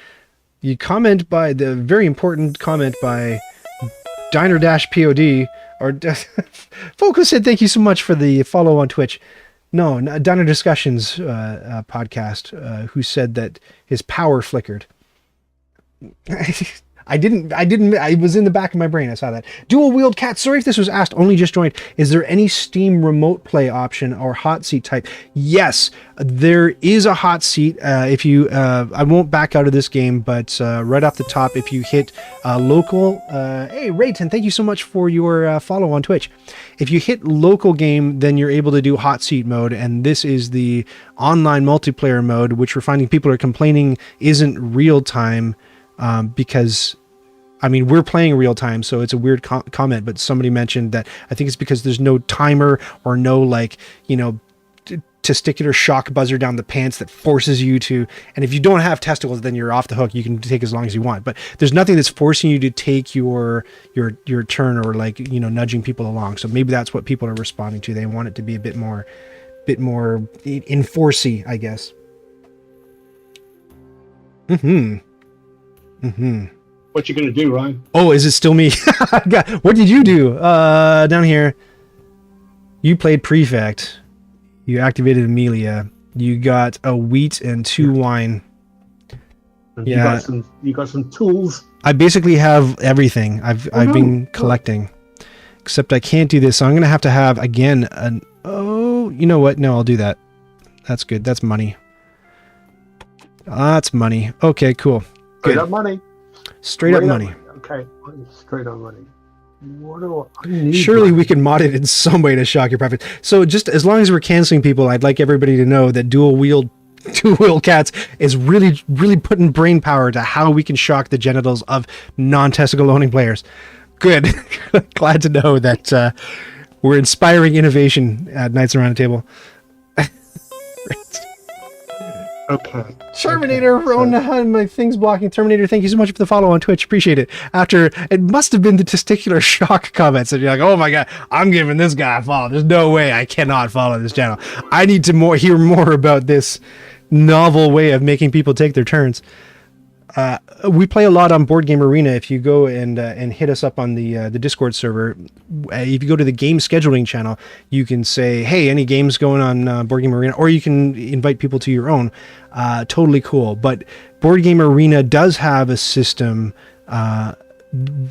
You comment by, the very important comment by Diner-POD, or Focus said, thank you so much for the follow on Twitch. No, Diner Discussions podcast, who said that his power flickered. I was in the back of my brain. I saw that. Dual Wheeled Cat. Sorry if this was asked, only just joined. Is there any Steam remote play option or hot seat type? Yes, there is a hot seat. If you, I won't back out of this game, but right off the top, if you hit local, hey, Rayton, thank you so much for your follow on Twitch. If you hit local game, then you're able to do hot seat mode. And this is the online multiplayer mode, which we're finding people are complaining isn't real time. Because, I mean, we're playing real time, so it's a weird comment, but somebody mentioned that I think it's because there's no timer or no, like, testicular shock buzzer down the pants that forces you to, and if you don't have testicles, then you're off the hook. You can take as long as you want, but there's nothing that's forcing you to take your turn or, like, nudging people along. So maybe that's what people are responding to. They want it to be a bit more enforcey, I guess. What you gonna do, Ryan? Oh, is it still me? What did you do? Down here. You played Prefect. You activated Amelia. You got a wheat and 2 wine. And Yeah. you got some tools. I basically have everything. I've been collecting, except I can't do this. So I'm gonna have to have again an. Oh, you know what? No, I'll do that. That's good. That's money. That's money. Okay, cool. Straight Good. up money. Straight up money. Okay, straight up money. What do I need? Surely we can mod it in some way to shock your preference. So just as long as we're canceling people, I'd like everybody to know that dual wheel cats is really, really putting brain power to how we can shock the genitals of non-testicle owning players. Good. Glad to know that we're inspiring innovation at Knights Around the Table. Okay. Terminator, my thing's blocking. Terminator, thank you so much for the follow on Twitch. Appreciate it. After it must have been the testicular shock comments that you're like, oh my god, I'm giving this guy a follow. There's no way I cannot follow this channel. I need to hear more about this novel way of making people take their turns. We play a lot on Board Game Arena. If you go and hit us up on the Discord server, if you go to the game scheduling channel, you can say, hey, any games going on Board Game Arena, or you can invite people to your own. Totally cool. But Board Game Arena does have a system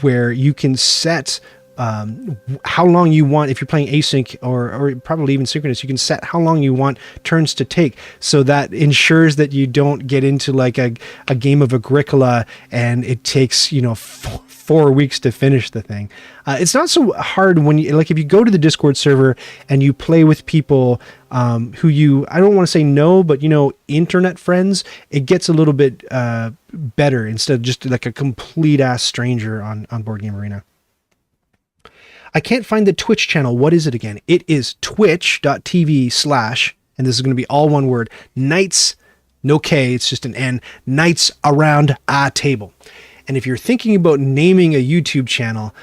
where you can set how long you want. If you're playing async or probably even synchronous, you can set how long you want turns to take, so that ensures that you don't get into like a game of Agricola and it takes 4 weeks to finish the thing. It's not so hard when you if you go to the Discord server and you play with people who you, I don't want to say know, but internet friends, it gets a little bit better instead of just like a complete ass stranger on Board Game Arena. I can't find the Twitch channel. What is it again? It is twitch.tv/ and this is going to be all one word, Knights, no K, it's just an N, Knights Around a Table. And if you're thinking about naming a YouTube channel,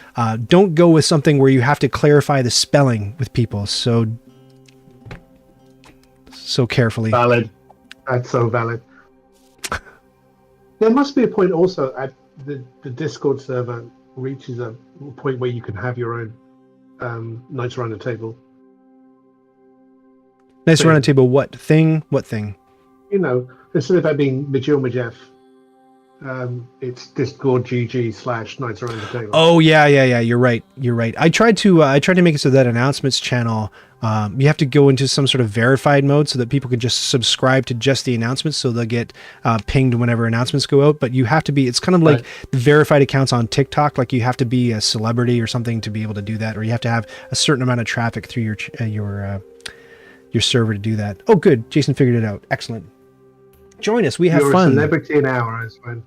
don't go with something where you have to clarify the spelling with people so carefully. Valid. That's so valid. There must be a point also at the Discord server reaches a point where you can have your own Knights Around the Table. Knights Around the Table, what thing? What thing? Instead of that being Majil Majef, it's Discord GG / Knights Around the Table. Oh yeah. You're right. I tried to make it so that announcements channel, you have to go into some sort of verified mode so that people can just subscribe to just the announcements, so they'll get pinged whenever announcements go out. But you have to be, it's kind of like the verified accounts on TikTok. Like you have to be a celebrity or something to be able to do that, or you have to have a certain amount of traffic through your server to do that. Oh, good. Jason figured it out. Excellent. Join us. We have You're fun. a celebrity in our eyes, man.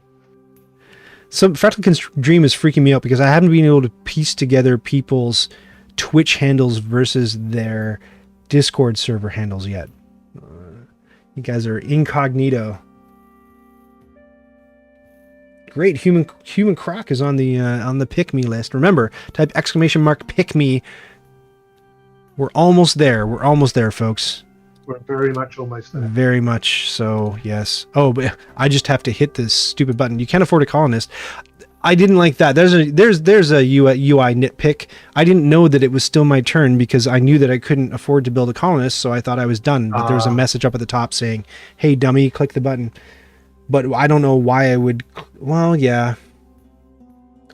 Some Fractal Dream is freaking me out because I haven't been able to piece together people's Twitch handles versus their Discord server handles yet. You guys are incognito. Great. Human Croc is on the pick me list. Remember, type !pick me. We're almost there. We're almost there, folks. We're very much almost there. Very much so, yes. Oh, but I just have to hit this stupid button. You can't afford a colonist. I didn't like that. There's a UI nitpick. I didn't know that it was still my turn because I knew that I couldn't afford to build a colonist, so I thought I was done. But there's a message up at the top saying, hey, dummy, click the button. But I don't know why I would... Well, yeah.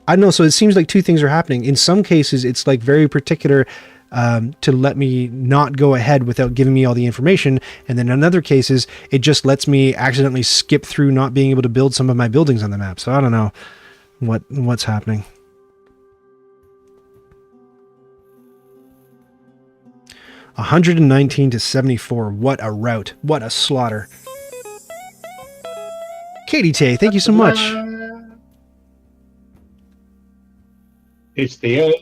I don't know. So it seems like two things are happening. In some cases, it's like very particular... to let me not go ahead without giving me all the information, and then in other cases it just lets me accidentally skip through not being able to build some of my buildings on the map. So I don't know what's happening. $119 to 74. What a rout! What a slaughter! Katie Tay, thank you so much. It's the end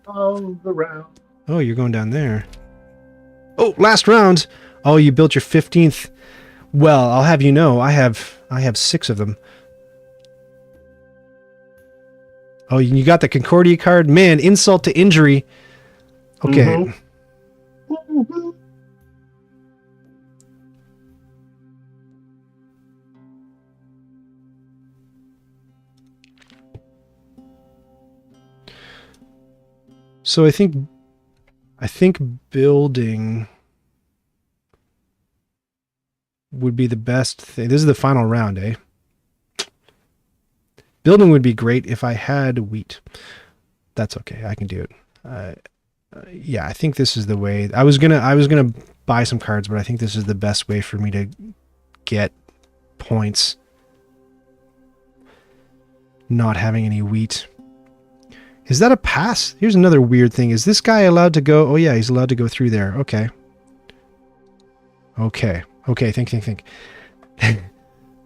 of the round. Oh, you're going down there. Oh, last round. Oh, you built your 15th. Well, I'll have you know, I have 6 of them. Oh, you got the Concordia card? Man, insult to injury. Okay. Mm-hmm. So I think building would be the best thing. This is the final round, eh? Building would be great if I had wheat. That's okay. I can do it. Yeah, I think this is the way. I was gonna buy some cards, but I think this is the best way for me to get points. Not having any wheat. Is that a pass? Here's another weird thing. Is this guy allowed to go? Oh yeah, he's allowed to go through there. Okay. Okay. Okay, think.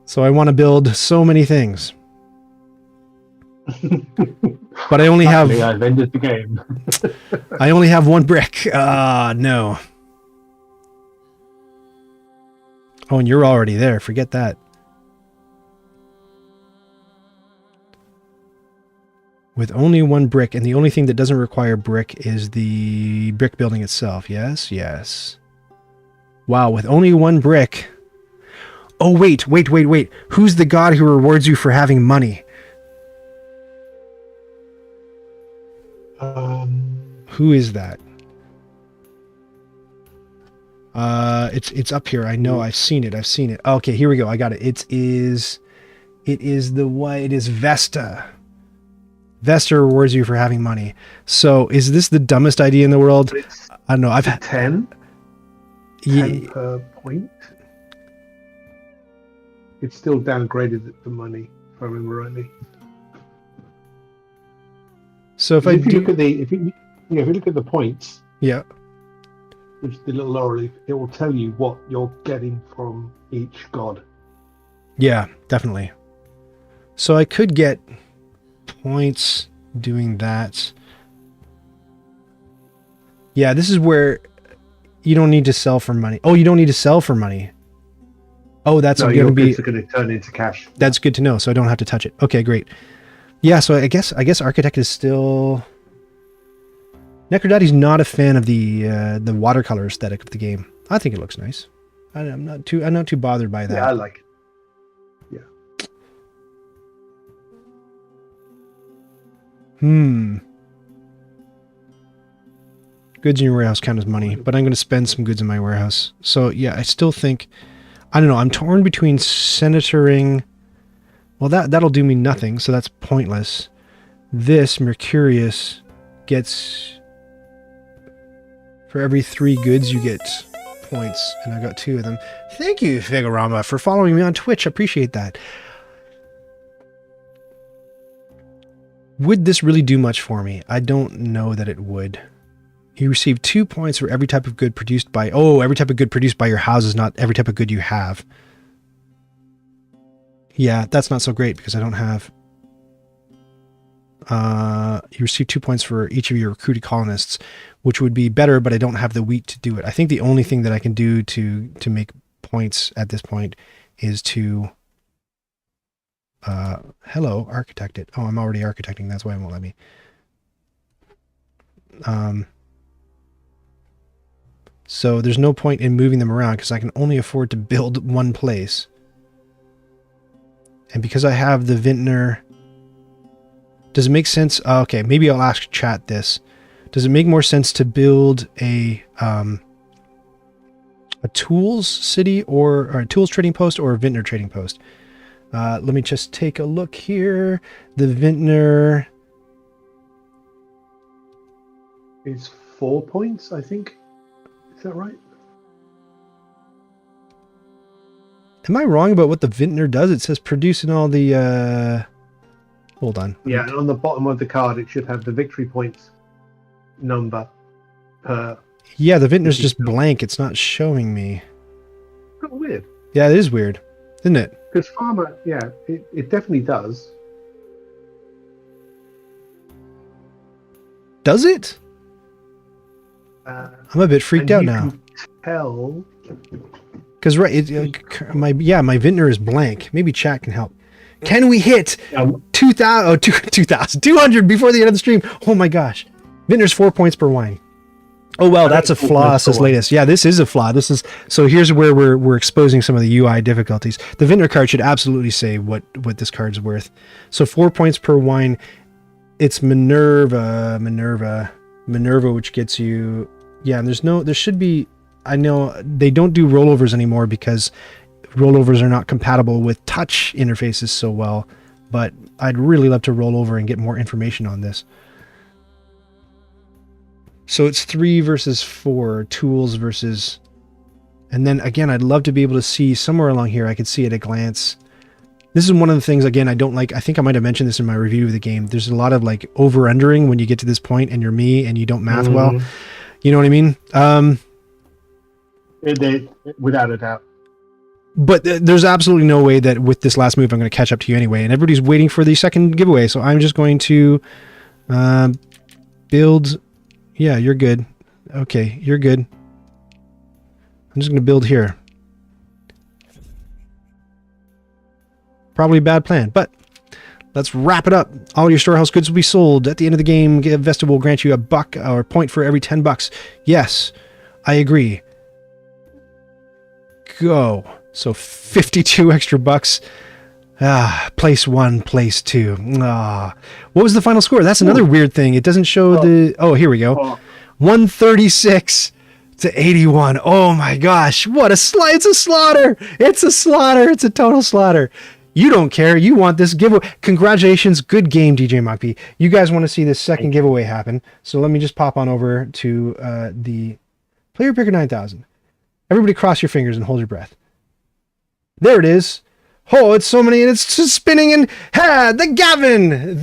So I want to build so many things. But I only have... I've ended the game. I only have one brick. No. Oh, and you're already there. Forget that. With only one brick, and the only thing that doesn't require brick is the brick building itself. Yes, yes. Wow, with only one brick. Oh, wait. Who's the god who rewards you for having money? Who is that? It's up here. I know. I've seen it. Okay, here we go. I got it. It is Vesta. Vesta rewards you for having money. So is this the dumbest idea in the world? I don't know. I've had 10 per point. It's still downgraded the money, if I remember rightly. So if you look at the points, yeah, which is the little lower leaf, it will tell you what you're getting from each god. Yeah, definitely. So I could get points doing that. Yeah, this is where you don't need to sell for money. Oh, you don't need to sell for money. Oh, that's going to be going to turn into cash. That's good to know, so I don't have to touch it. Okay, great. Yeah, so I guess Architect is still... Necrodaddy's not a fan of the watercolor aesthetic of the game. I think it looks nice. I'm not too bothered by that. Yeah, I like it. Goods in your warehouse count as money, but I'm going to spend some goods in my warehouse. So yeah, I still think, I don't know, I'm torn between senatoring. Well, that'll do me nothing, so that's pointless. This Mercurius gets, for every 3 goods you get points, and I got 2 of them. Thank you, Figurama, for following me on Twitch. I appreciate that. Would this really do much for me? I don't know that it would. You receive 2 points for every type of good produced by... Oh, every type of good produced by your houses, not every type of good you have. Yeah, that's not so great because I don't have... you receive 2 points for each of your recruited colonists, which would be better, but I don't have the wheat to do it. I think the only thing that I can do to make points at this point is to... hello, architect it. Oh, I'm already architecting. That's why it won't let me. So there's no point in moving them around because I can only afford to build one place. And because I have the vintner, does it make sense? Okay, maybe I'll ask chat this. Does it make more sense to build a tools city or a tools trading post or a vintner trading post? Let me just take a look here. The vintner is 4 points, I think. Is that right? Am I wrong about what the vintner does? It says producing all the... Hold on. Yeah, and on the bottom of the card, it should have the victory points number per... Yeah, the vintner's just blank. It's not showing me. That's weird. Yeah, it is weird, isn't it? Because farmer, yeah, it definitely does. Does it? I'm a bit freaked out now. Can tell. Because my vintner is blank. Maybe chat can help. Can we hit 200 before the end of the stream? Oh my gosh. Vintner's 4 points per wine. Oh well, that's a flaw, says Latest. Yeah, this is a flaw. So here's where we're exposing some of the UI difficulties. The vintner card should absolutely say what this card's worth. So 4 points per wine. It's Minerva, which gets you... Yeah, and there should be... I know they don't do rollovers anymore because rollovers are not compatible with touch interfaces so well, but I'd really love to roll over and get more information on this. So it's 3 versus 4 tools versus, and then again, I'd love to be able to see somewhere along here. I could see at a glance. This is one of the things, again, I don't like. I think I might have mentioned this in my review of the game. There's a lot of like over-undering when you get to this point and you're me and you don't math well. You know what I mean? Without a doubt. But there's absolutely no way that with this last move I'm going to catch up to you anyway. And everybody's waiting for the second giveaway. So I'm just going to build. Yeah, you're good. Okay, you're good. I'm just going to build here. Probably a bad plan, but let's wrap it up. All your storehouse goods will be sold. At the end of the game, Vesta will grant you $1 or point for every $10. Yes, I agree. Go. So 52 extra bucks. Place 1, place 2. What was the final score? That's another weird thing. It doesn't show the... Oh, here we go. 136 to 81. Oh my gosh. What a slaughter. It's a slaughter. It's a slaughter. It's a total slaughter. You don't care. You want this giveaway. Congratulations. Good game, DJ Mockp. You guys want to see this second giveaway happen. So let me just pop on over to the Player Picker 9000. Everybody cross your fingers and hold your breath. There it is. Oh, it's so many, and it's just spinning, and the Gavin,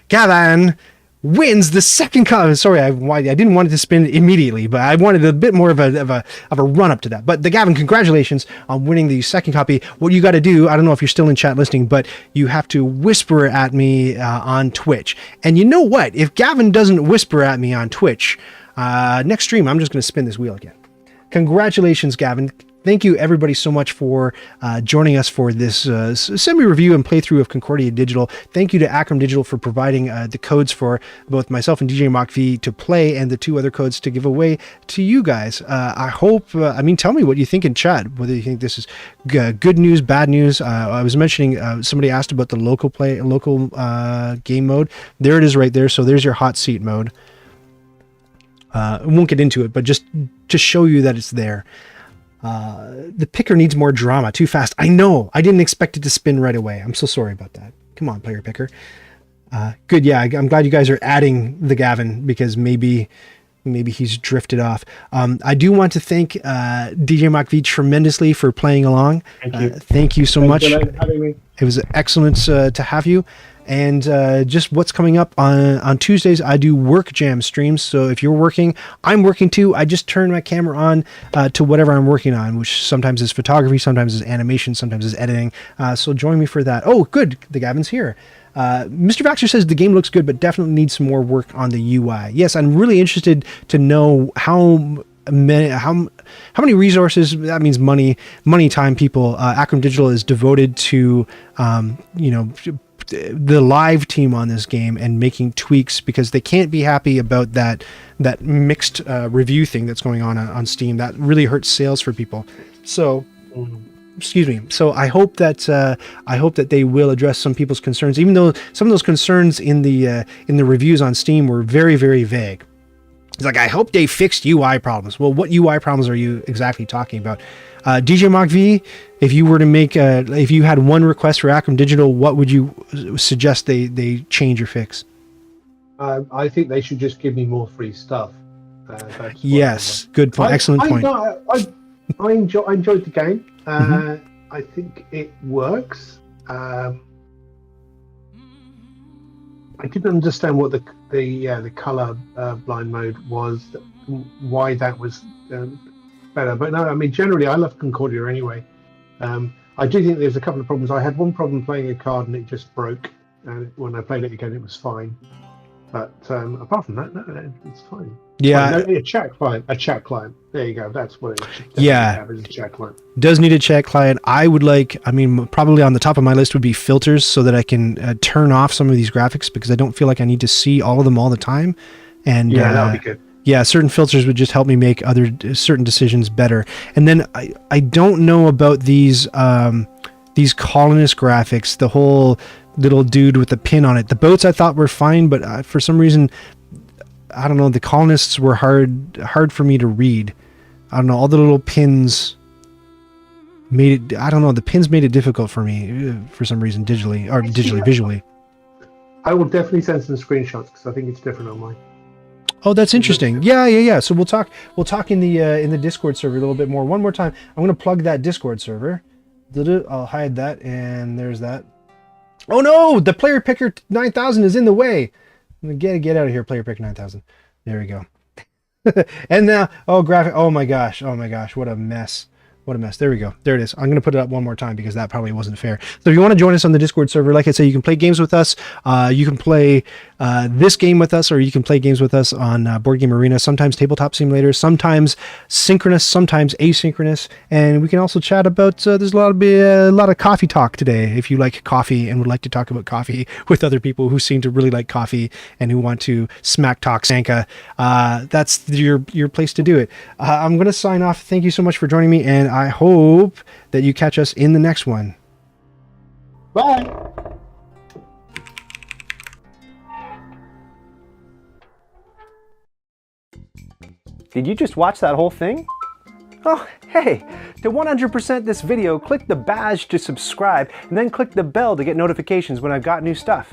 Gavin wins the second copy. Sorry, I didn't want it to spin immediately, but I wanted a bit more of a run up to that. But the Gavin, congratulations on winning the second copy. What you got to do, I don't know if you're still in chat listening, but you have to whisper at me on Twitch. And you know what? If Gavin doesn't whisper at me on Twitch, next stream, I'm just going to spin this wheel again. Congratulations, Gavin. Thank you, everybody, so much for joining us for this semi-review and playthrough of Concordia Digital. Thank you to Acram Digital for providing the codes for both myself and DJ Mockp to play, and the 2 other codes to give away to you guys. I hope, tell me what you think in chat, whether you think this is good news, bad news. I was mentioning, somebody asked about the local game mode. There it is right there. So there's your hot seat mode. I won't get into it, but just to show you that it's there. The picker needs more drama. Too fast. I know. I didn't expect it to spin right away. I'm so sorry about that. Come on, player picker. Good. Yeah, I'm glad you guys are adding the Gavin, because maybe he's drifted off. I do want to thank DJ Mockp tremendously for playing along. Thank you. Thank you so much. Thanks for having me. It was excellent to have you. And just what's coming up on Tuesdays, I do work jam streams. So if you're working, I'm working too. I just turn my camera on to whatever I'm working on, which sometimes is photography, sometimes is animation, sometimes is editing. So join me for that. Oh, good. The Gavin's here. Mr. Baxter says the game looks good, but definitely needs some more work on the UI. Yes, I'm really interested to know how many resources, that means money, time, people, Acram Digital is devoted to, the live team on this game and making tweaks, because they can't be happy about that mixed review thing that's going on Steam. That really hurts sales for people. So, excuse me. So I hope that they will address some people's concerns, even though some of those concerns in the reviews on Steam were very, very vague. It's like, I hope they fixed UI problems. Well, what UI problems are you exactly talking about? DJ Mockp, if you were to make if you had one request for Acram Digital, what would you suggest they change or fix? I think they should just give me more free stuff. Yes, good point. Excellent point. I enjoyed the game. I think it works. I didn't understand what the color blind mode was, why that was better. But no, I mean, generally, I love Concordia anyway. I do think there's a couple of problems. I had one problem playing a card and it just broke. And when I played it again, it was fine. But apart from that, no, it's fine. Yeah, a chat client. There you go. That's what it is. Yeah, a chat client. Does need a chat client. I would like. I mean, probably on the top of my list would be filters, so that I can turn off some of these graphics, because I don't feel like I need to see all of them all the time. And yeah, that would be good. Yeah, certain filters would just help me make certain decisions better. And then I don't know about these colonist graphics. The whole little dude with the pin on it. The boats I thought were fine, but for some reason, I don't know, the colonists were hard for me to read. I don't know, all the little pins. made it, I don't know, the pins made it difficult for me for some reason digitally, or visually. I will definitely send some screenshots because I think it's different on mine. Oh, that's interesting. Yeah. So we'll talk in the Discord server a little bit more. One more time. I'm going to plug that Discord server. I'll hide that, and there's that. Oh no, the Player Picker 9000 is in the way. I'm going to get out of here, Player Picker 9000. There we go. And now, graphic. Oh my gosh. What a mess. What a mess. There we go. There it is. I'm going to put it up one more time because that probably wasn't fair. So if you want to join us on the Discord server, like I say, you can play games with us. You can play this game with us, or you can play games with us on Board Game Arena, sometimes tabletop simulators, sometimes synchronous, sometimes asynchronous. And we can also chat about, there's a lot of coffee talk today. If you like coffee and would like to talk about coffee with other people who seem to really like coffee and who want to smack talk Sanka, that's your place to do it. I'm going to sign off. Thank you so much for joining me, and I hope that you catch us in the next one. Bye. Did you just watch that whole thing? Oh, hey, to 100% this video, click the badge to subscribe and then click the bell to get notifications when I've got new stuff.